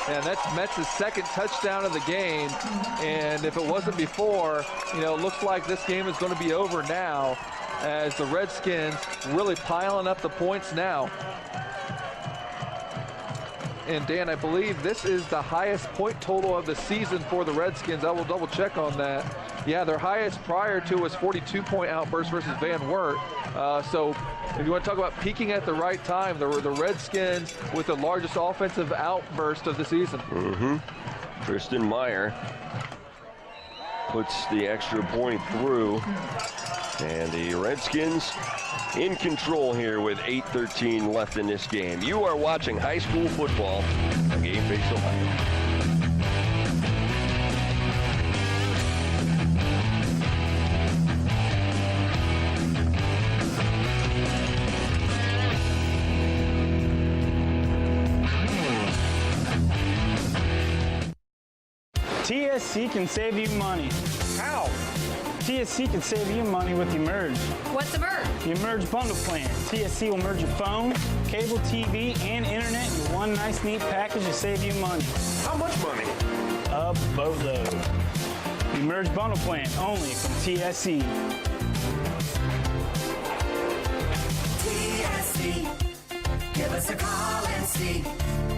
And that's Metz's 2nd touchdown of the game. And if it wasn't before, it looks like this game is going to be over now as the Redskins really piling up the points now. And Dan, I believe this is the highest point total of the season for the Redskins. I will double check on that. Yeah, their highest prior to was 42-point outburst versus Van Wert. So if you want to talk about peaking at the right time, the Redskins with the largest offensive outburst of the season. Tristan Meyer puts the extra point through. And the Redskins in control here with 8:13 left in this game. You are watching high school football on Game Face Ohio. TSC can save you money. How? TSC can save you money with Emerge. What's Emerge? The Emerge bundle plan. TSC will merge your phone, cable TV, and internet into one nice, neat package to save you money. How much money? a boatload. Emerge bundle plan only from TSC. TSC. Give us a call and see.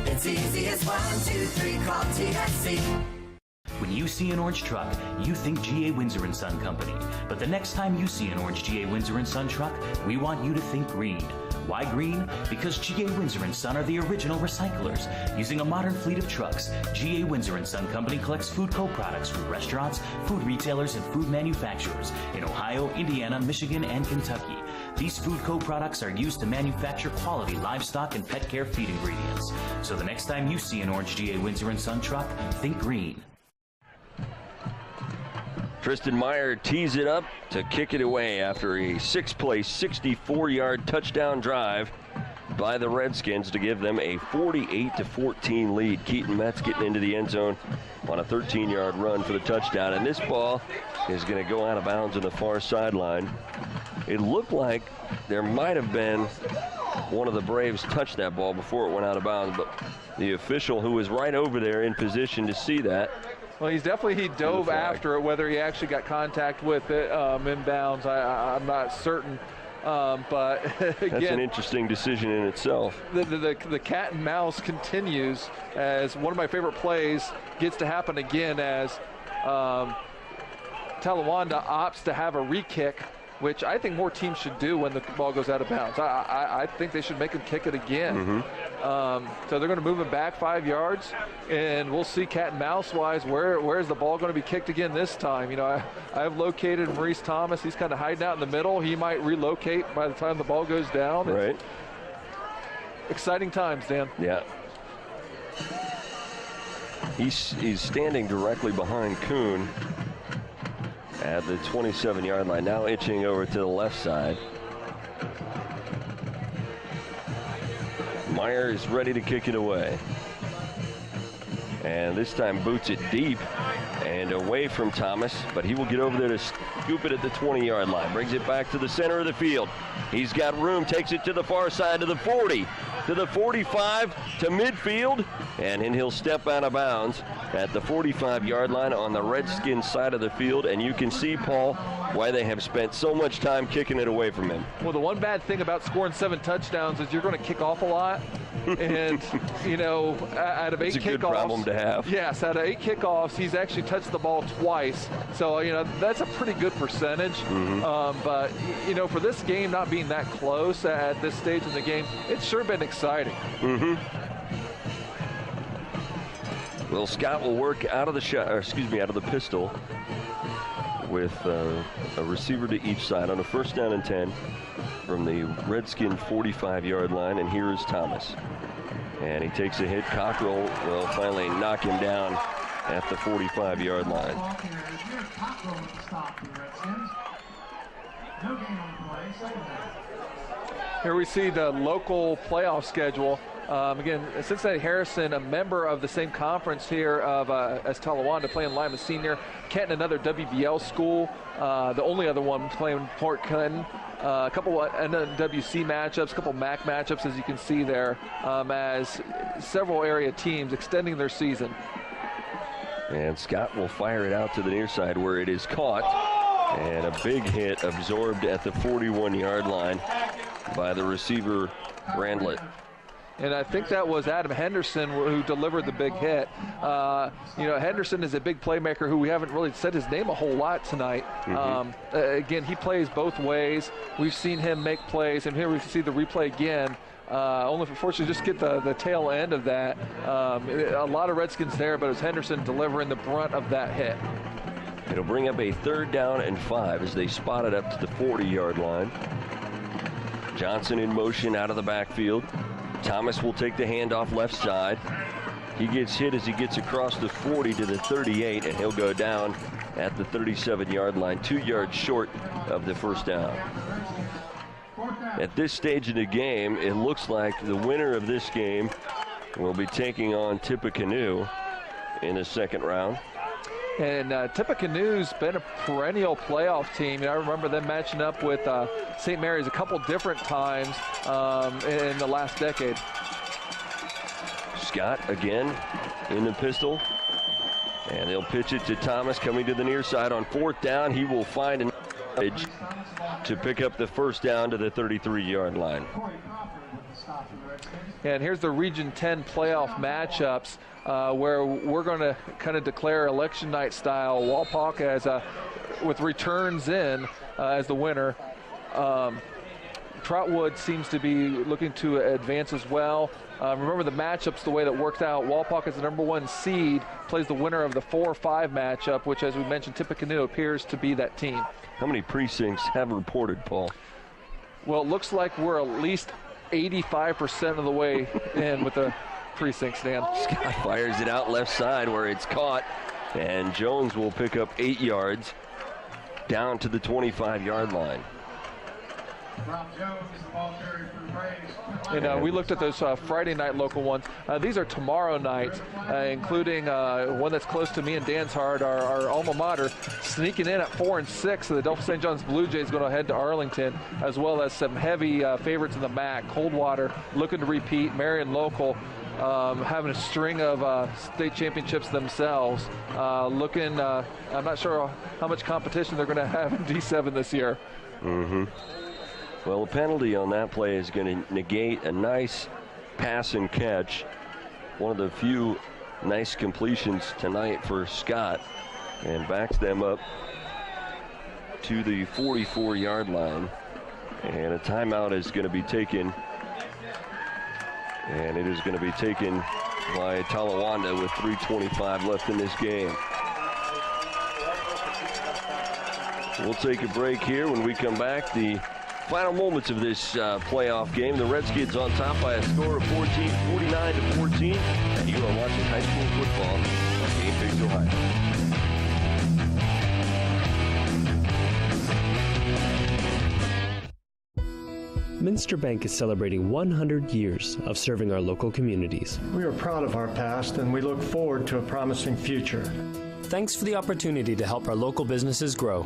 It's easy as 1, 2, 3. Call TSC. When you see an orange truck, you think GA Windsor & Son Company. But the next time you see an orange GA Windsor & Son truck, we want you to think green. Why green? Because GA Windsor & Son are the original recyclers. Using a modern fleet of trucks, GA Windsor & Son Company collects food co-products from restaurants, food retailers, and food manufacturers in Ohio, Indiana, Michigan, and Kentucky. These food co-products are used to manufacture quality livestock and pet care feed ingredients. So the next time you see an orange GA Windsor & Son truck, think green. Tristan Meyer tees it up to kick it away after a 6-play, 64-yard touchdown drive by the Redskins to give them a 48-14 lead. Keaton Metz getting into the end zone on a 13-yard run for the touchdown. And this ball is going to go out of bounds on the far sideline. It looked like there might have been one of the Braves touched that ball before it went out of bounds, but the official who was right over there in position to see that. Well, he dove after it. Whether he actually got contact with it inbounds, I'm not certain. But again, that's an interesting decision in itself. The cat and mouse continues as one of my favorite plays gets to happen again as Talawanda opts to have a re-kick, which I think more teams should do when the ball goes out of bounds. I think they should make him kick it again. Mm-hmm. So they're going to move him back 5 yards, and we'll see cat and mouse wise where is the ball going to be kicked again this time. You know, I've located Maurice Thomas. He's kind of hiding out in the middle. He might relocate by the time the ball goes down. Right. Exciting times, Dan. Yeah. He's standing directly behind Kuhn at the 27-yard line, now inching over to the left side. Meyer is ready to kick it away. And this time boots it deep and away from Thomas, but he will get over there to scoop it at the 20-yard line. Brings it back to the center of the field. He's got room, takes it to the far side, to the 40, to the 45, to midfield, and then he'll step out of bounds at the 45-yard line on the Redskins side of the field. And you can see, Paul, why they have spent so much time kicking it away from him. Well, the one bad thing about scoring 7 touchdowns is you're going to kick off a lot. And, you know, out of 8 kickoffs. It's a good problem to have. Yes, out of 8 kickoffs, he's actually touched the ball twice. So, you know, that's a pretty good percentage. Mm-hmm. But, you know, for this game not being that close at this stage in the game, it's sure been exciting. Mm-hmm. Well, Scott will work out of the out of the pistol with a receiver to each side on a 1st down and 10 from the Redskin 45-yard line. And here is Thomas. And he takes a hit. Cockrell will finally knock him down at the 45-yard line. Here we see the local playoff schedule. Again, Cincinnati Harrison, a member of the same conference here as Talawanda, playing Lima Senior. Kenton, another WBL school. The only other one playing Port Clinton. A couple of NWC matchups, a couple of MAC matchups, as you can see there, as several area teams extending their season. And Scott will fire it out to the near side where it is caught. And a big hit absorbed at the 41-yard line by the receiver, Randlett. And I think that was Adam Henderson who delivered the big hit. You know, Henderson is a big playmaker who we haven't really said his name a whole lot tonight. Mm-hmm. Again, he plays both ways. We've seen him make plays, and here we see the replay again. Only unfortunately just get the tail end of that. A lot of Redskins there, but it was Henderson delivering the brunt of that hit. It'll bring up a 3rd down and 5 as they spot it up to the 40-yard line. Johnson in motion out of the backfield. Thomas will take the handoff left side. He gets hit as he gets across the 40 to the 38, and he'll go down at the 37-yard line, 2 yards short of the 1st down. At this stage of the game, it looks like the winner of this game will be taking on Tippecanoe in the 2nd round. And Tippecanoe's been a perennial playoff team. I remember them matching up with St. Mary's a couple different times in the last decade. Scott again in the pistol. And they'll pitch it to Thomas coming to the near side on 4th down. He will find an edge to pick up the first down to the 33-yard line. And here's the Region 10 playoff matchups where we're going to kind of declare election night style. Walpock as with returns in as the winner. Trotwood seems to be looking to advance as well. Remember the matchups the way that worked out. Walpock is the number 1 seed, plays the winner of the 4-5 matchup, which, as we mentioned, Tippecanoe appears to be that team. How many precincts have reported, Paul? Well, it looks like we're at least 85% of the way in with the precincts, Dan. Scott fires it out left side where it's caught, and Jones will pick up 8 yards down to the 25-yard line. And we looked at those Friday night local ones. These are tomorrow night, including one that's close to me and Dan's heart, our alma mater, sneaking in at 4 and 6. So the Delphia St. John's Blue Jays going to head to Arlington, as well as some heavy favorites in the MAC. Coldwater looking to repeat. Marion local having a string of state championships themselves. I'm not sure how much competition they're going to have in D7 this year. Mm-hmm. Well, a penalty on that play is going to negate a nice pass and catch. One of the few nice completions tonight for Scott, and backs them up to the 44-yard line. And a timeout is going to be taken. And it is going to be taken by Talawanda with 3:25 left in this game. We'll take a break here. When we come back, the final moments of this playoff game. The Redskins on top by a score of 49-14. And you are watching high school football on Game Pigs Ohio. Minster Bank is celebrating 100 years of serving our local communities. We are proud of our past and we look forward to a promising future. Thanks for the opportunity to help our local businesses grow.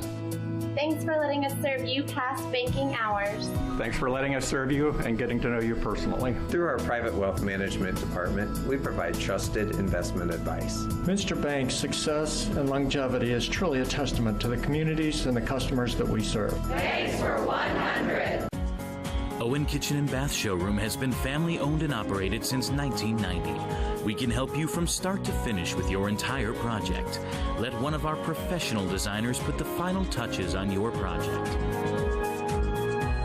Thanks for letting us serve you past banking hours. Thanks for letting us serve you and getting to know you personally. Through our private wealth management department, we provide trusted investment advice. Minster Bank's success and longevity is truly a testament to the communities and the customers that we serve. Thanks for 100. Owen Kitchen and Bath Showroom has been family owned and operated since 1990. We can help you from start to finish with your entire project. Let one of our professional designers put the final touches on your project.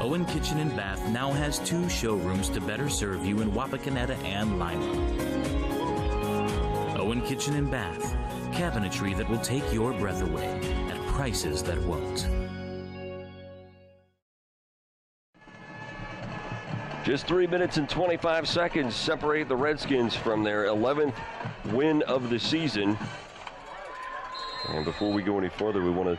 Owen Kitchen and Bath now has 2 showrooms to better serve you in Wapakoneta and Lima. Owen Kitchen and Bath, cabinetry that will take your breath away at prices that won't. Just 3 minutes and 25 seconds separate the Redskins from their 11th win of the season. And before we go any further, we want to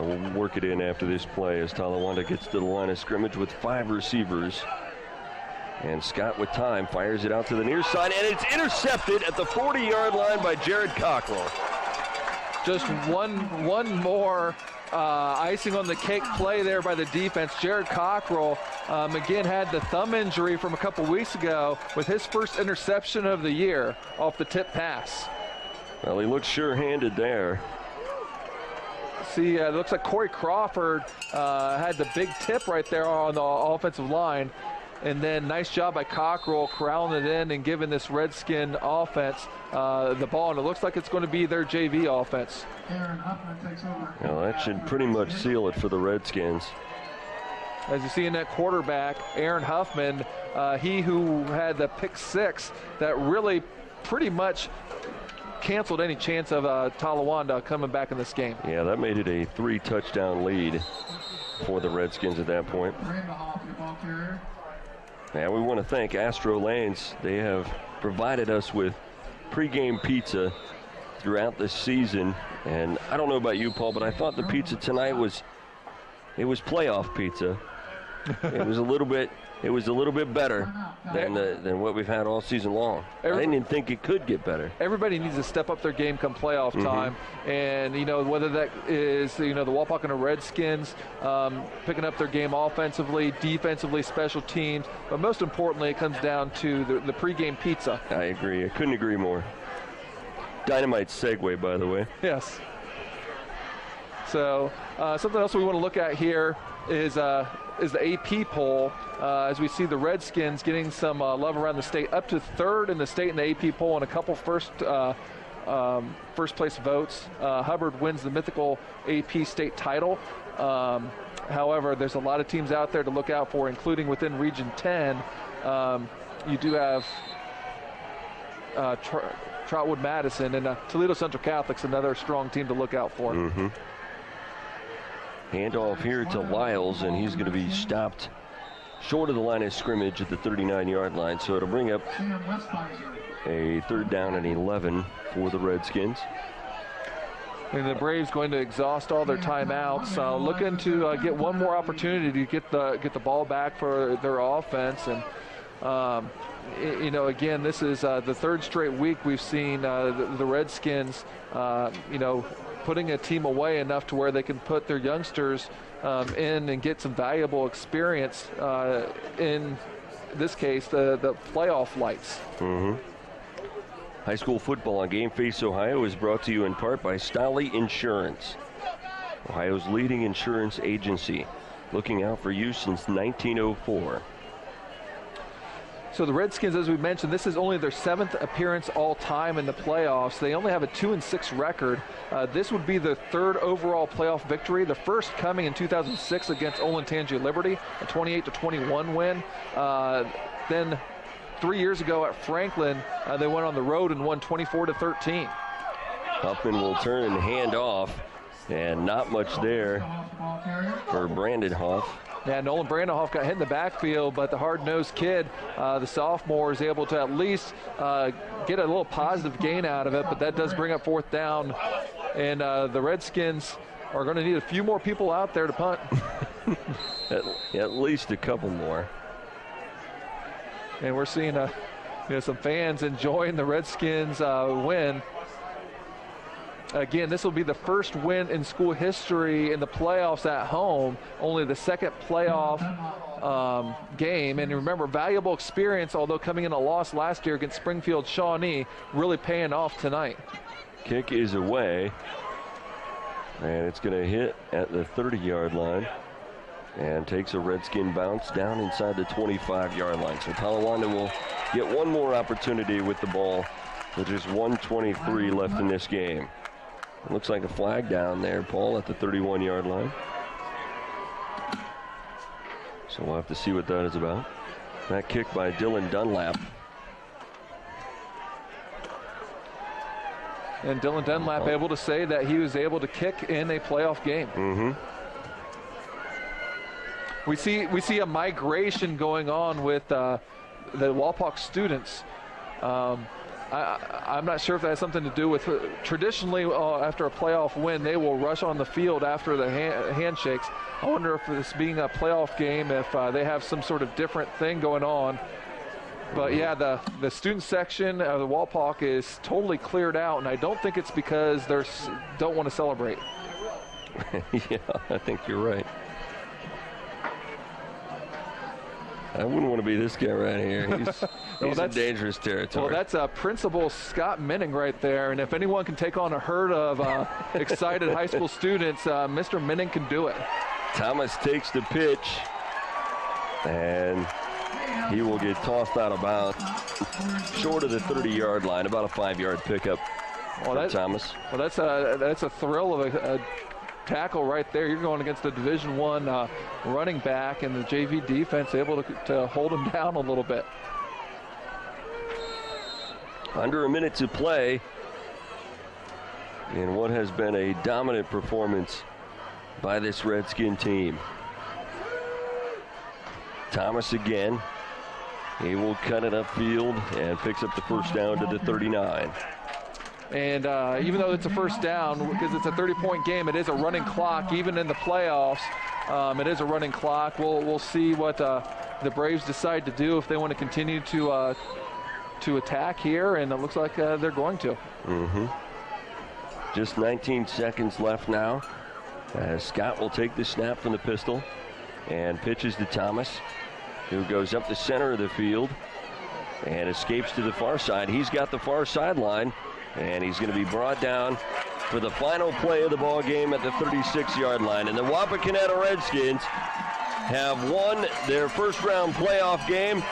we'll work it in after this play as Talawanda gets to the line of scrimmage with 5 receivers. And Scott with time fires it out to the near side, and it's intercepted at the 40-yard line by Jared Cockrell. Just one more icing on the cake play there by the defense. Jared Cockrell again had the thumb injury from a couple weeks ago with his first interception of the year off the tip pass. Well, he looks sure-handed there. See, it looks like Corey Crawford had the big tip right there on the offensive line. And then nice job by Cockrell corralling it in and giving this Redskin offense the ball. And it looks like it's going to be their JV offense. Well, that should pretty much seal it for the Redskins. As you see in that quarterback, Aaron Huffman, he who had the pick 6 that really pretty much canceled any chance of Talawanda coming back in this game. Yeah, that made it a 3-touchdown lead for the Redskins at that point. Now we want to thank Astro Lanes. They have provided us with pregame pizza throughout the season. And I don't know about you, Paul, but I thought the pizza tonight was playoff pizza. It was a little bit better than what we've had all season long. I didn't even think it could get better. Everybody needs to step up their game come playoff time. And, whether that is, the Wapakoneta Redskins picking up their game offensively, defensively, special teams. But most importantly, it comes down to the pregame pizza. I agree. I couldn't agree more. Dynamite segue, by the way. Yes. So something else we want to look at here is the AP poll. As we see the Redskins getting some love around the state, up to third in the state in the AP poll, and a couple first place votes. Hubbard wins the mythical AP state title. However, there's a lot of teams out there to look out for, including within Region 10. You do have Trotwood Madison and Toledo Central Catholic's another strong team to look out for. Mm-hmm. Handoff here to Lyles, and he's going to be stopped short of the line of scrimmage at the 39-yard line. So it'll bring up a 3rd down and 11 for the Redskins. And the Braves going to exhaust all their timeouts, looking to get one more opportunity to get the ball back for their offense. And again, this is the 3rd straight week we've seen the Redskins, putting a team away enough to where they can put their youngsters in and get some valuable experience. In this case, the playoff lights. Mm-hmm. High school football on Game Face Ohio is brought to you in part by Stolly Insurance, Ohio's leading insurance agency, looking out for you since 1904. So the Redskins, as we mentioned, this is only their 7th appearance all time in the playoffs. They only have a 2-6 record. This would be their 3rd overall playoff victory, the first coming in 2006 against Olentangy Liberty, a 28-21 win. Then 3 years ago at Franklin, they went on the road and won 24-13. Huffman will turn and hand off, and not much there for Brandon Huff. Yeah, Nolan Brandenhoff got hit in the backfield, but the hard-nosed kid, the sophomore, is able to at least get a little positive gain out of it, but that does bring up 4th down, and the Redskins are going to need a few more people out there to punt. At least a couple more. And we're seeing some fans enjoying the Redskins win. Again, this will be the first win in school history in the playoffs at home, only the 2nd playoff game. And remember, valuable experience, although coming in a loss last year against Springfield Shawnee, really paying off tonight. Kick is away, and it's going to hit at the 30-yard line and takes a Redskin bounce down inside the 25-yard line. So Talawanda will get one more opportunity with the ball with just 1:23 left in this game. It looks like a flag down there, Paul, at the 31-yard line. So we'll have to see what that is about. That kick by Dylan Dunlap. And Dylan Dunlap able to say that he was able to kick in a playoff game. Mm-hmm. We see a migration going on with the Walpock students. I'm not sure if that has something to do with traditionally after a playoff win, they will rush on the field after the handshakes. I wonder if this being a playoff game, if they have some sort of different thing going on. But yeah, the student section of the Walpock is totally cleared out, and I don't think it's because they don't want to celebrate. Yeah, I think you're right. I wouldn't want to be this guy right here. He's in dangerous territory. Well, that's Principal Scott Minning right there. And if anyone can take on a herd of excited high school students, Mr. Minning can do it. Thomas takes the pitch, and he will get tossed out of bounds short of the 30-yard line, about a 5-yard pickup for Thomas. Well, that's a thrill of a tackle right there. You're going against the Division I running back, and the JV defense able to hold him down a little bit. Under a minute to play in what has been a dominant performance by this Redskin team. Thomas again. He will cut it upfield and picks up the first down to the 39. And even though it's a first down, because it's a 30-point game, it is a running clock. Even in the playoffs, it is a running clock. We'll see what the Braves decide to do, if they want to continue to attack here, and it looks like they're going to. Mm-hmm. Just 19 seconds left now. Scott will take the snap from the pistol and pitches to Thomas, who goes up the center of the field and escapes to the far side. He's got the far sideline. And he's going to be brought down for the final play of the ball game at the 36-yard line. And the Wapakoneta Redskins have won their first-round playoff game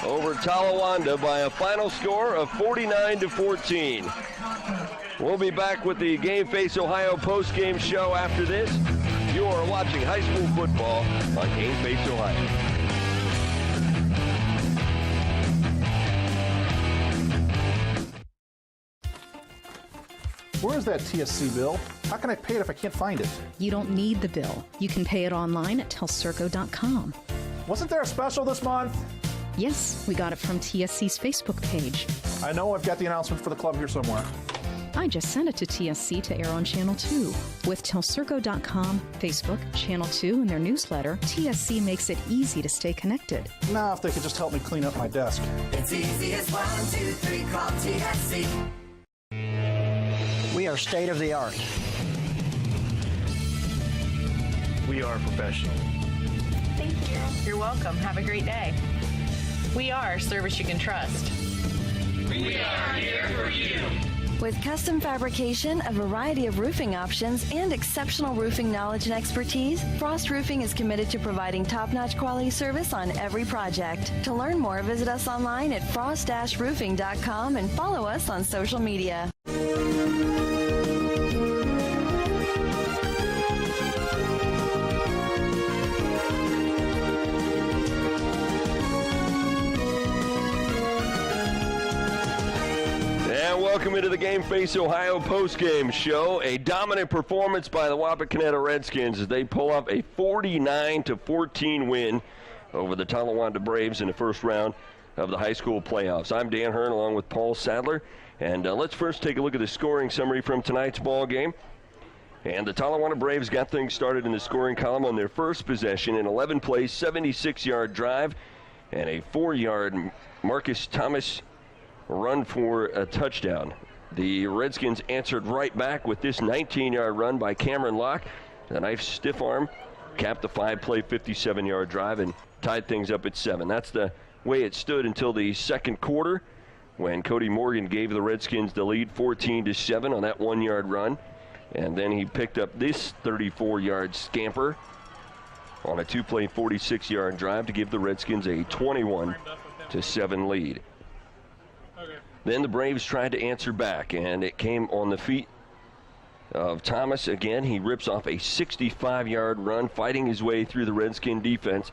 over Talawanda by a final score of 49-14. We'll be back with the Game Face Ohio post-game show after this. You are watching high school football on Game Face Ohio. Where is that TSC bill? How can I pay it if I can't find it? You don't need the bill. You can pay it online at telcirco.com. Wasn't there a special this month? Yes, we got it from TSC's Facebook page. I know I've got the announcement for the club here somewhere. I just sent it to TSC to air on Channel 2. With telcirco.com, Facebook, Channel 2, and their newsletter, TSC makes it easy to stay connected. Now, if they could just help me clean up my desk. It's easy as 1, 2, 3, call TSC. We are state of the art. We are professional. Thank you. You're welcome. Have a great day. We are service you can trust. We are here for you. With custom fabrication, a variety of roofing options, and exceptional roofing knowledge and expertise, Frost Roofing is committed to providing top-notch quality service on every project. To learn more, visit us online at frost-roofing.com and follow us on social media. Welcome into the Game Face Ohio postgame show. A dominant performance by the Wapakoneta Redskins as they pull off a 49-14 win over the Talawanda Braves in the first round of the high school playoffs. I'm Dan Hearn along with Paul Sadler. And let's first take a look at the scoring summary from tonight's ball game. And the Talawanda Braves got things started in the scoring column on their first possession, an 11-play, 76-yard drive, and a 4-yard Marcus Thomas run for a touchdown. The Redskins answered right back with this 19-yard run by Cameron Locke. A nice stiff arm capped the 5-play, 57-yard drive and tied things up at 7. That's the way it stood until the second quarter when Cody Morgan gave the Redskins the lead 14-7 on that 1-yard run. And then he picked up this 34-yard scamper on a 2-play, 46-yard drive to give the Redskins a 21-7 lead. Then the Braves tried to answer back, and it came on the feet of Thomas again. He rips off a 65-yard run, fighting his way through the Redskin defense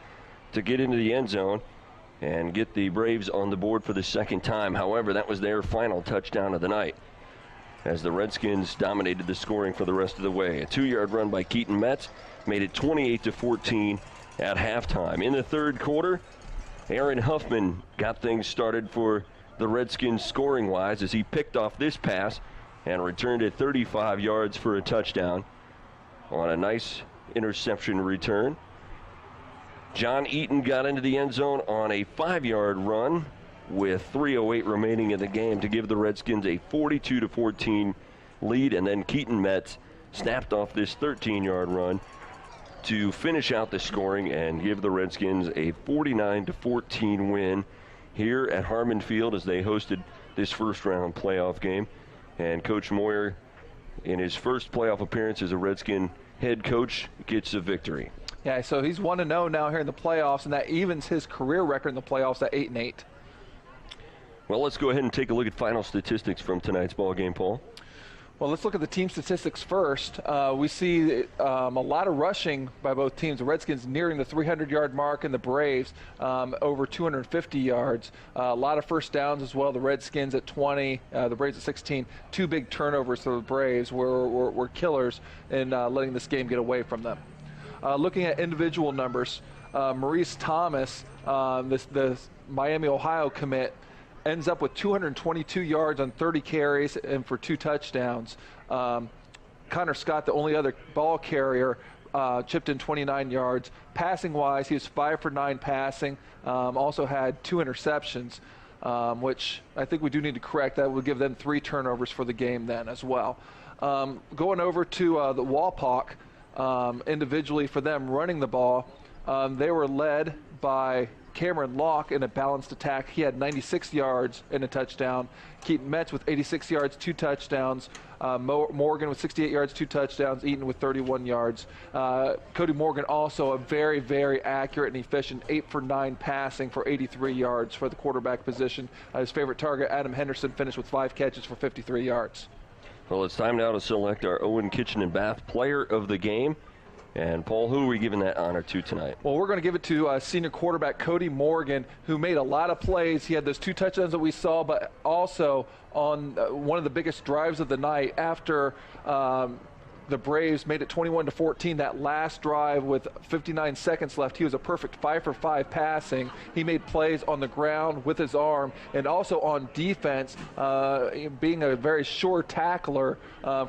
to get into the end zone and get the Braves on the board for the second time. However, that was their final touchdown of the night as the Redskins dominated the scoring for the rest of the way. A 2-yard run by Keaton Metz made it 28-14 at halftime. In the third quarter, Aaron Huffman got things started for the Redskins scoring-wise as he picked off this pass and returned it 35 yards for a touchdown on a nice interception return. John Eaton got into the end zone on a 5-yard run with 3:08 remaining in the game to give the Redskins a 42-14 lead, and then Keaton Metz snapped off this 13-yard run to finish out the scoring and give the Redskins a 49-14 win here at Harmon Field as they hosted this first-round playoff game. And Coach Moyer, in his first playoff appearance as a Redskin head coach, gets a victory. Yeah, so he's 1-0 now here in the playoffs, and that evens his career record in the playoffs at 8-8. Well, let's go ahead and take a look at final statistics from tonight's ball game, Paul. Well, let's look at the team statistics first. We see a lot of rushing by both teams. The Redskins nearing the 300-yard mark and the Braves over 250 yards. A lot of first downs as well. The Redskins at 20, the Braves at 16. 2 big turnovers for the Braves were killers in letting this game get away from them. Looking at individual numbers, Maurice Thomas, this Miami, Ohio commit, ends up with 222 yards on 30 carries and for 2 touchdowns. Connor Scott, the only other ball carrier, chipped in 29 yards. Passing-wise, he was 5 for 9 passing, also had 2 interceptions, which I think we do need to correct. That would give them 3 turnovers for the game then as well. Going over to the Walpock, individually for them running the ball, they were led by Cameron Locke in a balanced attack. He had 96 yards and a touchdown. Keaton Metz with 86 yards, 2 touchdowns. Morgan with 68 yards, 2 touchdowns. Eaton with 31 yards. Cody Morgan also a very, very accurate and efficient 8 for 9 passing for 83 yards for the quarterback position. His favorite target, Adam Henderson, finished with 5 catches for 53 yards. Well, it's time now to select our Owen Kitchen and Bath Player of the Game. And, Paul, who are we giving that honor to tonight? Well, we're going to give it to senior quarterback Cody Morgan, who made a lot of plays. He had those 2 touchdowns that we saw, but also on one of the biggest drives of the night after the Braves made it 21-14. That last drive with 59 seconds left, he was a perfect 5 for 5 passing. He made plays on the ground with his arm and also on defense, being a very sure tackler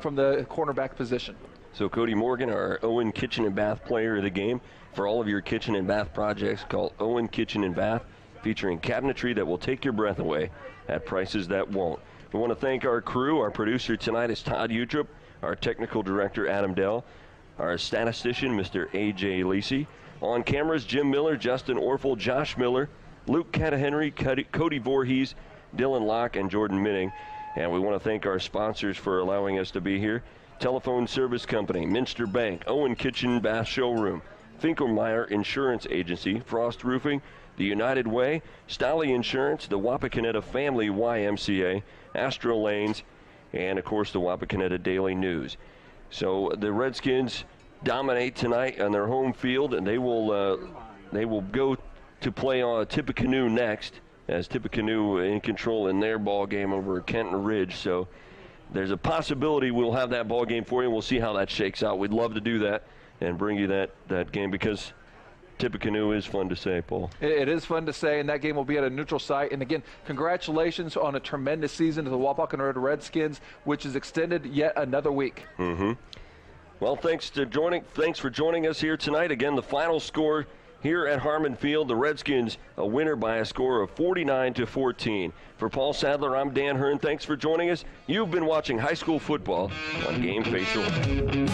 from the cornerback position. So Cody Morgan, our Owen Kitchen and Bath Player of the Game. For all of your kitchen and bath projects, call Owen Kitchen and Bath, featuring cabinetry that will take your breath away at prices that won't. We want to thank our crew. Our producer tonight is Todd Utrup, our technical director Adam Dell, our statistician Mr. A.J. Lisi. On cameras, Jim Miller, Justin Orfel, Josh Miller, Luke Catahenry, Cody Voorhees, Dylan Locke, and Jordan Minning. And we want to thank our sponsors for allowing us to be here. Telephone Service Company, Minster Bank, Owen Kitchen Bath Showroom, Finkelmeyer Insurance Agency, Frost Roofing, The United Way, Stolly Insurance, the Wapakoneta Family YMCA, Astro Lanes, and, of course, the Wapakoneta Daily News. So the Redskins dominate tonight on their home field, and they will go to play on Tippecanoe next, as Tippecanoe in control in their ball game over Kenton Ridge. So there's a possibility we'll have that ball game for you, and we'll see how that shakes out. We'd love to do that and bring you that game, because Tippecanoe is fun to say, Paul. It is fun to say, and that game will be at a neutral site. And again, congratulations on a tremendous season to the Wapakoneta Redskins, which is extended yet another week. Well, thanks for joining us here tonight. Again, the final score here at Harmon Field, the Redskins a winner by a score of 49-14. For Paul Sadler, I'm Dan Hearn. Thanks for joining us. You've been watching high school football on Game Face Orlando.